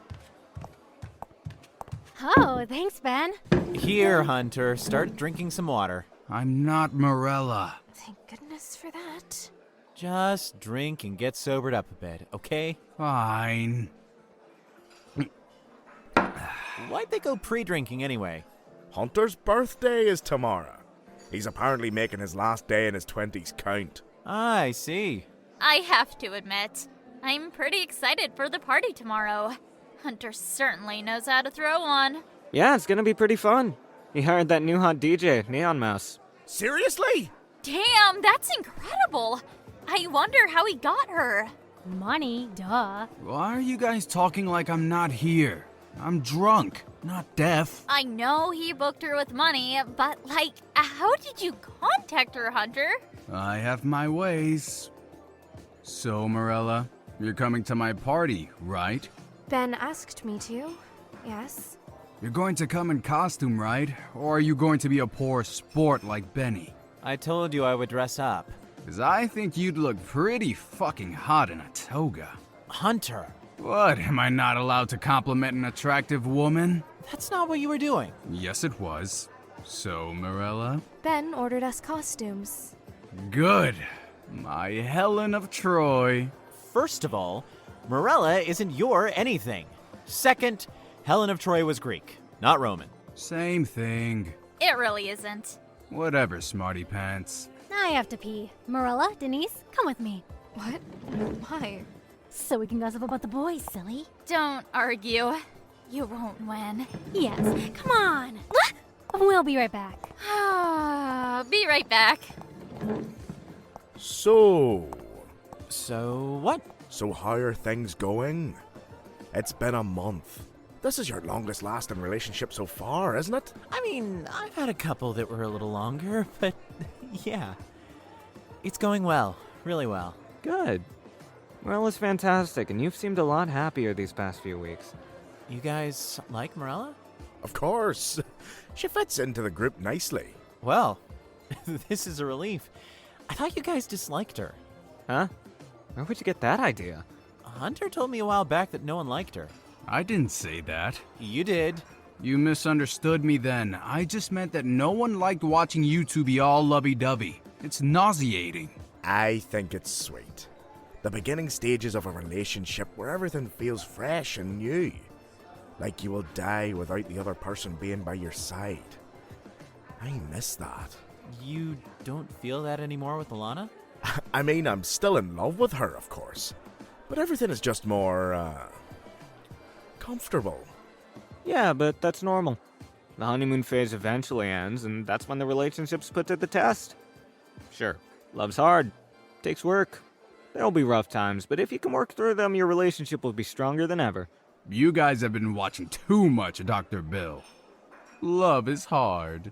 Oh, thanks, Ben. Here, Hunter, start drinking some water. I'm not Marella. Thank goodness for that. Just drink and get sobered up a bit, okay? Fine. Why'd they go pre-drinking anyway? Hunter's birthday is tomorrow. He's apparently making his last day in his 20s count. I see. I have to admit, I'm pretty excited for the party tomorrow. Hunter certainly knows how to throw one. Yeah, it's gonna be pretty fun. He hired that new hot DJ, Neon Mouse. Seriously? Damn, that's incredible. I wonder how he got her. Money, duh. Why are you guys talking like I'm not here? I'm drunk, not deaf. I know he booked her with money, but how did you contact her, Hunter? I have my ways. So, Marella, you're coming to my party, right? Ben asked me to. Yes. You're going to come in costume, right? Or are you going to be a poor sport like Benny? I told you I would dress up. 'Cause I think you'd look pretty fucking hot in a toga. Hunter! What, am I not allowed to compliment an attractive woman? That's not what you were doing. Yes, it was. So, Marella? Ben ordered us costumes. Good. My Helen of Troy. First of all, Marella isn't your anything. Second, Helen of Troy was Greek, not Roman. Same thing. It really isn't. Whatever, smarty pants. I have to pee. Marella, Denise, come with me. What? Why? So we can gossip about the boys, silly. Don't argue. You won't win. Yes, come on. We'll be right back. Be right back. So what? So how are things going? It's been a month. This is your longest lasting relationship so far, isn't it? I mean, I've had a couple that were a little longer, but yeah. It's going well. Really well. Good. Morella's fantastic, and you've seemed a lot happier these past few weeks. You guys like Marella? Of course. She fits into the group nicely. Well, this is a relief. I thought you guys disliked her. Huh? Where would you get that idea? Hunter told me a while back that no one liked her. I didn't say that. You did. You misunderstood me then. I just meant that no one liked watching you two be all lovey-dovey. It's nauseating. I think it's sweet. The beginning stages of a relationship where everything feels fresh and new. Like you will die without the other person being by your side. I miss that. You don't feel that anymore with Alana? I mean, I'm still in love with her, of course. But everything is just more, comfortable. Yeah, but that's normal. The honeymoon phase eventually ends, and that's when the relationship's put to the test. Sure, love's hard. Takes work. There'll be rough times, but if you can work through them, your relationship will be stronger than ever. You guys have been watching too much Dr. Bill. Love is hard.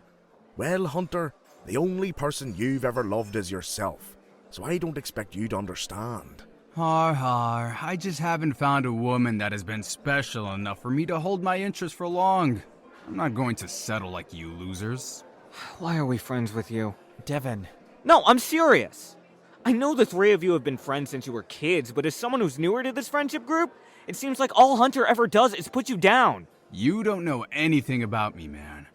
Well, Hunter, the only person you've ever loved is yourself, so I don't expect you to understand. Har. I just haven't found a woman that has been special enough for me to hold my interest for long. I'm not going to settle like you losers. Why are we friends with you? Devon. No, I'm serious. I know the three of you have been friends since you were kids, but as someone who's newer to this friendship group, it seems like all Hunter ever does is put you down. You don't know anything about me, man.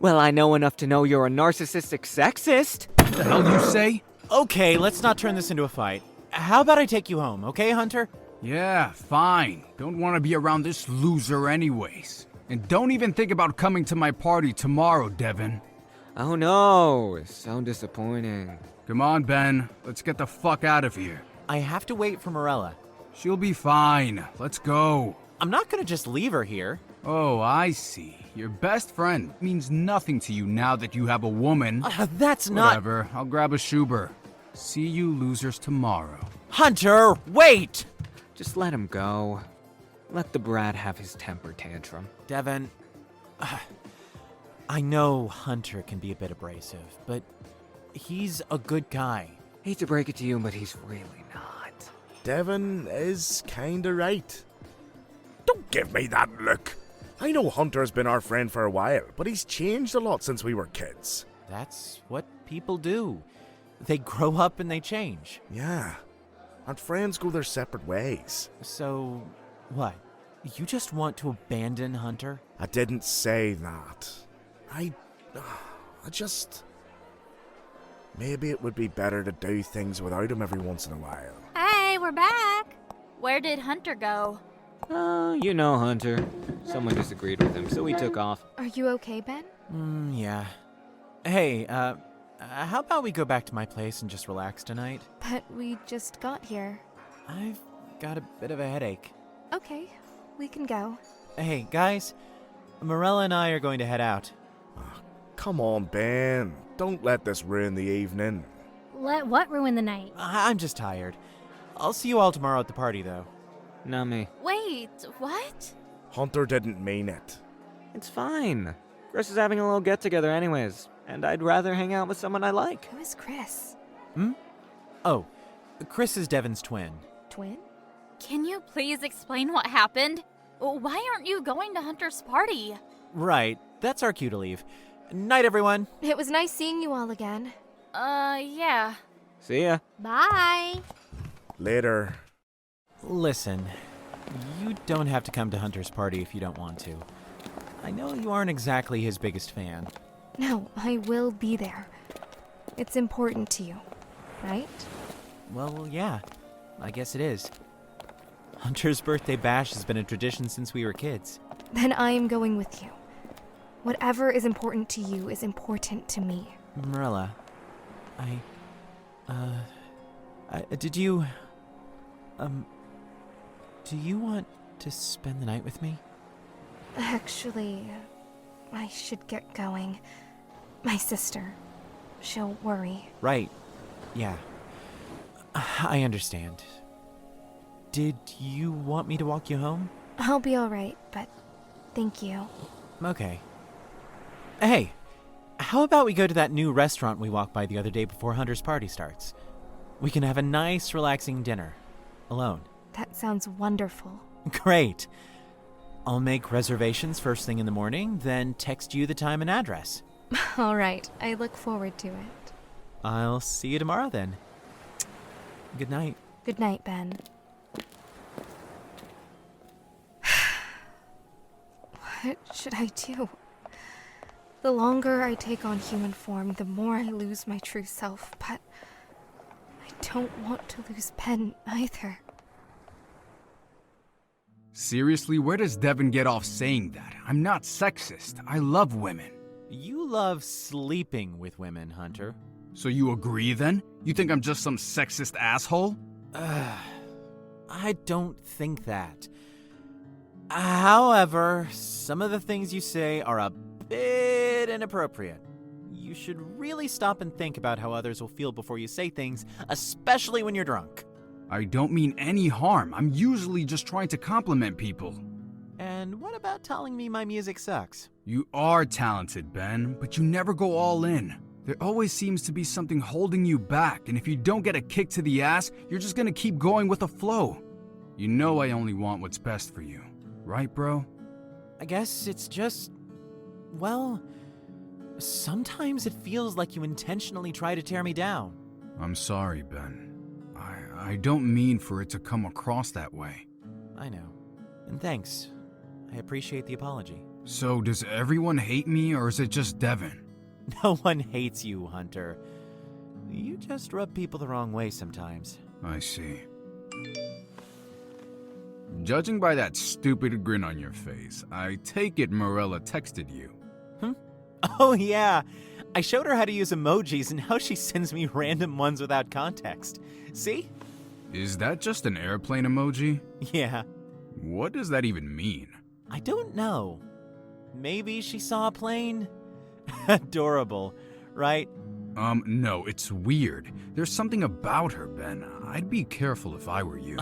Well, I know enough to know you're a narcissistic sexist. What the hell do you say? Okay, let's not turn this into a fight. How about I take you home, okay, Hunter? Yeah, fine. Don't want to be around this loser anyways. And don't even think about coming to my party tomorrow, Devon. Oh no, so disappointing. Come on, Ben. Let's get the fuck out of here. I have to wait for Marella. She'll be fine. Let's go. I'm not gonna just leave her here. Oh, I see. Your best friend means nothing to you now that you have a woman. That's not... Whatever. I'll grab a Schuber. See you losers tomorrow. Hunter, wait! Just let him go. Let the brat have his temper tantrum. Devon, I know Hunter can be a bit abrasive, but he's a good guy. Hate to break it to you, but he's really not. Devon is kinda right. Don't give me that look. I know Hunter's been our friend for a while, but he's changed a lot since we were kids. That's what people do. They grow up and they change. Yeah, and friends go their separate ways. So, what? You just want to abandon Hunter? I didn't say that. I just... Maybe it would be better to do things without him every once in a while. Hey, we're back. Where did Hunter go? You know Hunter. Someone disagreed with him, so he took off. Are you okay, Ben? Yeah. Hey, how about we go back to my place and just relax tonight? But we just got here. I've got a bit of a headache. Okay, we can go. Hey, guys, Marella and I are going to head out. Come on, Ben. Don't let this ruin the evening. Let what ruin the night? I'm just tired. I'll see you all tomorrow at the party, though. Not me. Wait, what? Hunter didn't mean it. It's fine. Chris is having a little get-together anyways, and I'd rather hang out with someone I like. Who is Chris? Oh, Chris is Devon's twin. Twin? Can you please explain what happened? Why aren't you going to Hunter's party? Right, that's our cue to leave. Night, everyone. It was nice seeing you all again. Yeah. See ya. Bye. Later. Listen, you don't have to come to Hunter's party if you don't want to. I know you aren't exactly his biggest fan. No, I will be there. It's important to you, right? Well, yeah, I guess it is. Hunter's birthday bash has been a tradition since we were kids. Then I am going with you. Whatever is important to you is important to me. Marella, did you... do you want to spend the night with me? Actually, I should get going. My sister, she'll worry. Right, yeah. I understand. Did you want me to walk you home? I'll be alright, but thank you. Okay. Hey, how about we go to that new restaurant we walked by the other day before Hunter's party starts? We can have a nice, relaxing dinner. Alone. That sounds wonderful. Great. I'll make reservations first thing in the morning, then text you the time and address. Alright, I look forward to it. I'll see you tomorrow then. Good night. Good night, Ben. What should I do? The longer I take on human form, the more I lose my true self, but I don't want to lose Ben either. Seriously, where does Devon get off saying that? I'm not sexist. I love women. You love sleeping with women, Hunter. So you agree then? You think I'm just some sexist asshole? I don't think that. However, some of the things you say are a bit inappropriate. You should really stop and think about how others will feel before you say things, especially when you're drunk. I don't mean any harm. I'm usually just trying to compliment people. And what about telling me my music sucks? You are talented, Ben, but you never go all in. There always seems to be something holding you back, and if you don't get a kick to the ass, you're just gonna keep going with the flow. You know I only want what's best for you. Right, bro? I guess it's just... well... sometimes it feels like you intentionally try to tear me down. I'm sorry, Ben. I don't mean for it to come across that way. I know. And thanks. I appreciate the apology. So, does everyone hate me, or is it just Devon? No one hates you, Hunter. You just rub people the wrong way sometimes. I see. Judging by that stupid grin on your face, I take it Marella texted you. Oh, yeah. I showed her how to use emojis, and now she sends me random ones without context. See? Is that just an airplane emoji? Yeah. What does that even mean? I don't know. Maybe she saw a plane? Adorable, right? No, it's weird. There's something about her, Ben. I'd be careful if I were you.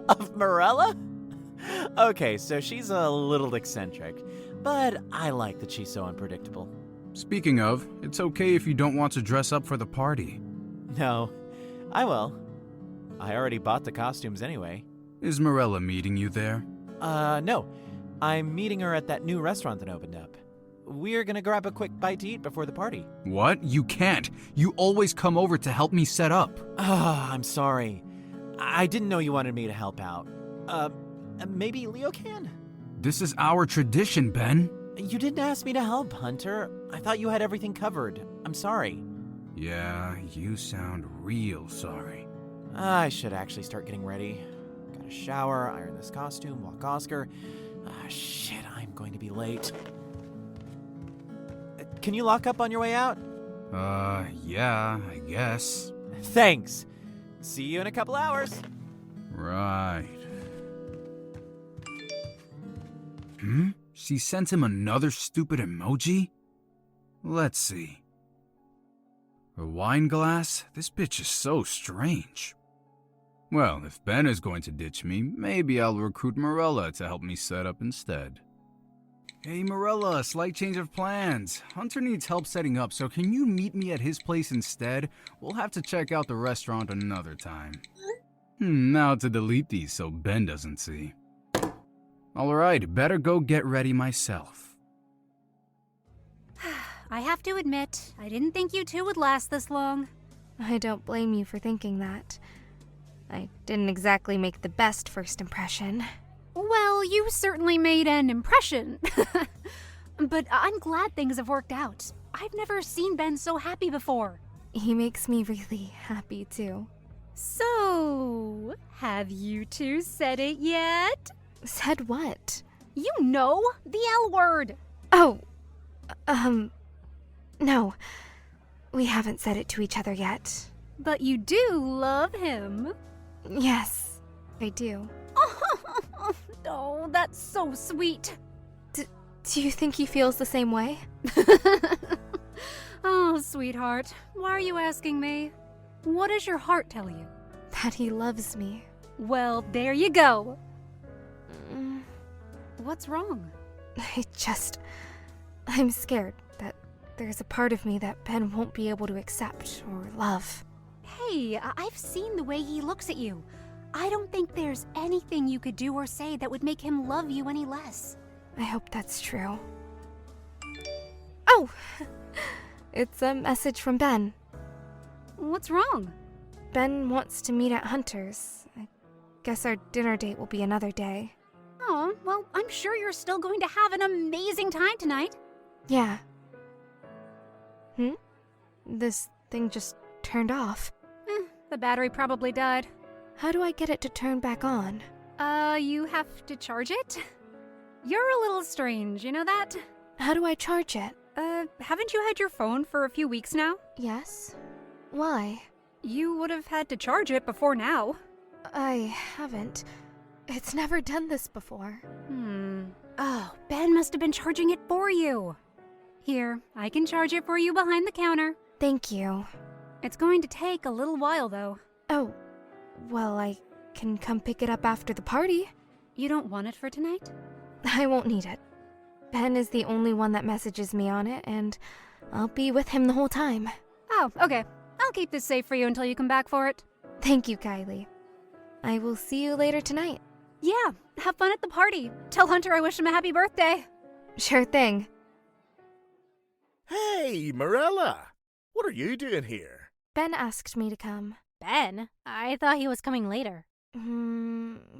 Of Marella? Okay, so she's a little eccentric, but I like that she's so unpredictable. Speaking of, it's okay if you don't want to dress up for the party. No, I will. I already bought the costumes anyway. Is Marella meeting you there? No. I'm meeting her at that new restaurant that opened up. We're gonna grab a quick bite to eat before the party. What? You can't. You always come over to help me set up. I'm sorry. I didn't know you wanted me to help out. Maybe Leo can? This is our tradition, Ben. You didn't ask me to help, Hunter. I thought you had everything covered. I'm sorry. Yeah, you sound real sorry. I should actually start getting ready. Gotta shower, iron this costume, walk Oscar. Shit, I'm going to be late. Can you lock up on your way out? Yeah, I guess. Thanks. See you in a couple hours. Right. She sent him another stupid emoji? Let's see. A wine glass? This bitch is so strange. Well, if Ben is going to ditch me, maybe I'll recruit Marella to help me set up instead. Hey Marella, slight change of plans. Hunter needs help setting up, so can you meet me at his place instead? We'll have to check out the restaurant another time. Now to delete these so Ben doesn't see. Alright, better go get ready myself. I have to admit, I didn't think you two would last this long. I don't blame you for thinking that. I didn't exactly make the best first impression. Well, you certainly made an impression. But I'm glad things have worked out. I've never seen Ben so happy before. He makes me really happy too. So, have you two said it yet? Said what? You know, the L word. Oh, no. We haven't said it to each other yet. But you do love him. Yes, I do. Oh, that's so sweet. Do you think he feels the same way? Oh, sweetheart, why are you asking me? What does your heart tell you? That he loves me. Well, there you go. What's wrong? I'm scared that there's a part of me that Ben won't be able to accept or love. Hey, I've seen the way he looks at you. I don't think there's anything you could do or say that would make him love you any less. I hope that's true. Oh! It's a message from Ben. What's wrong? Ben wants to meet at Hunter's. I guess our dinner date will be another day. Oh, well, I'm sure you're still going to have an amazing time tonight. Yeah. This thing just turned off. The battery probably died. How do I get it to turn back on? You have to charge it? You're a little strange, you know that? How do I charge it? Haven't you had your phone for a few weeks now? Yes. Why? You would have had to charge it before now. I haven't. It's never done this before. Oh, Ben must have been charging it for you. Here, I can charge it for you behind the counter. Thank you. It's going to take a little while, though. Oh, well, I can come pick it up after the party. You don't want it for tonight? I won't need it. Ben is the only one that messages me on it, and I'll be with him the whole time. Oh, okay. I'll keep this safe for you until you come back for it. Thank you, Kylie. I will see you later tonight. Yeah, have fun at the party. Tell Hunter I wish him a happy birthday. Sure thing. Hey, Marella! What are you doing here? Ben asked me to come. Ben? I thought he was coming later.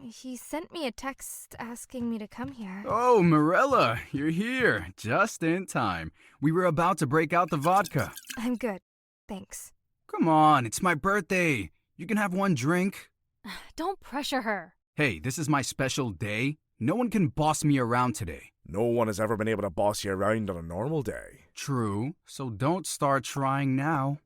He sent me a text asking me to come here. Oh, Marella, you're here. Just in time. We were about to break out the vodka. I'm good. Thanks. Come on, it's my birthday. You can have one drink. Don't pressure her. Hey, this is my special day. No one can boss me around today. No one has ever been able to boss you around on a normal day. True, so don't start trying now.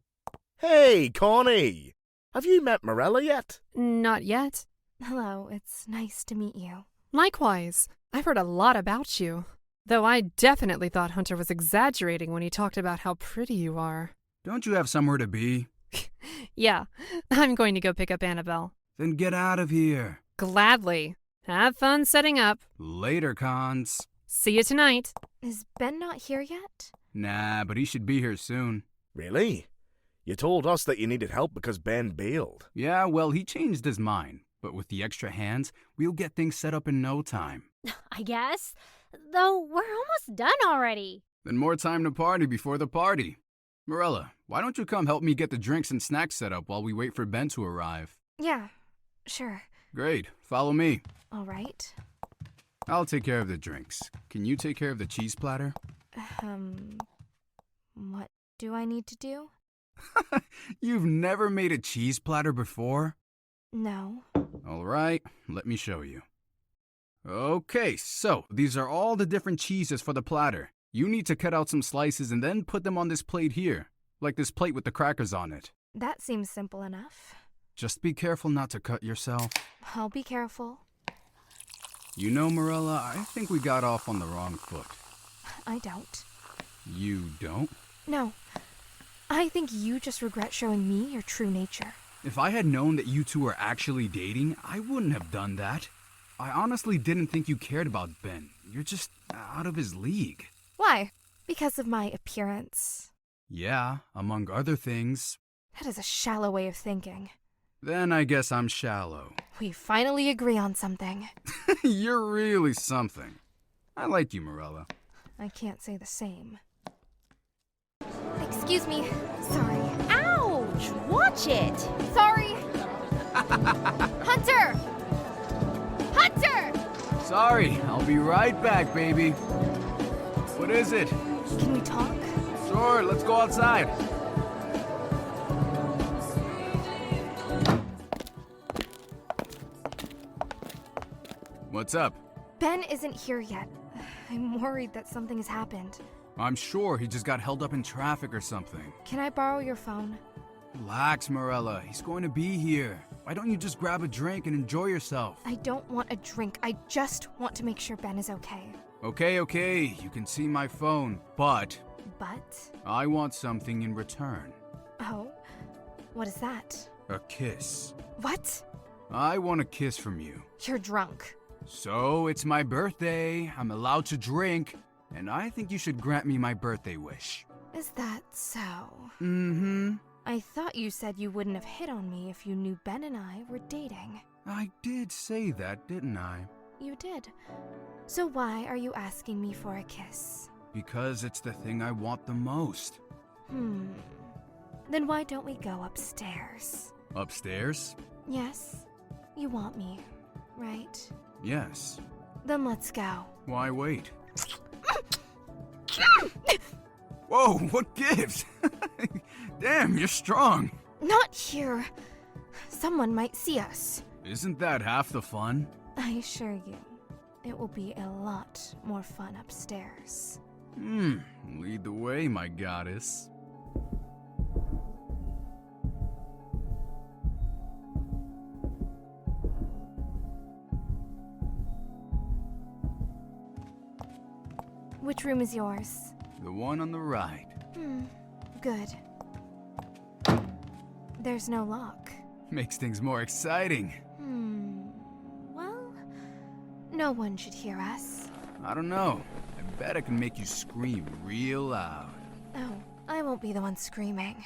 Hey, Connie! Have you met Marella yet? Not yet. Hello, it's nice to meet you. Likewise. I've heard a lot about you. Though I definitely thought Hunter was exaggerating when he talked about how pretty you are. Don't you have somewhere to be? Yeah, I'm going to go pick up Annabelle. Then get out of here. Gladly. Have fun setting up. Later, cons. See you tonight. Is Ben not here yet? Nah, but he should be here soon. Really? You told us that you needed help because Ben bailed. Yeah, well, he changed his mind. But with the extra hands, we'll get things set up in no time. I guess. Though we're almost done already. Then more time to party before the party. Marella, why don't you come help me get the drinks and snacks set up while we wait for Ben to arrive? Yeah, sure. Great. Follow me. All right. I'll take care of the drinks. Can you take care of the cheese platter? What do I need to do? You've never made a cheese platter before? No. All right, let me show you. Okay, so these are all the different cheeses for the platter. You need to cut out some slices and then put them on this plate here, like this plate with the crackers on it. That seems simple enough. Just be careful not to cut yourself. I'll be careful. You know, Marella, I think we got off on the wrong foot. I don't. You don't? No. I think you just regret showing me your true nature. If I had known that you two were actually dating, I wouldn't have done that. I honestly didn't think you cared about Ben. You're just out of his league. Why? Because of my appearance. Yeah, among other things. That is a shallow way of thinking. Then I guess I'm shallow. We finally agree on something. You're really something. I like you, Marella. I can't say the same. Excuse me. Sorry. Ouch! Watch it! Sorry! Hunter! Hunter! Sorry, I'll be right back, baby. What is it? Can we talk? Sure, let's go outside. What's up? Ben isn't here yet. I'm worried that something has happened. I'm sure he just got held up in traffic or something. Can I borrow your phone? Relax, Marella. He's going to be here. Why don't you just grab a drink and enjoy yourself? I don't want a drink. I just want to make sure Ben is okay. Okay. You can see my phone, but... But? I want something in return. Oh? What is that? A kiss. What? I want a kiss from you. You're drunk. So, it's my birthday. I'm allowed to drink. And I think you should grant me my birthday wish. Is that so? Mm-hmm. I thought you said you wouldn't have hit on me if you knew Ben and I were dating. I did say that, didn't I? You did. So why are you asking me for a kiss? Because it's the thing I want the most. Then why don't we go upstairs? Upstairs? Yes. You want me, right? Yes. Then let's go. Why wait? Whoa, what gives? Damn, you're strong. Not here. Someone might see us. Isn't that half the fun? I assure you, it will be a lot more fun upstairs. Lead the way, my goddess. Which room is yours? The one on the right. Good. There's no lock. Makes things more exciting. Well, no one should hear us. I don't know. I bet I can make you scream real loud. Oh, I won't be the one screaming.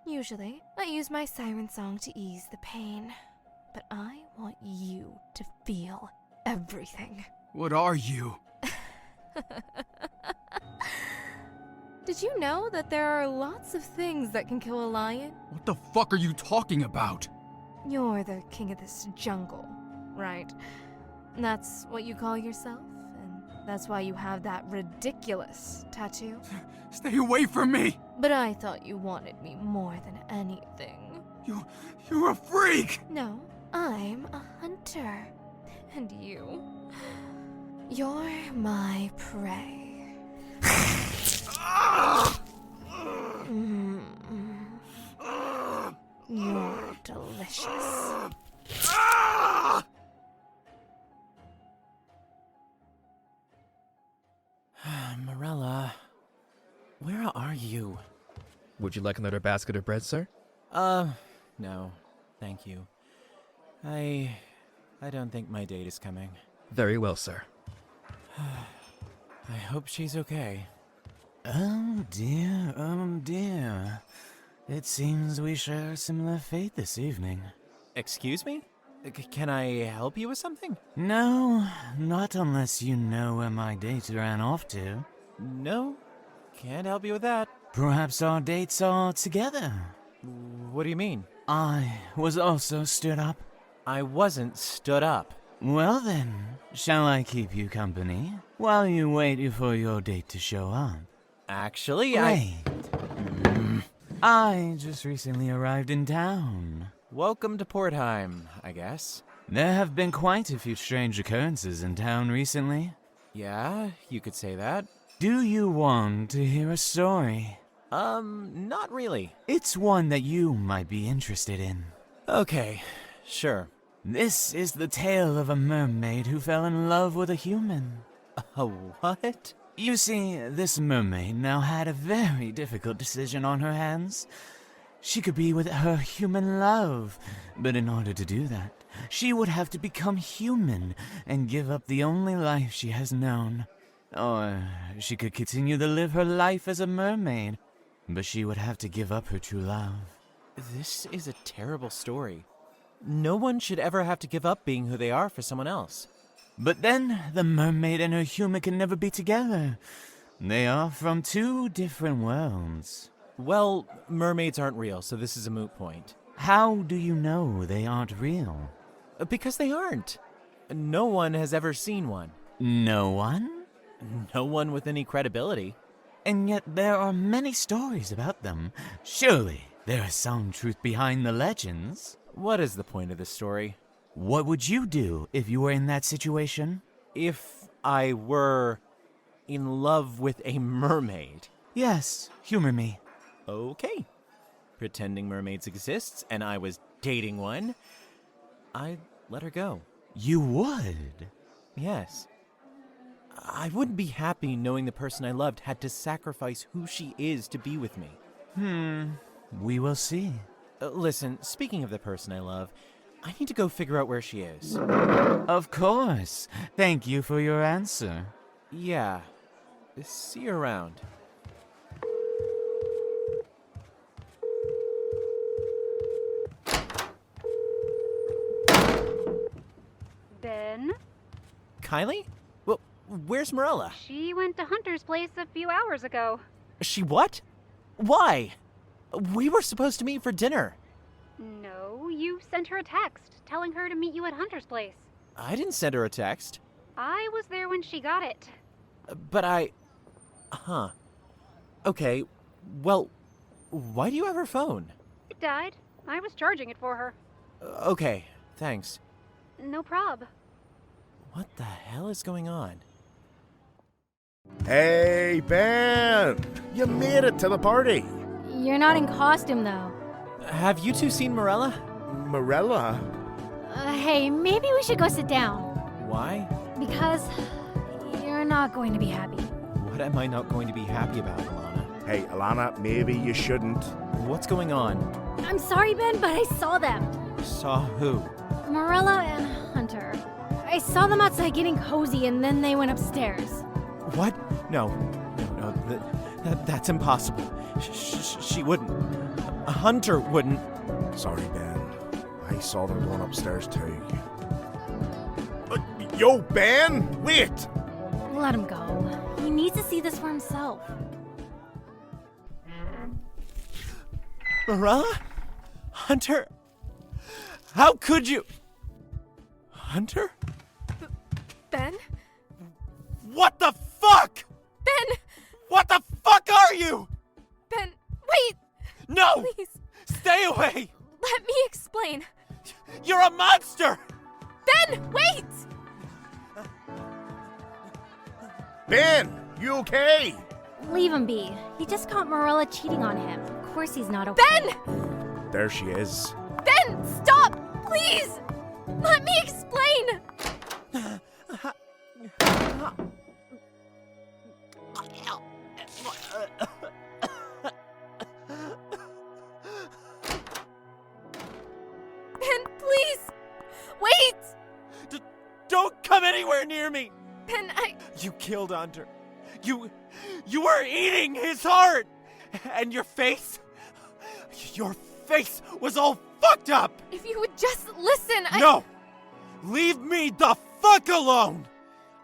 Usually, I use my siren song to ease the pain. But I want you to feel everything. What are you? Did you know that there are lots of things that can kill a lion? What the fuck are you talking about? You're the king of this jungle, right? That's what you call yourself? And that's why you have that ridiculous tattoo? Stay away from me! But I thought you wanted me more than anything. You're a freak! No, I'm a hunter. And you're my prey. You're delicious. Marella, where are you? Would you like another basket of bread, sir? No, thank you. I don't think my date is coming. Very well, sir. I hope she's okay. Oh dear. It seems we share a similar fate this evening. Excuse me? Can I help you with something? No, not unless you know where my date ran off to. No, can't help you with that. Perhaps our dates are together. What do you mean? I was also stood up. I wasn't stood up. Well then, shall I keep you company while you wait for your date to show up? Actually, Wait. I just recently arrived in town. Welcome to Portheim, I guess. There have been quite a few strange occurrences in town recently. Yeah, you could say that. Do you want to hear a story? Not really. It's one that you might be interested in. Okay, sure. This is the tale of a mermaid who fell in love with a human. A what? You see, this mermaid now had a very difficult decision on her hands. She could be with her human love, but in order to do that, she would have to become human and give up the only life she has known. Or she could continue to live her life as a mermaid, but she would have to give up her true love. This is a terrible story. No one should ever have to give up being who they are for someone else. But then, the mermaid and her human can never be together. They are from two different worlds. Well, mermaids aren't real, so this is a moot point. How do you know they aren't real? Because they aren't. No one has ever seen one. No one? No one with any credibility. And yet there are many stories about them. Surely there is some truth behind the legends. What is the point of this story? What would you do if you were in that situation? If I were in love with a mermaid? Yes, humor me. Okay. Pretending mermaids exists and I was dating one, I'd let her go. You would? Yes. I wouldn't be happy knowing the person I loved had to sacrifice who she is to be with me. We will see. Listen, speaking of the person I love, I need to go figure out where she is. Of course. Thank you for your answer. Yeah. See you around. Ben? Kylie? Well, where's Marella? She went to Hunter's place a few hours ago. She what? Why? We were supposed to meet for dinner. No, you sent her a text telling her to meet you at Hunter's place. I didn't send her a text. I was there when she got it. But I... Huh. Okay, well, why do you have her phone? It died. I was charging it for her. Okay, thanks. No prob. What the hell is going on? Hey, Ben! You made it to the party. You're not in costume, though. Have you two seen Marella? Marella? Hey, maybe we should go sit down. Why? Because you're not going to be happy. What am I not going to be happy about, Alana? Hey, Alana, maybe you shouldn't. What's going on? I'm sorry, Ben, but I saw them. Saw who? Marella and Hunter. I saw them outside getting cozy, and then they went upstairs. What? No, that's impossible. She wouldn't. Hunter wouldn't. Sorry, Ben. I saw them going upstairs too. Yo, Ben! Wait! Let him go. He needs to see this for himself. Marella? Hunter? How could you? Hunter? Ben? What the fuck? Ben! What the fuck are you? Ben, wait! No! Please. Stay away! Let me explain. You're a monster! Ben, wait! Ben, you okay? Leave him be. He just caught Marella cheating on him. Of course he's not okay. Ben! There she is. Ben, stop! Please! Let me explain! Ben, please! Wait! Don't come anywhere near me! Ben, You killed Hunter. You were eating his heart! And your face was all fucked up! If you would just listen, No! Leave me the fuck alone!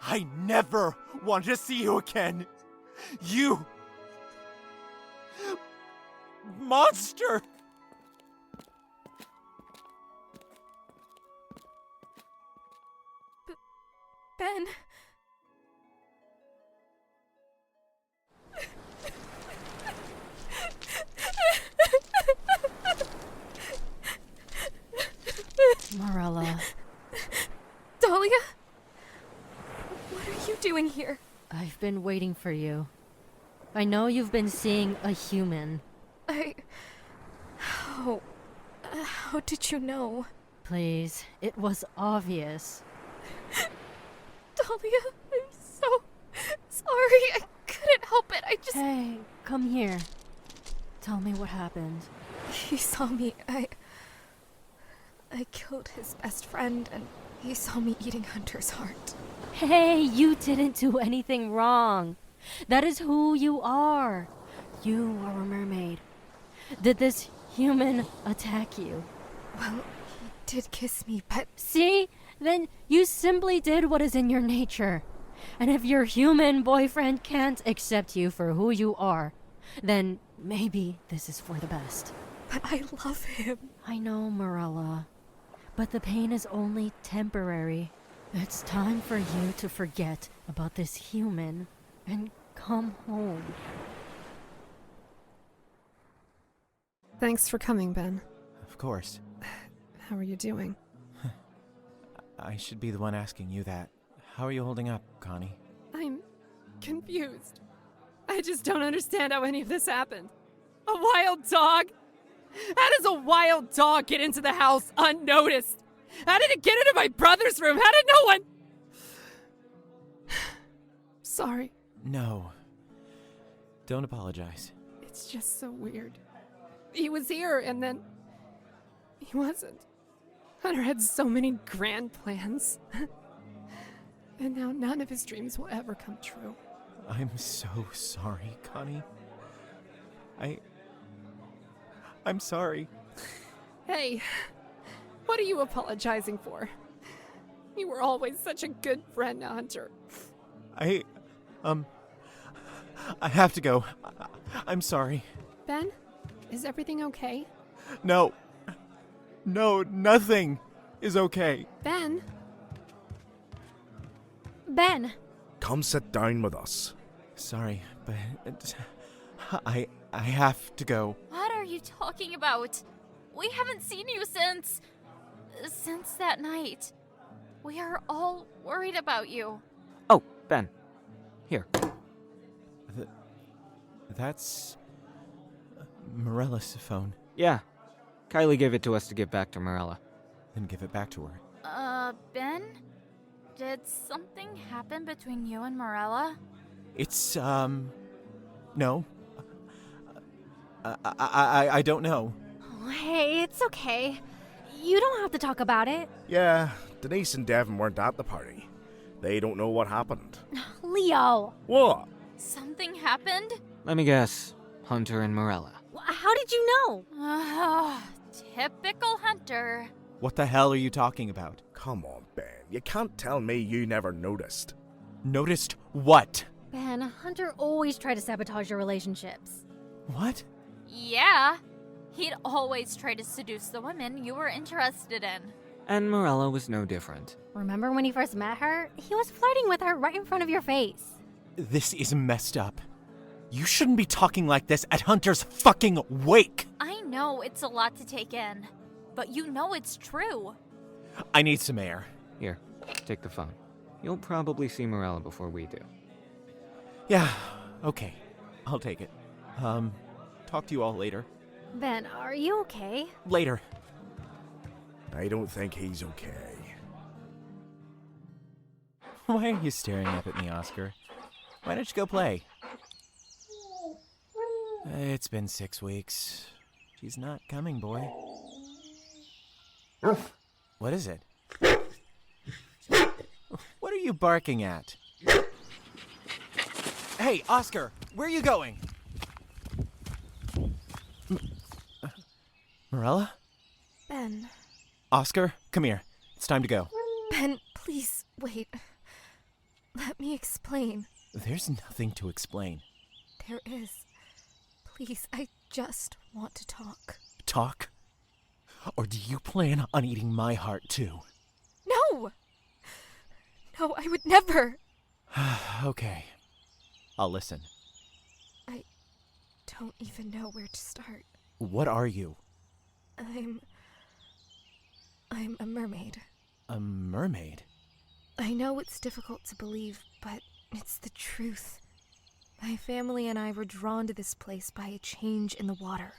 I never want to see you again! You... monster! Ben... Marella. Dahlia? What are you doing here? I've been waiting for you. I know you've been seeing a human. How did you know? Please, it was obvious. Dahlia, I'm so sorry. I couldn't help it. Hey, come here. Tell me what happened. He saw me. I killed his best friend, and he saw me eating Hunter's heart. Hey, you didn't do anything wrong. That is who you are. You are a mermaid. Did this human attack you? Well, he did kiss me, but... See? Then you simply did what is in your nature. And if your human boyfriend can't accept you for who you are, then maybe this is for the best. But I love him. I know, Marella. But the pain is only temporary. It's time for you to forget about this human and come home. Thanks for coming, Ben. Of course. How are you doing? I should be the one asking you that. How are you holding up, Connie? I'm confused. I just don't understand how any of this happened. A wild dog? How does a wild dog get into the house unnoticed? How did it get into my brother's room? How did no one... Sorry. No. Don't apologize. It's just so weird. He was here and then... he wasn't. Hunter had so many grand plans. And now none of his dreams will ever come true. I'm so sorry, Connie. I'm sorry. Hey, what are you apologizing for? You were always such a good friend, Hunter. I have to go. I'm sorry. Ben, is everything okay? No, nothing is okay. Ben? Ben! Come sit down with us. Sorry, but I have to go. What are you talking about? We haven't seen you since that night. We are all worried about you. Oh, Ben. Here. That's Marella's phone. Yeah. Kylie gave it to us to give back to Marella. Then give it back to her. Ben? Did something happen between you and Marella? It's, no. I don't know. Oh, hey, it's okay. You don't have to talk about it. Yeah, Denise and Devon weren't at the party. They don't know what happened. Leo! What? Something happened? Let me guess. Hunter and Marella. How did you know? Typical Hunter. What the hell are you talking about? Come on, Ben. You can't tell me you never noticed. Noticed what? Ben, Hunter always tried to sabotage your relationships. What? Yeah. He'd always try to seduce the women you were interested in. And Marella was no different. Remember when you first met her? He was flirting with her right in front of your face. This is messed up. You shouldn't be talking like this at Hunter's fucking wake! I know it's a lot to take in, but you know it's true. I need some air. Here, take the phone. You'll probably see Marella before we do. Yeah, okay. I'll take it. Talk to you all later. Ben, are you okay? Later. I don't think he's okay. Why are you staring up at me, Oscar? Why don't you go play? It's been 6 weeks. She's not coming, boy. What is it? What are you barking at? Hey, Oscar, where are you going? Marella? Ben. Oscar, come here. It's time to go. Ben, please, wait. Let me explain. There's nothing to explain. There is. Please, I just want to talk. Talk? Or do you plan on eating my heart too? No! No, I would never! Okay. I'll listen. I don't even know where to start. What are you? I'm a mermaid. A mermaid? I know it's difficult to believe, but it's the truth. My family and I were drawn to this place by a change in the water.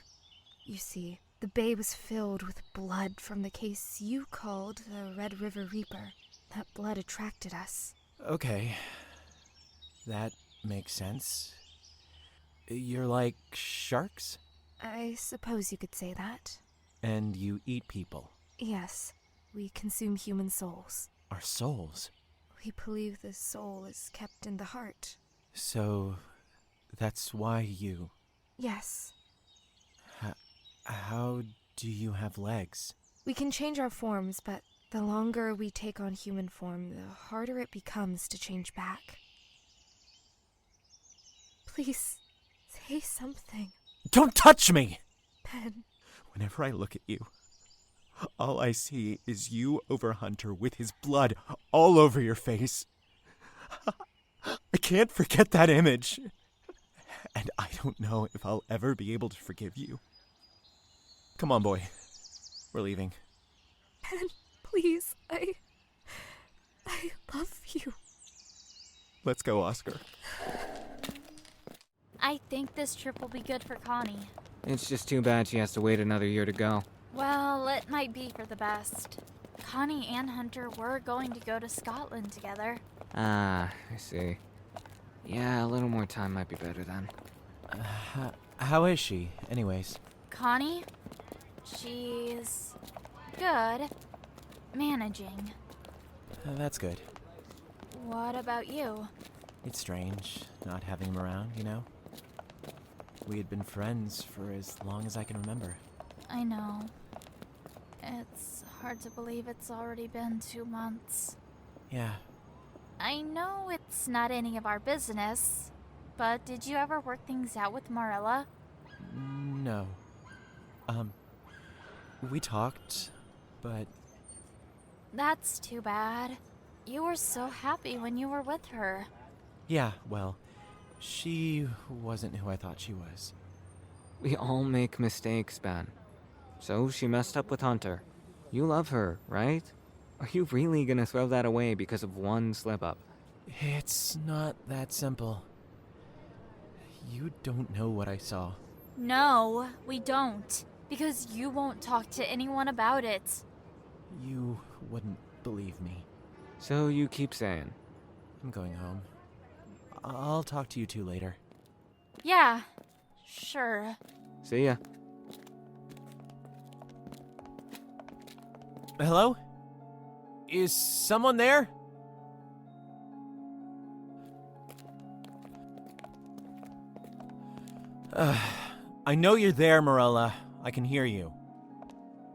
You see, the bay was filled with blood from the case you called the Red River Reaper. That blood attracted us. Okay. That makes sense. You're like sharks? I suppose you could say that. And you eat people? Yes, we consume human souls. Our souls? We believe the soul is kept in the heart. So, that's why you... Yes. How do you have legs? We can change our forms, but the longer we take on human form, the harder it becomes to change back. Please, say something. Don't touch me! Ben. Whenever I look at you, all I see is you over Hunter with his blood all over your face. I can't forget that image. And I don't know if I'll ever be able to forgive you. Come on, boy. We're leaving. Ben, please, I love you. Let's go, Oscar. I think this trip will be good for Connie. It's just too bad she has to wait another year to go. Well, it might be for the best. Connie and Hunter were going to go to Scotland together. Ah, I see. Yeah, a little more time might be better then. How is she, anyways? Connie? She's good. managing. That's good. What about you? It's strange not having him around, you know? We had been friends for as long as I can remember. I know. It's hard to believe it's already been 2 months. Yeah. I know it's not any of our business, but did you ever work things out with Marella? No. We talked, but... That's too bad. You were so happy when you were with her. Yeah, well, she wasn't who I thought she was. We all make mistakes, Ben. So she messed up with Hunter. You love her, right? Are you really gonna throw that away because of one slip-up? It's not that simple. You don't know what I saw. No, we don't. Because you won't talk to anyone about it. You wouldn't believe me. So you keep saying. I'm going home. I'll talk to you two later. Yeah, sure. See ya. Hello? Is someone there? I know you're there, Marella. I can hear you.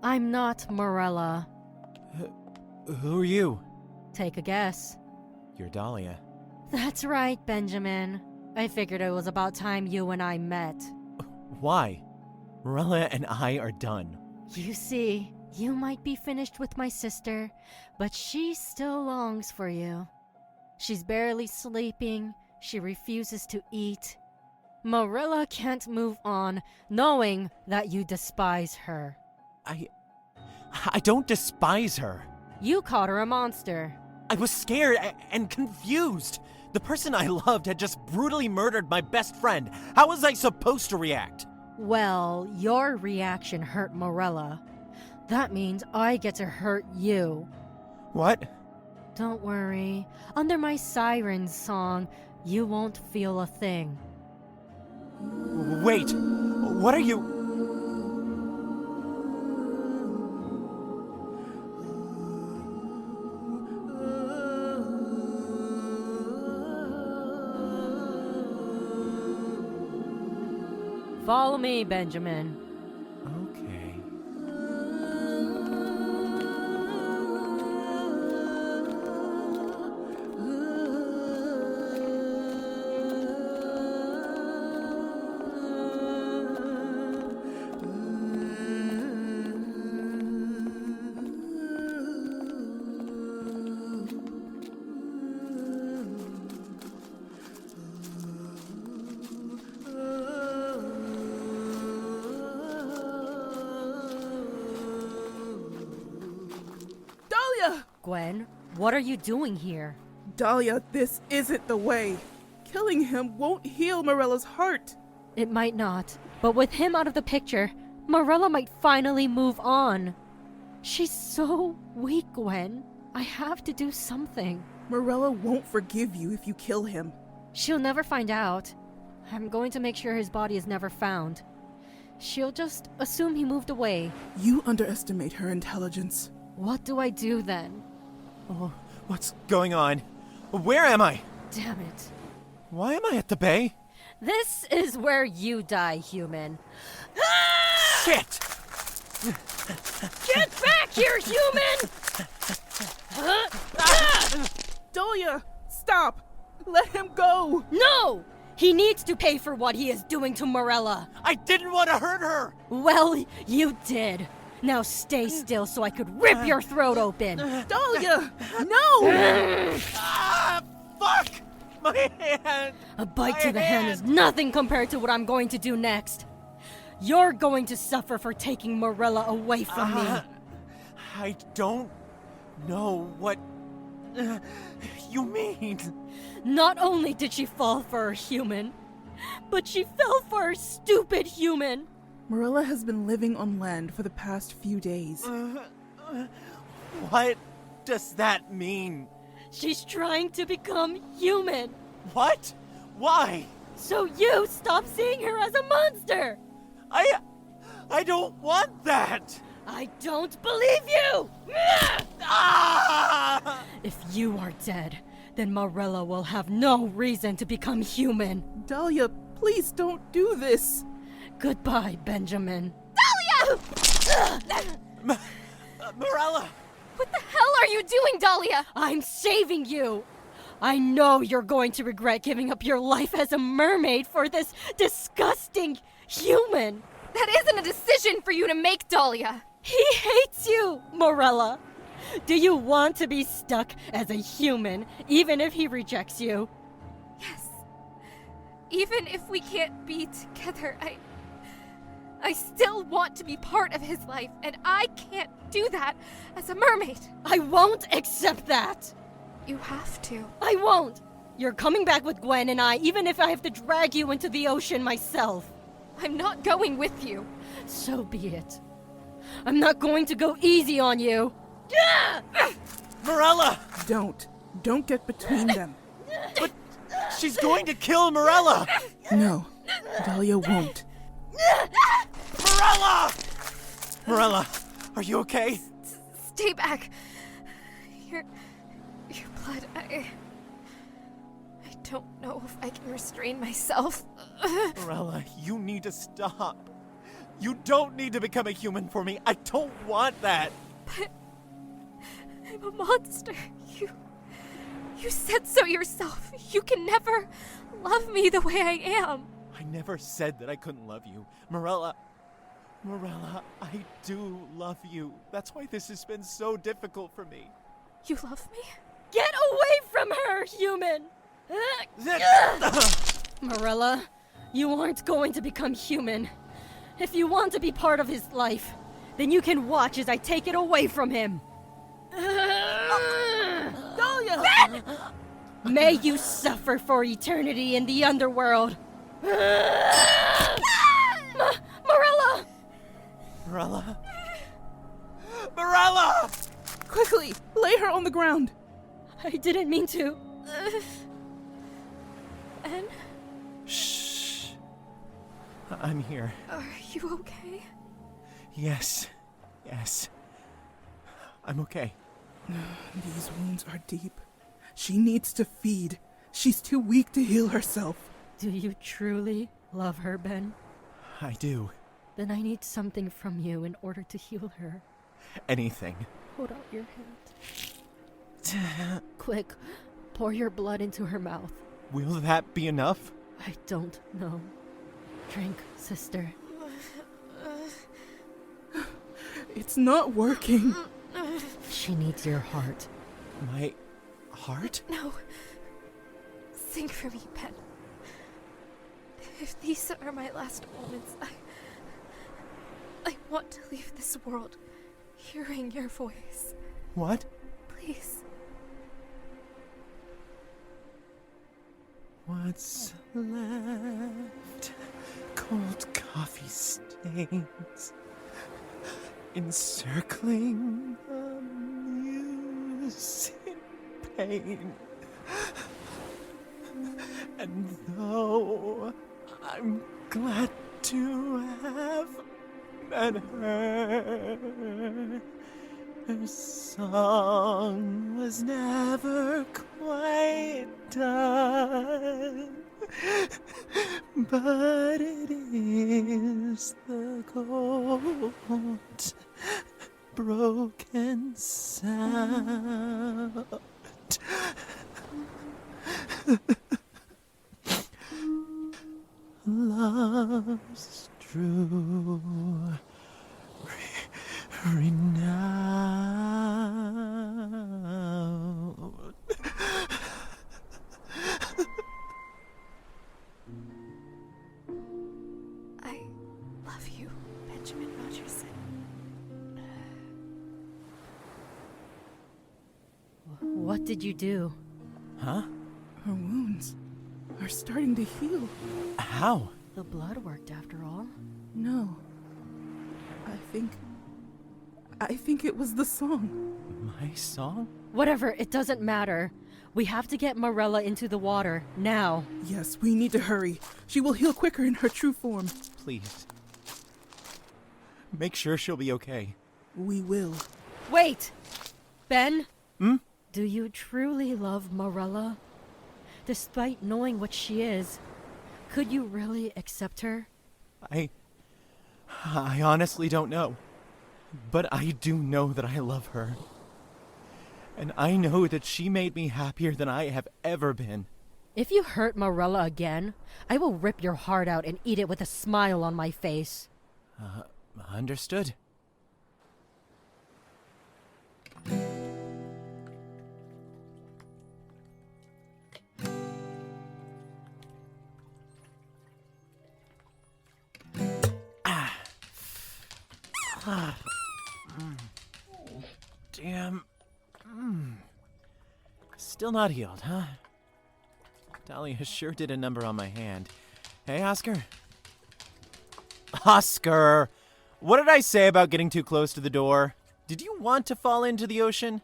I'm not Marella. Who are you? Take a guess. You're Dahlia. That's right, Benjamin. I figured it was about time you and I met. Why? Marella and I are done. You see, you might be finished with my sister, but she still longs for you. She's barely sleeping. She refuses to eat. Marella can't move on, knowing that you despise her. I don't despise her. You called her a monster. I was scared and confused. The person I loved had just brutally murdered my best friend. How was I supposed to react? Well, your reaction hurt Marella. That means I get to hurt you. What? Don't worry. Under my siren song, you won't feel a thing. Wait, what are you... Follow me, Benjamin. Okay. Gwen, what are you doing here? Dahlia, this isn't the way. Killing him won't heal Marella's heart. It might not, but with him out of the picture, Marella might finally move on. She's so weak, Gwen. I have to do something. Marella won't forgive you if you kill him. She'll never find out. I'm going to make sure his body is never found. She'll just assume he moved away. You underestimate her intelligence. What do I do then? Oh, what's going on? Where am I? Damn it. Why am I at the bay? This is where you die, human. Shit! Get back here, human! Dahlia, stop! Let him go! No! He needs to pay for what he is doing to Marella. I didn't want to hurt her! Well, you did. Now stay still so I could rip your throat open. Dahlia! No! Fuck! My hand! A bite to the hand is nothing compared to what I'm going to do next. You're going to suffer for taking Marella away from me. I don't know what you mean. Not only did she fall for a human, but she fell for a stupid human. Marella has been living on land for the past few days. What does that mean? She's trying to become human. What? Why? So you stop seeing her as a monster. I don't want that. I don't believe you! If you are dead, then Marella will have no reason to become human. Dahlia, please don't do this. Goodbye, Benjamin. Dahlia! Marella! What the hell are you doing, Dahlia? I'm saving you! I know you're going to regret giving up your life as a mermaid for this disgusting human. That isn't a decision for you to make, Dahlia. He hates you, Marella. Do you want to be stuck as a human, even if he rejects you? Yes. Even if we can't be together, I still want to be part of his life, and I can't do that as a mermaid. I won't accept that. You have to. I won't. You're coming back with Gwen and I, even if I have to drag you into the ocean myself. I'm not going with you. So be it. I'm not going to go easy on you. Marella! Don't get between them. But she's going to kill Marella! No, Dahlia won't. Marella! Marella, are you okay? Stay back. Your blood, I don't know if I can restrain myself. Marella, you need to stop. You don't need to become a human for me. I don't want that. But I'm a monster. You said so yourself. You can never love me the way I am. I never said that I couldn't love you. Marella, I do love you. That's why this has been so difficult for me. You love me? Get away from her, human! Marella, you aren't going to become human. If you want to be part of his life, then you can watch as I take it away from him. Dahlia! May you suffer for eternity in the underworld. Marella! Marella? Marella! Quickly, lay her on the ground. I didn't mean to. Ben? Shh. I'm here. Are you okay? Yes. I'm okay. These wounds are deep. She needs to feed. She's too weak to heal herself. Do you truly love her, Ben? I do. Then I need something from you in order to heal her. Anything. Hold out your hand. Quick, pour your blood into her mouth. Will that be enough? I don't know. Drink, sister. It's not working. She needs your heart. My heart? No. Sing for me, Ben. If these are my last moments, I want to leave this world hearing your voice. What? Please. What's left? Cold coffee stains encircling the muse in pain. And though I'm glad to have met her, her song was never quite done. But it is the cold, broken sound. Love's true renown. I love you, Benjamin Rogerson. What did you do? Huh? Her wounds are starting to heal. How? The blood worked after all. No. I think it was the song. My song? Whatever, it doesn't matter. We have to get Marella into the water, now. Yes, we need to hurry. She will heal quicker in her true form. Please. Make sure she'll be okay. We will. Wait! Ben? Hmm? Do you truly love Marella? Despite knowing what she is, could you really accept her? I honestly don't know. But I do know that I love her. And I know that she made me happier than I have ever been. If you hurt Marella again, I will rip your heart out and eat it with a smile on my face. Understood. Damn. Still not healed, huh? Dahlia sure did a number on my hand. Hey, Oscar. Oscar! What did I say about getting too close to the door? Did you want to fall into the ocean?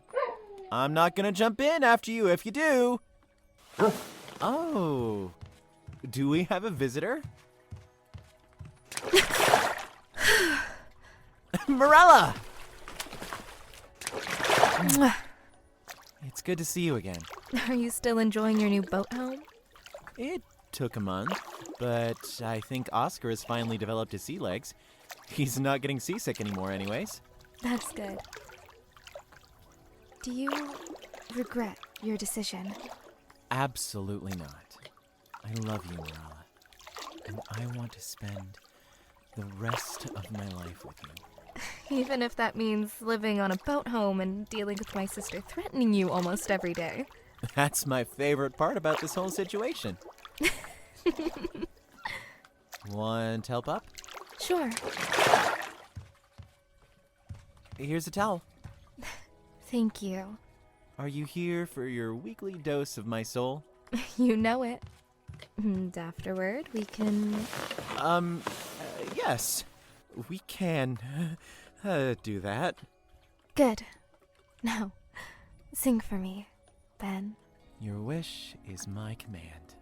I'm not gonna jump in after you if you do. Oh. Do we have a visitor? Marella! It's good to see you again. Are you still enjoying your new boat home? It took a month, but I think Oscar has finally developed his sea legs. He's not getting seasick anymore anyways. That's good. Do you regret your decision? Absolutely not. I love you, Marella. And I want to spend the rest of my life with you. Even if that means living on a boat home and dealing with my sister threatening you almost every day. That's my favorite part about this whole situation. Want help up? Sure. Here's a towel. Thank you. Are you here for your weekly dose of my soul? You know it. And afterward, we can... Yes. We can do that. Good. Now, sing for me, Ben. Your wish is my command.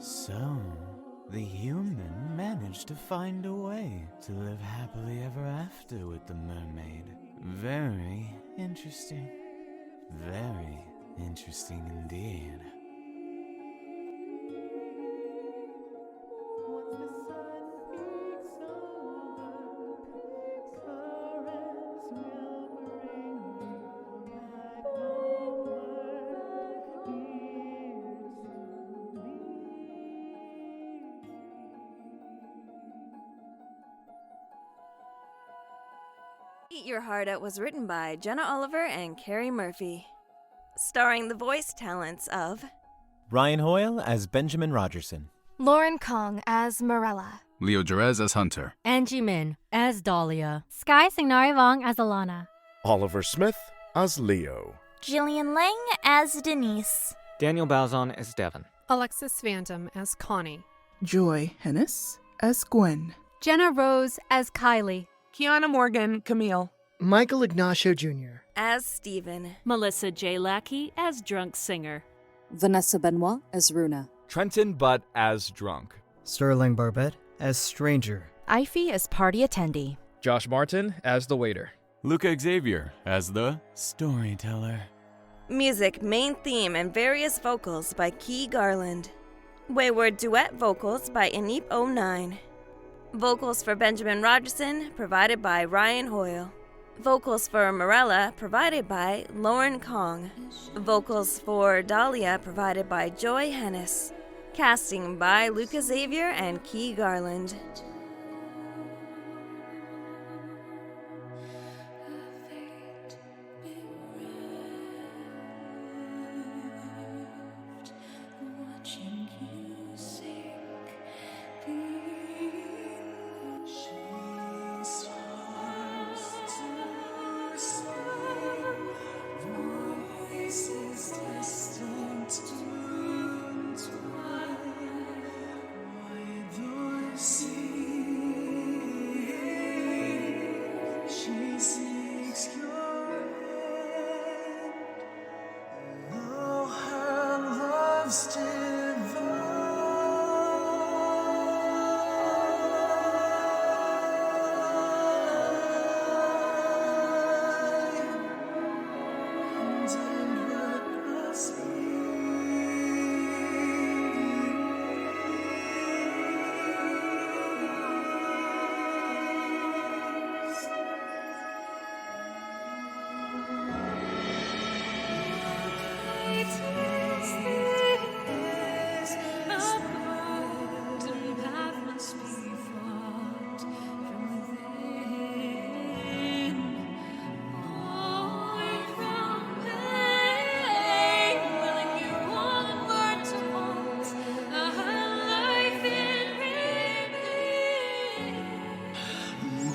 So, the human managed to find a way to live happily ever after with the mermaid. Very interesting. Very interesting indeed. Eat Your Heart Out was written by Jenna Oliver and Kerrie Murphy, starring the voice talents of Ryan Hoyle as Benjamin Rogerson, Lauren Kong as Marella, Leo Jerez as Hunter, Angie Min as Dahlia, Sengnaryvong as Alana, Oliver Smith as Leo, Gillian Lange as Denise. Daniel Bauzon as Devon. Alexis Vandom as Connie. Joy Hennes as Gwen. Jenna Rose as Kylie. Kiyana Morgan, Camille. Michael Ignacio Jr. As Stephen. Melissa J. Lackey as Drunk Singer. Vanessa Benoit as Runa. Trenton Butt as Drunk. Sterling Barbette as Stranger. Ify as Party Attendee. Josh Martin as the Waiter. Luca Xavier as the Storyteller. Music, main theme, and various vocals by Key Garland. Wayward duet vocals by Ineep09. Vocals for Benjamin Rogerson provided by Ryan Hoyle. Vocals for Marella provided by Lauren Kong. Vocals for Dahlia provided by Joy Hennes. Casting by Luca Xavier and Key Garland.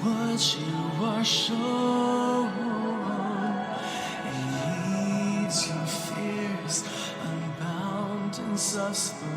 What you are shown leads your fears unbound in suspense.